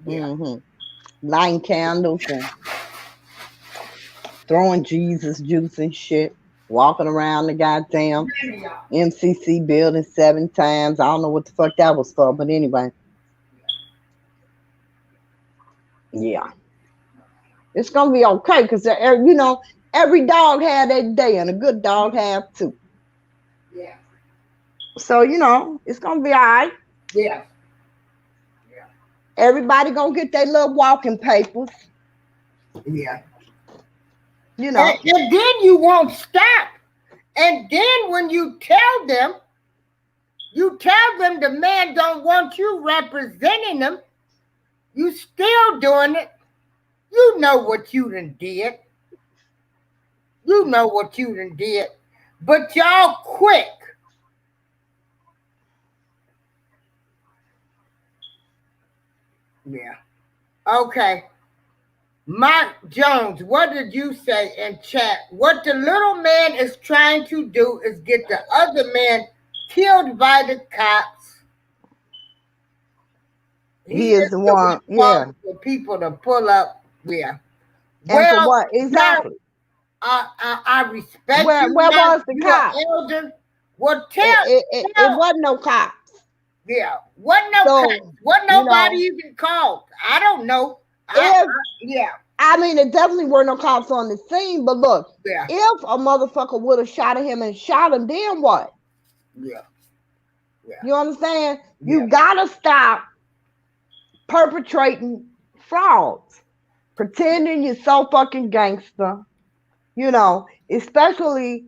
S1: yeah.
S2: Lighting candles and throwing Jesus juice and shit. Walking around the goddamn
S1: Many y'all.
S2: MCC building 7 times. I don't know what the fuck that was for, but anyway. Yeah. It's gonna be okay because every dog had that day and a good dog have too.
S1: Yeah,
S2: So it's gonna be all right.
S1: yeah, yeah,
S2: Everybody gonna get their little walking papers.
S1: yeah.
S2: You
S1: And,
S2: know,
S1: and then you won't stop. And then when you tell them the man don't want you representing them, you still doing it. You know what you done did. You know what you done did. But y'all quick. Yeah. Okay. Mike Jones, what did you say in chat? What the little man is trying to do is get the other man killed by the cops. He
S2: he is
S1: is
S2: the
S1: the
S2: one.
S1: one
S2: Yeah.
S1: calling for people to pull up. Yeah.
S2: And for
S1: Well,
S2: what
S1: well,
S2: exactly?
S1: I respect
S2: Where
S1: you,
S2: where
S1: man.
S2: was the
S1: You're an
S2: cop?
S1: elder. Well,
S2: It
S1: tell,
S2: wasn't no cops.
S1: yeah. Wasn't no cops.
S2: So
S1: Wasn't
S2: you
S1: nobody
S2: know,
S1: even called. I don't know.
S2: if
S1: Yeah,
S2: I mean, it definitely were no cops on the scene. But look,
S1: yeah,
S2: if a motherfucker would have shot at him and shot him, then what?
S1: yeah, yeah,
S2: You understand?
S1: yeah,
S2: You gotta stop perpetrating frauds, pretending you're so fucking gangster. Especially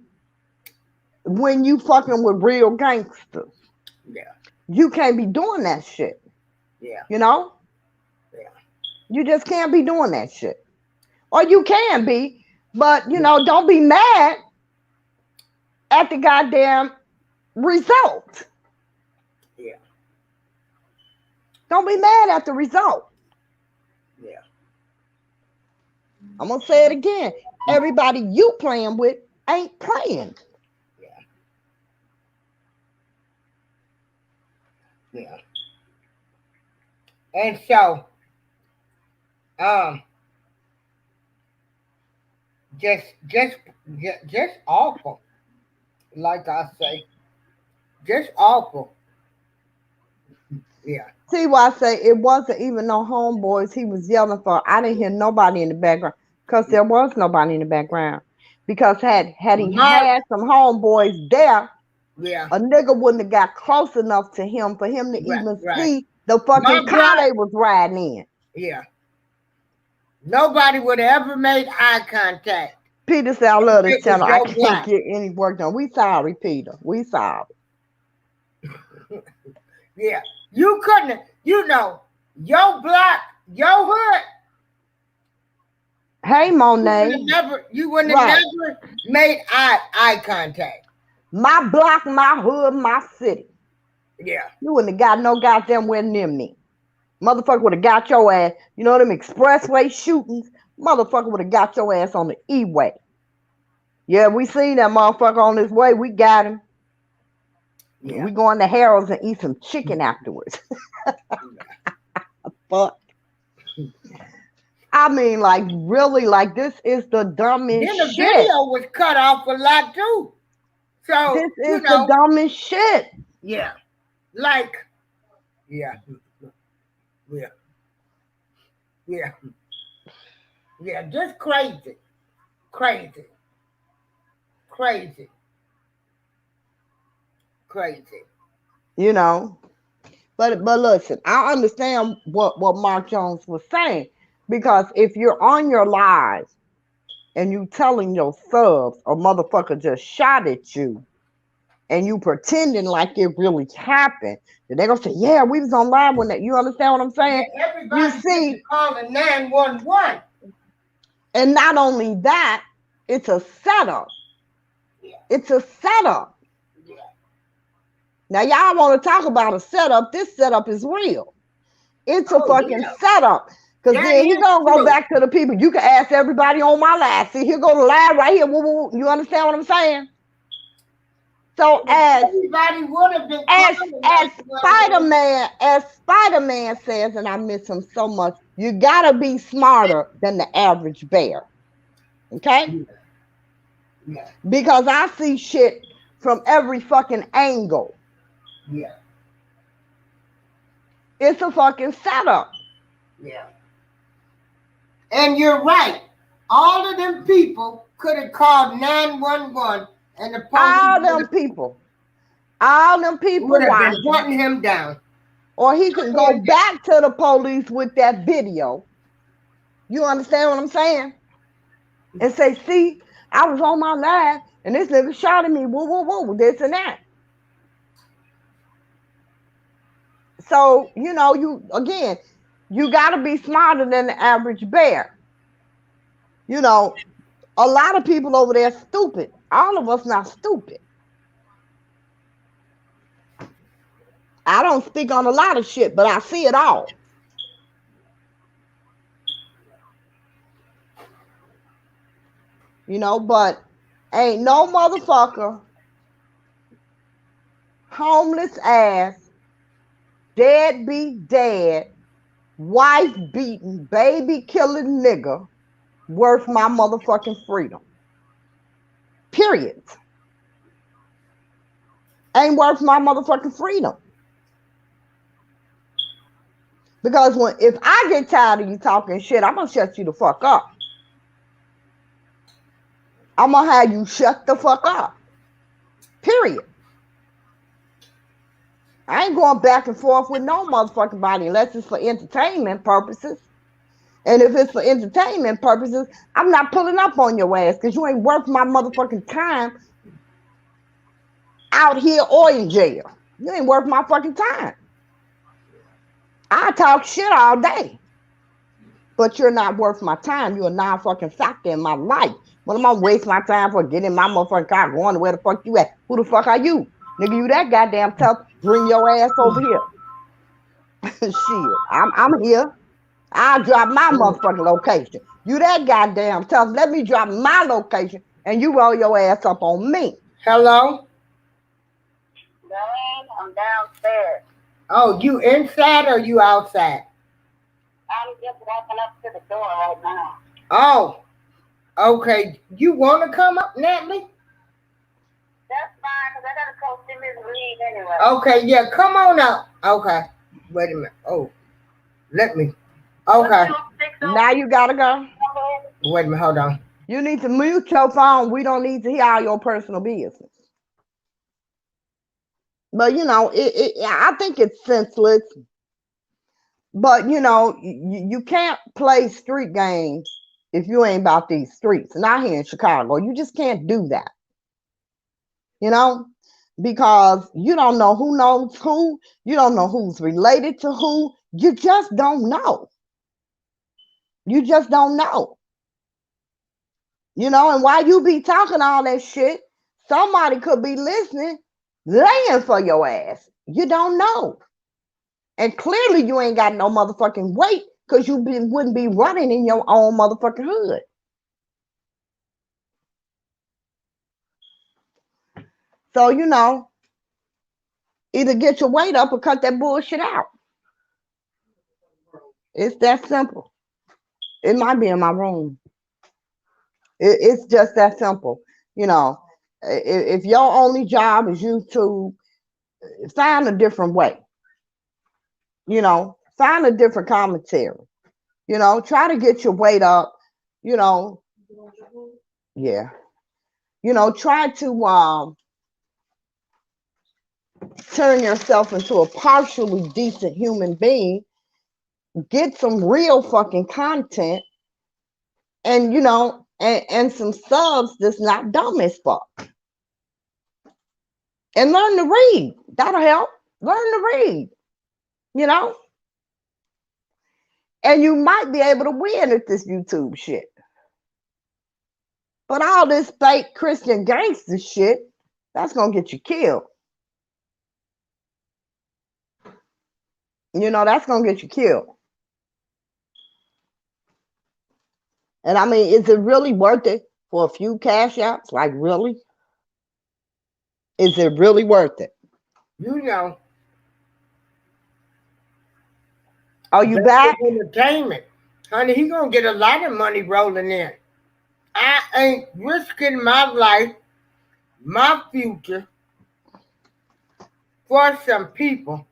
S2: when you fucking with real gangsters.
S1: yeah,
S2: You can't be doing that shit.
S1: yeah,
S2: You know,
S1: yeah,
S2: you just can't be doing that shit. Or you can be, but
S1: yeah,
S2: don't be mad at the goddamn result.
S1: yeah,
S2: Don't be mad at the result.
S1: yeah,
S2: I'm gonna say it again. Everybody you playing with ain't playing.
S1: yeah, yeah. And so, um, just, just, just awful. Like I say, just awful. Yeah.
S2: See why I say it wasn't even no homeboys he was yelling for. I didn't hear nobody in the background because there was nobody in the background. Because had he
S1: My,
S2: had some homeboys there,
S1: yeah.
S2: a nigga wouldn't have got close enough to him for him to
S1: Right,
S2: even
S1: right.
S2: see the
S1: My
S2: fucking car
S1: brother.
S2: they was riding in.
S1: Yeah. Nobody would have ever made eye contact
S2: Peter said, I love
S1: if
S2: this
S1: it was
S2: channel. I
S1: your
S2: can't
S1: black.
S2: get any work done. We sorry, Peter. We sorry.
S1: Yeah. You couldn't, your block, your hood,
S2: Hey, Monet.
S1: you wouldn't have
S2: Right.
S1: never made eye contact.
S2: My block, my hood, my city.
S1: Yeah.
S2: You wouldn't have got no goddamn where near me. Motherfucker would have got your ass. You know them expressway shootings? Motherfucker would have got your ass on the E-way. Yeah, we seen that motherfucker on his way. We got him.
S1: Yeah.
S2: We going to Harold's and eat some chicken afterwards. Fuck. I mean, like, really, like, this is the dumbest
S1: Then the
S2: shit.
S1: video was cut off a lot too. So,
S2: This is the dumbest shit.
S1: yeah. Like, yeah. Yeah. Yeah. Yeah. Just crazy. Crazy. Crazy. Crazy.
S2: You know. But listen, I understand what Mark Jones was saying. Because if you're on your live and you telling your subs a motherfucker just shot at you and you pretending like it really happened, then they're gonna say, yeah, we was on live when that. You understand what I'm saying?
S1: Yeah,
S2: You
S1: everybody
S2: see,
S1: calling 911.
S2: and not only that, it's a setup.
S1: Yeah.
S2: It's a setup.
S1: Yeah.
S2: Now y'all want to talk about a setup? This setup is real. It's a
S1: Oh
S2: fucking
S1: yeah.
S2: setup. Cause
S1: That
S2: then he
S1: is
S2: gonna go
S1: true.
S2: back to the people. You can ask everybody on my live. See, here go the live right here. Woo, woo, woo. You understand what I'm saying? So
S1: Everybody would have been calling
S2: as
S1: 911.
S2: Spider-Man says, and I miss him so much, you gotta be smarter than the average bear. Okay?
S1: Yeah. Yeah.
S2: Because I see shit from every fucking angle.
S1: Yeah.
S2: It's a fucking setup.
S1: Yeah. And you're right. All of them people could have called 911 and the
S2: All
S1: police
S2: them people
S1: would have been
S2: watching.
S1: hunting him down.
S2: Or he can go back to the police with that video. You understand what I'm saying? And say, see, I was on my live and this nigga shot at me. Woo, woo, woo, this and that. So, you know, you got to be smarter than the average bear. You know, a lot of people over there stupid. All of us not stupid. I don't speak on a lot of shit, but I see it all. You know, but ain't no motherfucker, homeless ass, deadbeat dad, wife beating, baby killing nigga worth my motherfucking freedom. Period. Ain't worth my motherfucking freedom. Because if I get tired of you talking shit, I'm gonna shut you the fuck up. I'm gonna have you shut the fuck up. Period. I ain't going back and forth with no motherfucking body unless it's for entertainment purposes. And if it's for entertainment purposes, I'm not pulling up on your ass because you ain't worth my motherfucking time out here or in jail. You ain't worth my fucking time. I talk shit all day, but you're not worth my time. You're a non-fucking factor in my life. What am I waste my time for getting in my motherfucking car going to where the fuck you at? Who the fuck are you? Nigga, you that goddamn tough. Bring your ass over here. Shit, I'm here. I'll drop my motherfucking location. You that goddamn tough. Let me drop my location and you roll your ass up on me.
S1: Hello?
S3: Darlene, I'm downstairs.
S1: Oh, you inside or you outside?
S3: I'm just walking up to the door right now.
S1: Oh, okay. You want to come up, Natalie?
S3: That's fine, because I got to go see Miss Reed anyway.
S1: Okay, yeah, come on up. Okay. Wait a minute. Oh, let me. Okay.
S2: Now you gotta go.
S1: Wait a minute, hold on.
S2: You need to mute your phone. We don't need to hear all your personal business. But you know, I think it's senseless. But you know, you can't play street games if you ain't about these streets. Not here in Chicago. You just can't do that. You know, because you don't know who knows who. You don't know who's related to who. You just don't know. You just don't know. You know, and while you be talking all that shit, somebody could be listening, laying for your ass. You don't know. And clearly you ain't got no motherfucking weight because you wouldn't be running in your own motherfucking hood. So, you know, Either get your weight up or cut that bullshit out. It's that simple. It might be in my room. It's just that simple. You know, if your only job is YouTube, find a different way. You know, find a different commentary. You know, try to get your weight up. You know, yeah. You know, try to turn yourself into a partially decent human being. Get some real fucking content, and you know, and some subs that's not dumb as fuck. And learn to read. That'll help. Learn to read. You know, and you might be able to win at this YouTube shit. But all this fake Christian gangster shit, that's gonna get you killed. You know, that's gonna get you killed. And I mean, is it really worth it for a few cash outs? Like, really? Is it really worth it?
S1: You know.
S2: Are you back?
S1: Entertainment. Honey, he gonna get a lot of money rolling in. I ain't risking my life, my future, for some people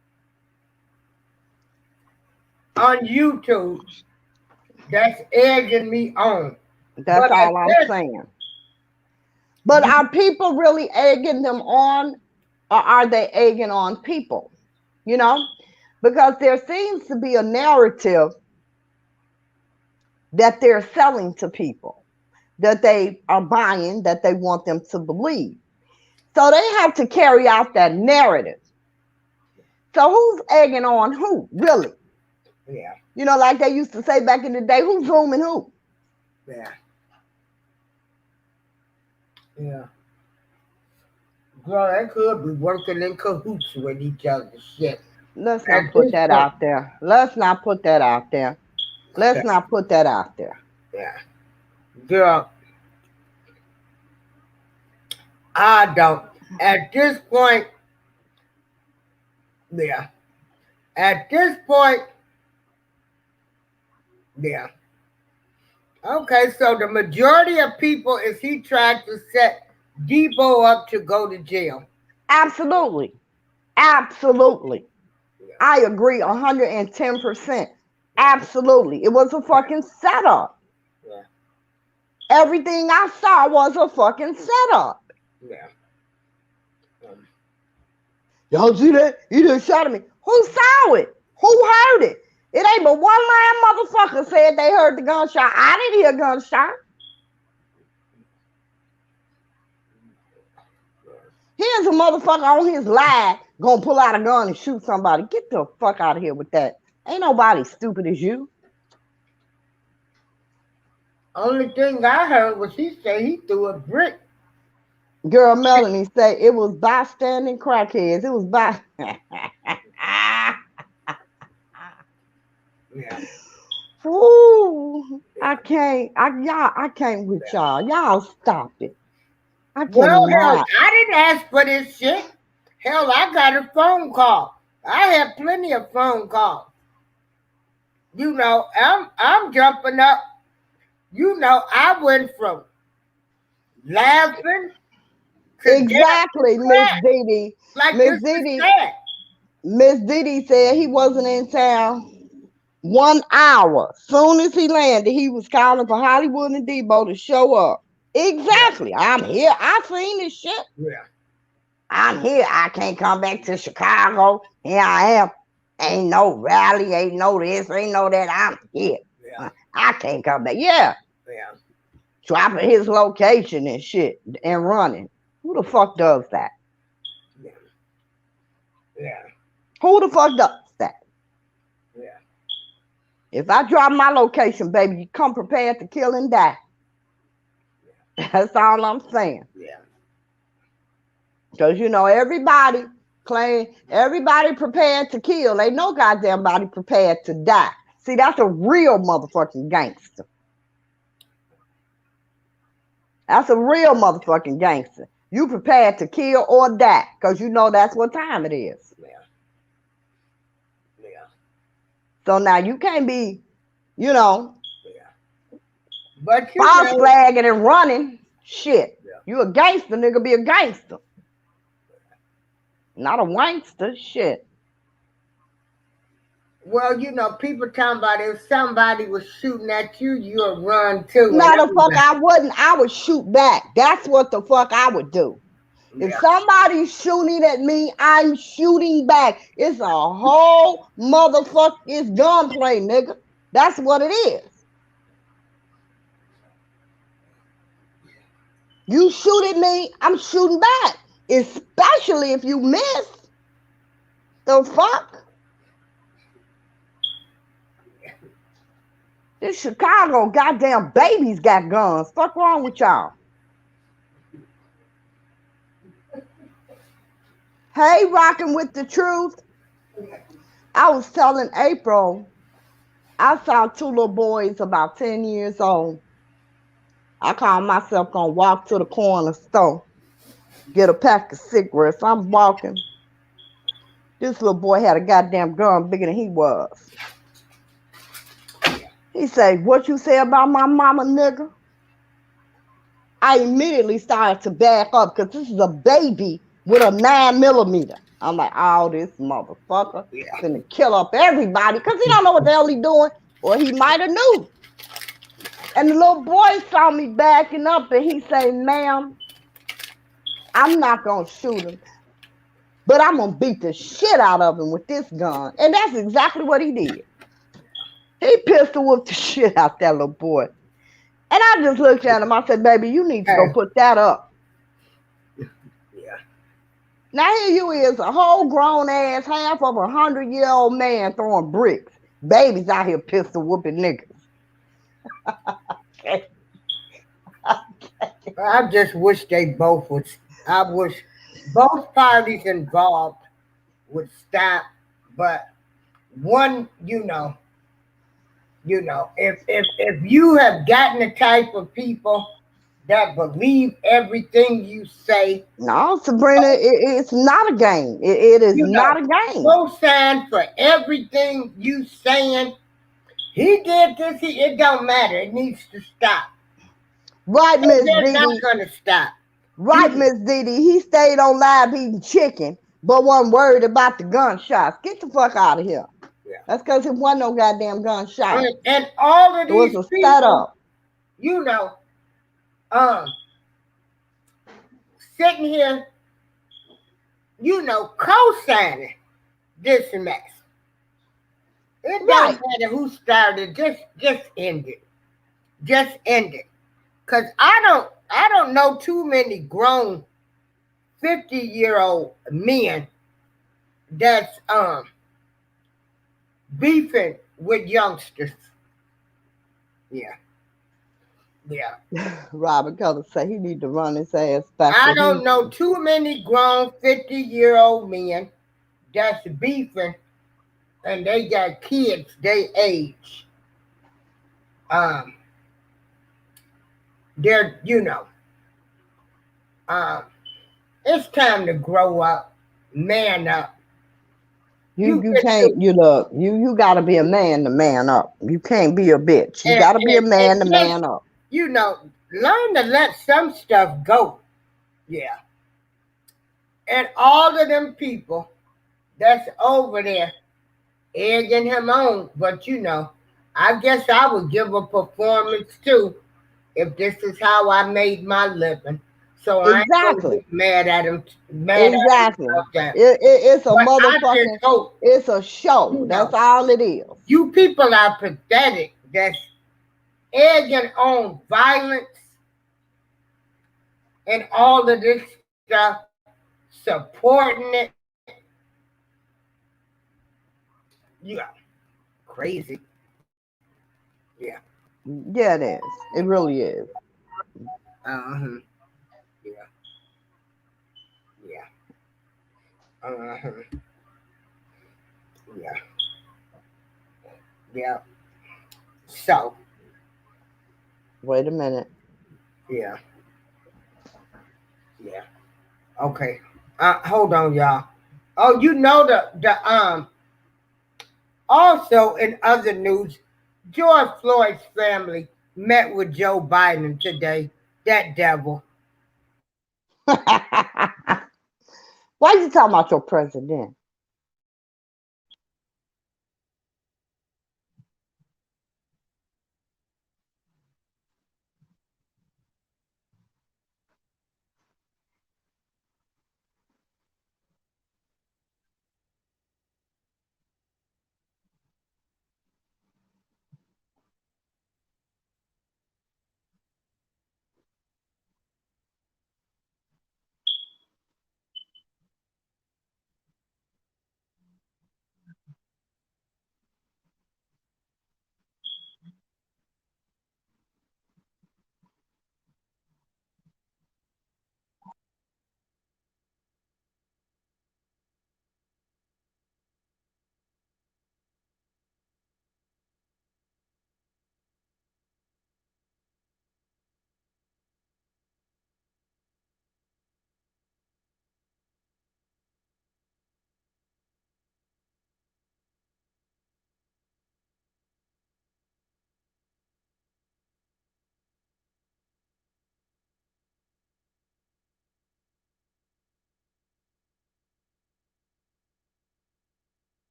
S1: on YouTube that's egging me on.
S2: That's all I'm saying. But are people really egging them on, or are they egging on people? You know, because there seems to be a narrative that they're selling to people, that they are buying, that they want them to believe. So they have to carry out that narrative. So who's egging on who, really?
S1: Yeah.
S2: You know, like they used to say back in the day, who's grooming who?
S1: Yeah. Yeah. Girl, they could be working in cahoots with each other. Shit.
S2: Let's not put that out there. Let's not put that out there. Let's not put that out there.
S1: Yeah. Girl, I don't. At this point, yeah. At this point, yeah. Okay, so the majority of people is he trying to set Debo up to go to jail.
S2: Absolutely. Absolutely. Yeah. I agree 110%. Absolutely. It was a fucking setup.
S1: Yeah.
S2: Everything I saw was a fucking setup.
S1: Yeah.
S2: Y'all see that? He just shot at me. Who saw it? Who heard it? It ain't but one man motherfucker said they heard the gunshot. I didn't hear a gunshot. Here's a motherfucker on his live gonna pull out a gun and shoot somebody. Get the fuck out of here with that. Ain't nobody stupid as you.
S1: Only thing I heard was he said he threw a brick.
S2: Girl, Melanie said it was bystanding crackheads. It was by.
S1: Yeah.
S2: Ooh, I can't with y'all. Y'all stop it. I can't.
S1: Well, hell, I didn't ask for this shit. Hell, I got a phone call. I had plenty of phone calls. You know, I'm jumping up. You know, I went from laughing to
S2: exactly, Miss Didi.
S1: Like
S2: Miss Didi. Miss Didi said he wasn't in town 1 hour. Soon as he landed, he was calling for Hollywood and Debo to show up. Exactly. Yeah. I'm here. I seen this shit.
S1: Yeah.
S2: I'm here. I can't come back to Chicago. Here I am. Ain't no rally. Ain't no this. Ain't no that. I'm here. Yeah. I can't come back. Yeah.
S1: Yeah.
S2: Dropping his location and shit and running. Who the fuck does that?
S1: Yeah. Yeah.
S2: Who the fuck does that?
S1: Yeah.
S2: If I drop my location, baby, you come prepared to kill and die. Yeah. That's all I'm saying.
S1: Yeah.
S2: Because, you know, everybody prepared to kill. Ain't no goddamn body prepared to die. See, that's a real motherfucking gangster. That's a real motherfucking gangster. You prepared to kill or die because you know that's what time it is.
S1: Yeah. Yeah.
S2: So now you can't be, you know,
S1: Yeah. But you
S2: false
S1: know,
S2: flagging and running. Shit.
S1: yeah.
S2: You a gangster, nigga, be a gangster. Not a wankster. Shit.
S1: Well, you know, people talking about if somebody was shooting at you, you'll run too. And
S2: No,
S1: I
S2: the
S1: was
S2: fuck
S1: like,
S2: I wouldn't. I would shoot back. That's what the fuck I would do. If
S1: yeah.
S2: somebody's shooting at me, I'm shooting back. It's a whole motherfucking gunplay, nigga. That's what it is. You shoot at me, I'm shooting back. Especially if you miss. The fuck? This Chicago goddamn babies got guns. Fuck wrong with y'all? Hey, rocking with the truth. I was telling April, I saw two little boys about 10 years old. I call myself gonna walk to the corner store, get a pack of cigarettes. I'm walking. This little boy had a goddamn gun bigger than he was. He said, "What you say about my mama, nigga?" I immediately started to back up because this is a baby with a 9mm. I'm like, oh, this motherfucker
S1: Yeah.
S2: finna kill up everybody because he don't know what the hell he doing, or he might have knew. And the little boy saw me backing up and he said, "Ma'am, I'm not gonna shoot him, but I'm gonna beat the shit out of him with this gun." And that's exactly what he did. He pistol whipped the shit out that little boy. And I just looked at him. I said, "Baby, you need to go
S1: Hey.
S2: put that up."
S1: Yeah.
S2: Now here you is, a whole grown ass, half of 100-year-old man throwing bricks. Babies out here pistol whooping niggas. Okay.
S1: I just wish they both would. I wish both parties involved would stop. But one, if you have gotten the type of people that believe everything you say,
S2: No, Sabrina, it's not a game. It is
S1: you know,
S2: not a game.
S1: co-sign for everything you saying. He did this. It don't matter. It needs to stop.
S2: Right,
S1: And
S2: Miss
S1: they're not
S2: Didi.
S1: gonna stop.
S2: Right, Miss Didi. He stayed on live eating chicken, but wasn't worried about the gunshots. Get the fuck out of here.
S1: Yeah.
S2: That's because it wasn't no goddamn gunshot.
S1: And all of
S2: It was
S1: these
S2: a
S1: people,
S2: setup.
S1: you know, um, sitting here, co-signing this mess. It
S2: Right.
S1: don't matter who started. Just end it. Just end it. Cause I don't know too many grown 50-year-old men that's beefing with youngsters. Yeah. Yeah.
S2: Robert Cutler said he need to run his ass back
S1: I
S2: where
S1: don't
S2: he.
S1: know too many grown 50-year-old men that's beefing and they got kids they age. Um, they're um, it's time to grow up, man up.
S2: You
S1: You
S2: you
S1: get to
S2: can't, you look, you gotta be a man to man up. You can't be a bitch. You
S1: and,
S2: gotta be a
S1: and
S2: man to
S1: just
S2: man up.
S1: learn to let some stuff go. Yeah, and all of them people that's over there egging him on, but I guess I would give a performance too if this is how I made my living. So I ain't gonna
S2: Exactly.
S1: get mad at him
S2: Exactly.
S1: about that.
S2: It's a
S1: But I just
S2: motherfucking,
S1: hope
S2: it's a show.
S1: you
S2: That's
S1: know
S2: all it is.
S1: you people are pathetic. That's egging on violence and all of this stuff, supporting it. You are crazy. Yeah.
S2: Yeah, it is. It really is.
S1: Uh-huh. Yeah. Yeah. Uh-huh. Yeah. Yeah. So,
S2: Wait a minute.
S1: yeah. Yeah. Okay. Hold on, y'all. Oh, you know the. Also, in other news, George Floyd's family met with Joe Biden today. That devil.
S2: Why you talking about your president?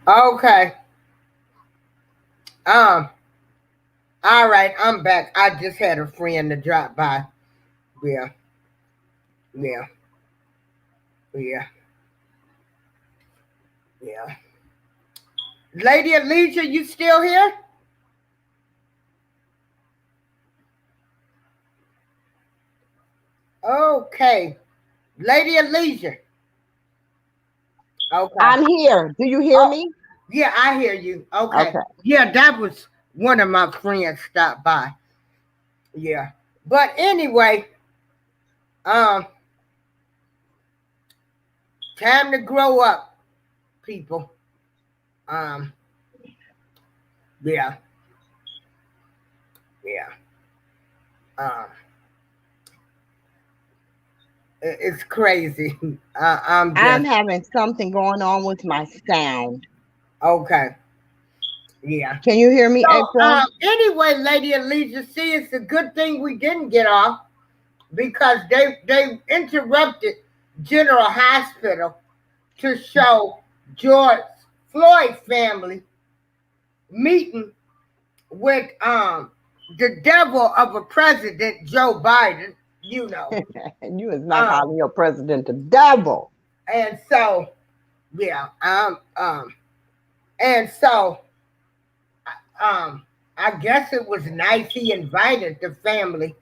S1: Okay. Um. All right. I'm back. I just had a friend to drop by. Yeah. Yeah. Yeah. Yeah. Lady Alicia, you still here? Okay. Lady Alicia. Okay.
S2: I'm here. Do you hear
S1: Oh,
S2: me?
S1: yeah, I hear you. Okay.
S2: Okay.
S1: Yeah, that was one of my friends stopped by. Yeah. But anyway, um, time to grow up, people. Um, yeah, yeah. Um, it's crazy. I'm
S2: I'm
S1: just
S2: having something going on with my sound.
S1: okay. Yeah.
S2: Can you hear me,
S1: So,
S2: April?
S1: anyway, Lady Alicia, see, it's a good thing we didn't get off because they interrupted General Hospital to show George Floyd family meeting with the devil of a president, Joe Biden, you know.
S2: And you is not
S1: Um,
S2: calling your president the devil.
S1: and so yeah, and so um I guess it was nice he invited the family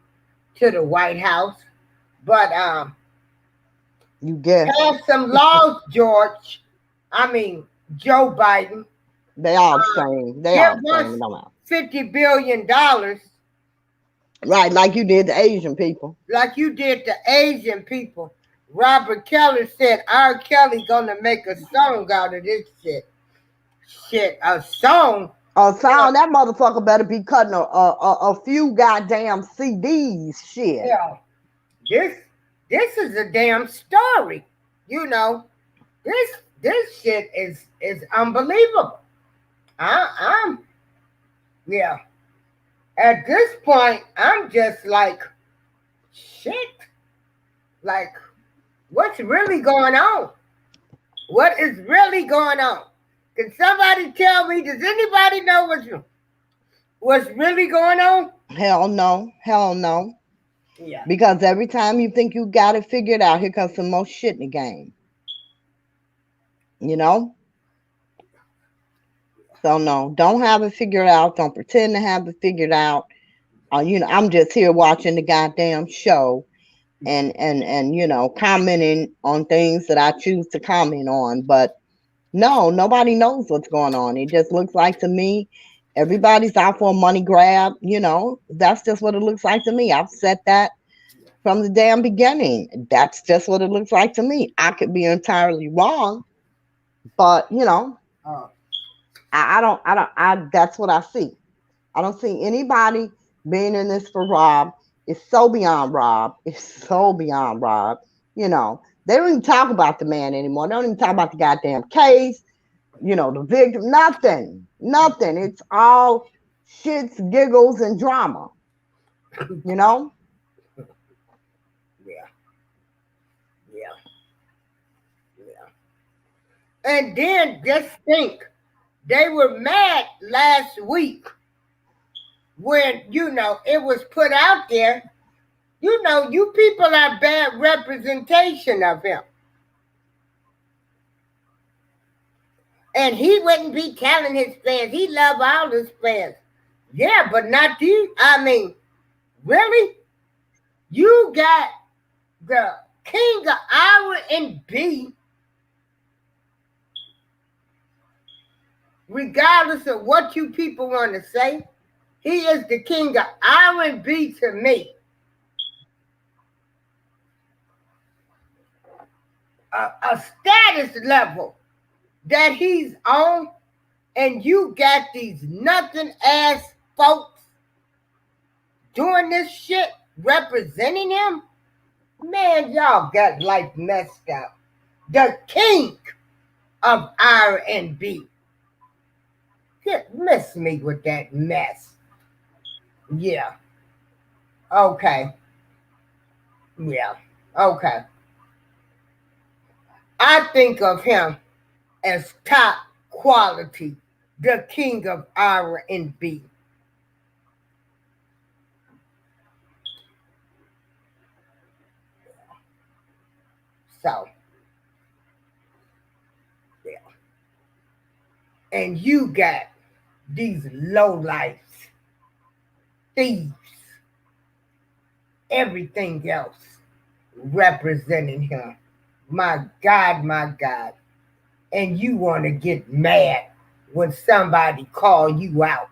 S1: to the White House, but
S2: You guess.
S1: passed some laws, George. I mean Joe Biden.
S2: They all the same. They
S1: Give
S2: all the
S1: us
S2: same. Don't matter.
S1: $50 billion
S2: Right, like you did the Asian people.
S1: like you did the Asian people. Robert Kelly said R. Kelly gonna make a song out of this shit. Shit, a song.
S2: Oh,
S1: Yeah,
S2: sound that motherfucker better be cutting a few goddamn CDs. Shit.
S1: yeah. This is a damn story. You know, this shit is unbelievable. I'm yeah. At this point, I'm just like shit. Like, what's really going on? What is really going on? Can somebody tell me? Does anybody know what's really going on?
S2: Hell no. Hell no.
S1: Yeah.
S2: Because every time you think you got it figured out, here comes some more shit in the game. You know? So no, don't have it figured out. Don't pretend to have it figured out. I'm just here watching the goddamn show and commenting on things that I choose to comment on. But no, nobody knows what's going on. It just looks like to me everybody's out for a money grab. That's just what it looks like to me. I've said that from the damn beginning. That's just what it looks like to me. I could be entirely wrong, but
S1: Uh,
S2: I that's what I see. I don't see anybody being in this for Rob. It's so beyond Rob. It's so beyond Rob. They don't even talk about the man anymore. They don't even talk about the goddamn case, the victim, nothing. Nothing. It's all shits, giggles, and drama. You know?
S1: yeah, yeah, yeah. And then just think, they were mad last week when it was put out there. You people are bad representation of him. And he wouldn't be telling his fans. He loved all his fans. Yeah, but not you. I mean, really? You got the king of R&B, regardless of what you people want to say. He is the king of R&B to me. A status level that he's on, and you got these nothing ass folks doing this shit, representing him. Man, y'all got life messed up. The king of R&B. Miss me with that mess. Yeah. Okay. Yeah. Okay. I think of him as top quality, the king of R&B. So, yeah. And you got these lowlifes, thieves, everything else representing him. My God, my God. And you want to get mad when somebody call you out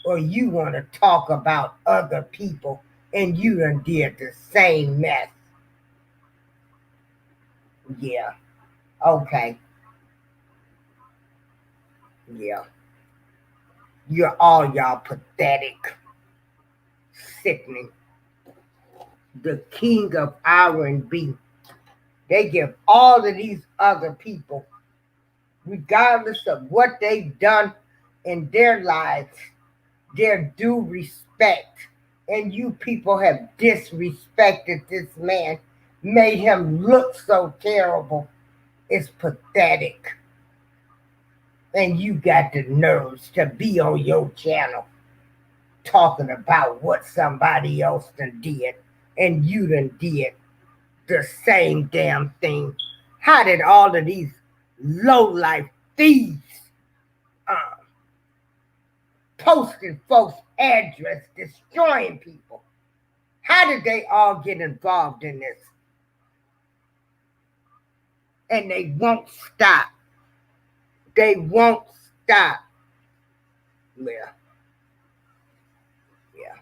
S1: or you want to talk about other people and you done did the same mess. Yeah. Okay. Yeah. You're all y'all pathetic, sickening. The king of R&B. They give all of these other people, regardless of what they've done in their lives, their due respect. And you people have disrespected this man, made him look so terrible. It's pathetic. And you got the nerves to be on your channel talking about what somebody else done did and you done did the same damn thing. How did all of these low-life thieves uh, posting folks' address, destroying people, how did they all get involved in this? And they won't stop. They won't stop. Yeah, yeah,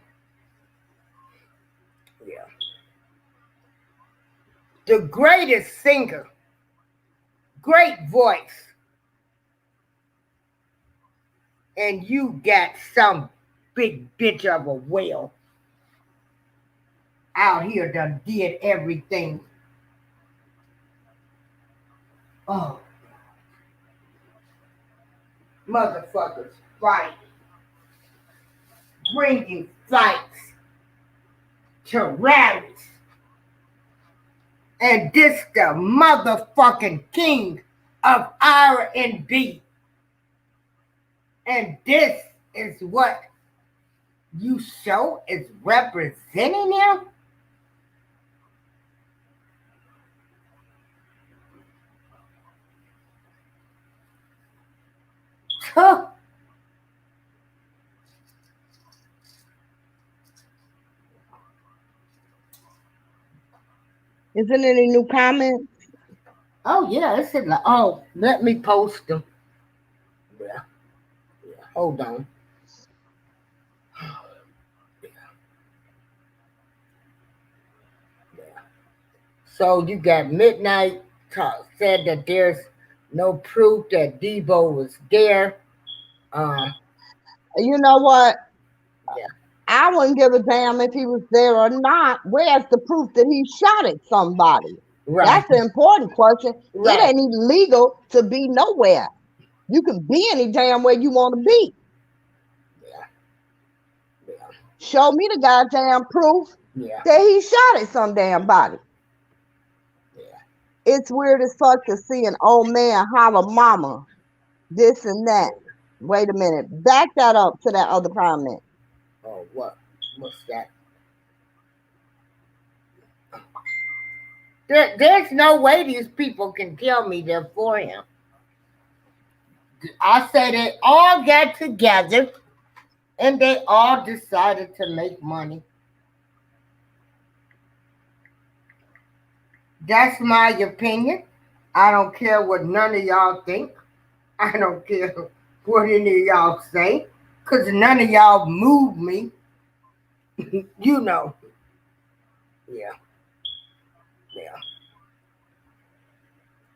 S1: yeah. The greatest singer, great voice, and you got some big bitch of a whale out here done did everything. Oh, motherfuckers fight, bringing fights to rallies. And this the motherfucking king of R&B. And this is what you show is representing him? Huh.
S2: Isn't any new comments?
S1: Oh, yeah, it's in the, oh, let me post them. Yeah, yeah, hold on. Yeah, yeah. So you got Midnight said that there's no proof that Debo was there. Um,
S2: You know what?
S1: yeah,
S2: I wouldn't give a damn if he was there or not. Where's the proof that he shot at somebody?
S1: right,
S2: That's the important question. It
S1: right.
S2: ain't even legal to be nowhere. You can be any damn way you want to be.
S1: Yeah, yeah,
S2: Show me the goddamn proof
S1: yeah,
S2: that he shot at some damn body.
S1: yeah.
S2: It's weird as fuck to see an old man holler mama, this and that. Wait a minute. Back that up to that other comment.
S1: Oh, what? What's that? There's no way these people can tell me they're for him. I say they all got together and they all decided to make money. That's my opinion. I don't care what none of y'all think. I don't care what any of y'all say. Because none of y'all move me. You know. Yeah, yeah,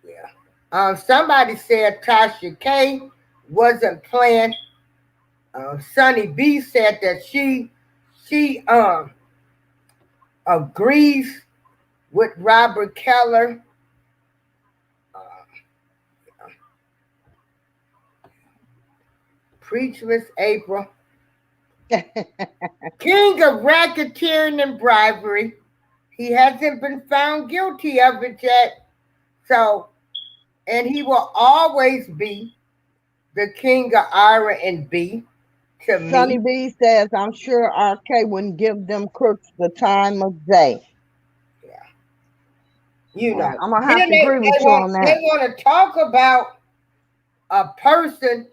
S1: yeah. Somebody said Tasha K wasn't playing. Sunny B said that she agrees with Robert Keller. Uh, Preach Miss April. King of racketeering and bribery. He hasn't been found guilty of it yet. So, and he will always be the king of R and B to
S2: Sunny
S1: me.
S2: B says, I'm sure RK wouldn't give them crooks the time of day.
S1: Yeah, you know.
S2: I'm gonna have
S1: Then
S2: to agree with you on
S1: they
S2: that.
S1: want to talk about a person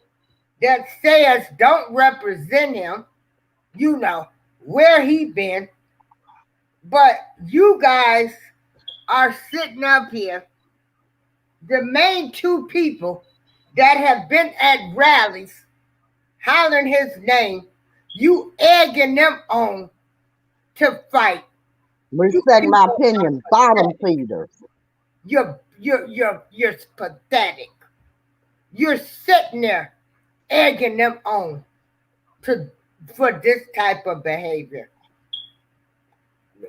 S1: that says don't represent him. You know where he been, but you guys are sitting up here. The main two people that have been at rallies hollering his name, you egging them on to fight. You
S2: Respect my
S1: people
S2: opinion.
S1: are
S2: Bottom
S1: pathetic.
S2: feeders.
S1: You're pathetic. You're sitting there egging them on to for this type of behavior. Yeah,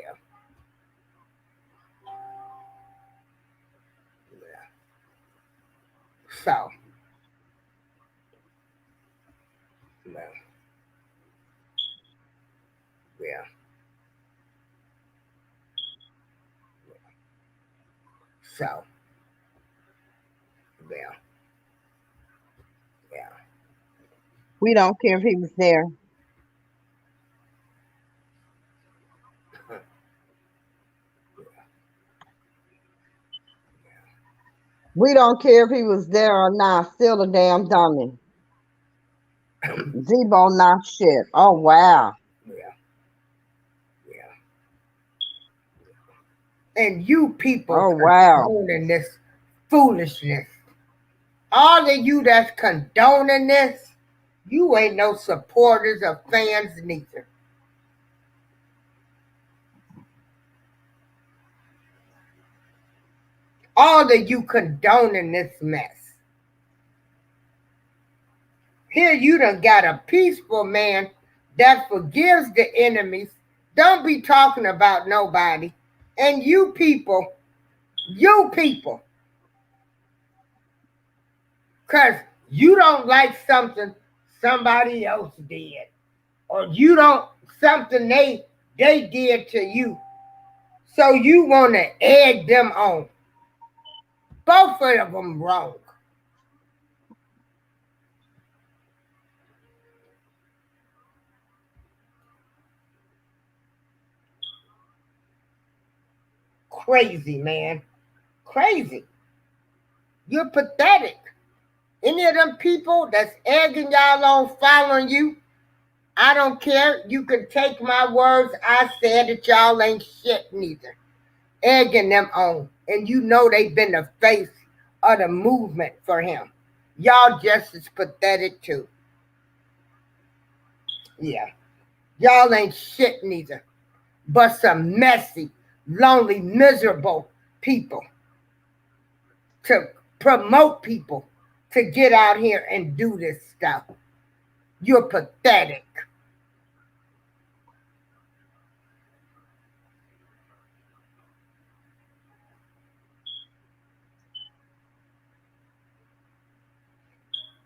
S1: yeah. So, yeah, yeah. So, yeah, yeah.
S2: We don't care if he was there. We don't care if he was there or not. Still a damn dummy. Zebo not shit. Oh wow.
S1: Yeah, yeah. And you people
S2: Oh wow.
S1: condoning this foolishness. All of you that's condoning this, you ain't no supporters or fans neither. All of you condoning this mess. Here you done got a peaceful man that forgives the enemies. Don't be talking about nobody. And you people, because you don't like something somebody else did. Or you don't something they did to you. So you want to egg them on. Both of them wrong. Crazy, man. Crazy. You're pathetic. Any of them people that's egging y'all on following you, I don't care. You can take my words. I said that y'all ain't shit neither. Egging them on. And you know they've been the face of the movement for him. Y'all just as pathetic too. Yeah. Y'all ain't shit neither. But some messy, lonely, miserable people to promote people to get out here and do this stuff. You're pathetic.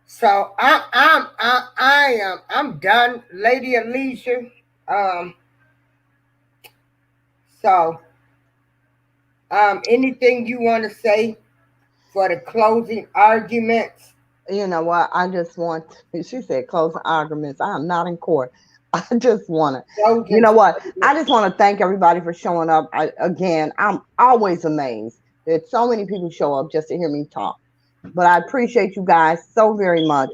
S1: So I'm done, Lady Alicia. Um, so anything you want to say for the closing arguments?
S2: You know what? I just want, she said, closing arguments. I am not in court. I just want to, you
S1: Closing
S2: know what? I
S1: arguments.
S2: just want to thank everybody for showing up. Again, I'm always amazed that so many people show up just to hear me talk. But I appreciate you guys so very much.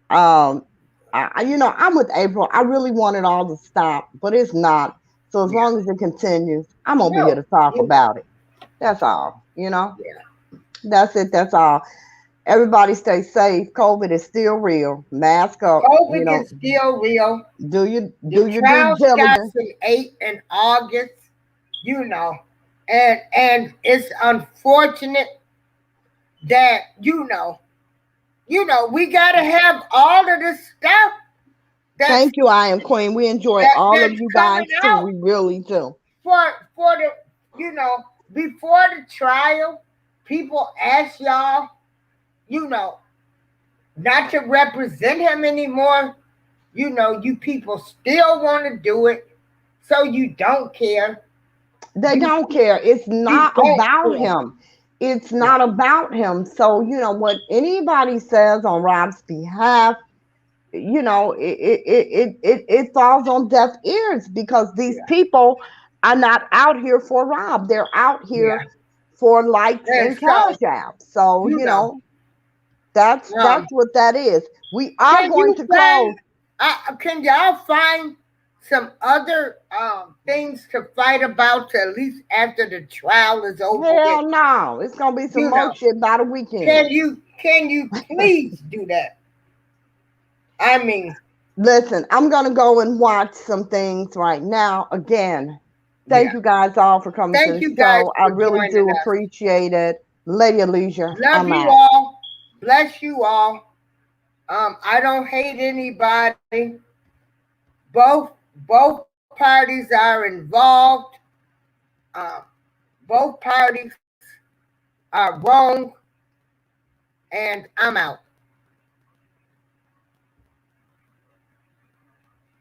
S2: Um, I'm with April. I really want it all to stop, but it's not. So as
S1: Yeah.
S2: long as it continues, I'm gonna be here
S1: No.
S2: to talk
S1: You
S2: about it. That's all. You know,
S1: yeah.
S2: that's it. That's all. Everybody stay safe. COVID is still real. Mask up.
S1: COVID is still real.
S2: Do
S1: The
S2: your due
S1: trial starts
S2: diligence.
S1: in 8 in August. You know, and it's unfortunate that we gotta have all of this stuff that's
S2: Thank you, I am Queen. We enjoy all of
S1: that's
S2: you guys
S1: coming
S2: too.
S1: out
S2: We really do.
S1: for the before the trial. People ask y'all, you know, not to represent him anymore. You people still want to do it, so you don't care.
S2: They
S1: You
S2: don't care. It's
S1: you
S2: not
S1: don't
S2: about
S1: care.
S2: him. It's
S1: Yeah.
S2: not about him. So, what anybody says on Rob's behalf, it falls on deaf ears because these
S1: Yeah.
S2: people are not out here for Rob. They're out
S1: Yeah.
S2: here for likes
S1: And
S2: and
S1: so,
S2: cash apps. So,
S1: you know,
S2: that's
S1: um,
S2: what that is. We are
S1: can
S2: going
S1: you
S2: to close.
S1: find? Can y'all find some other things to fight about to at least after the trial is over with?
S2: Hell no. It's gonna be some
S1: You
S2: more
S1: know,
S2: shit by the weekend.
S1: can you please do that? I mean,
S2: Listen, I'm gonna go and watch some things right now. Again, thank
S1: yeah.
S2: you guys all for coming to
S1: Thank
S2: the
S1: you guys
S2: show. I
S1: for
S2: really
S1: joining
S2: do
S1: us.
S2: appreciate it. Lady of Leisure,
S1: Love
S2: I'm
S1: you
S2: out.
S1: all. Bless you all. I don't hate anybody. Both parties are involved. Um, both parties are wrong, and I'm out.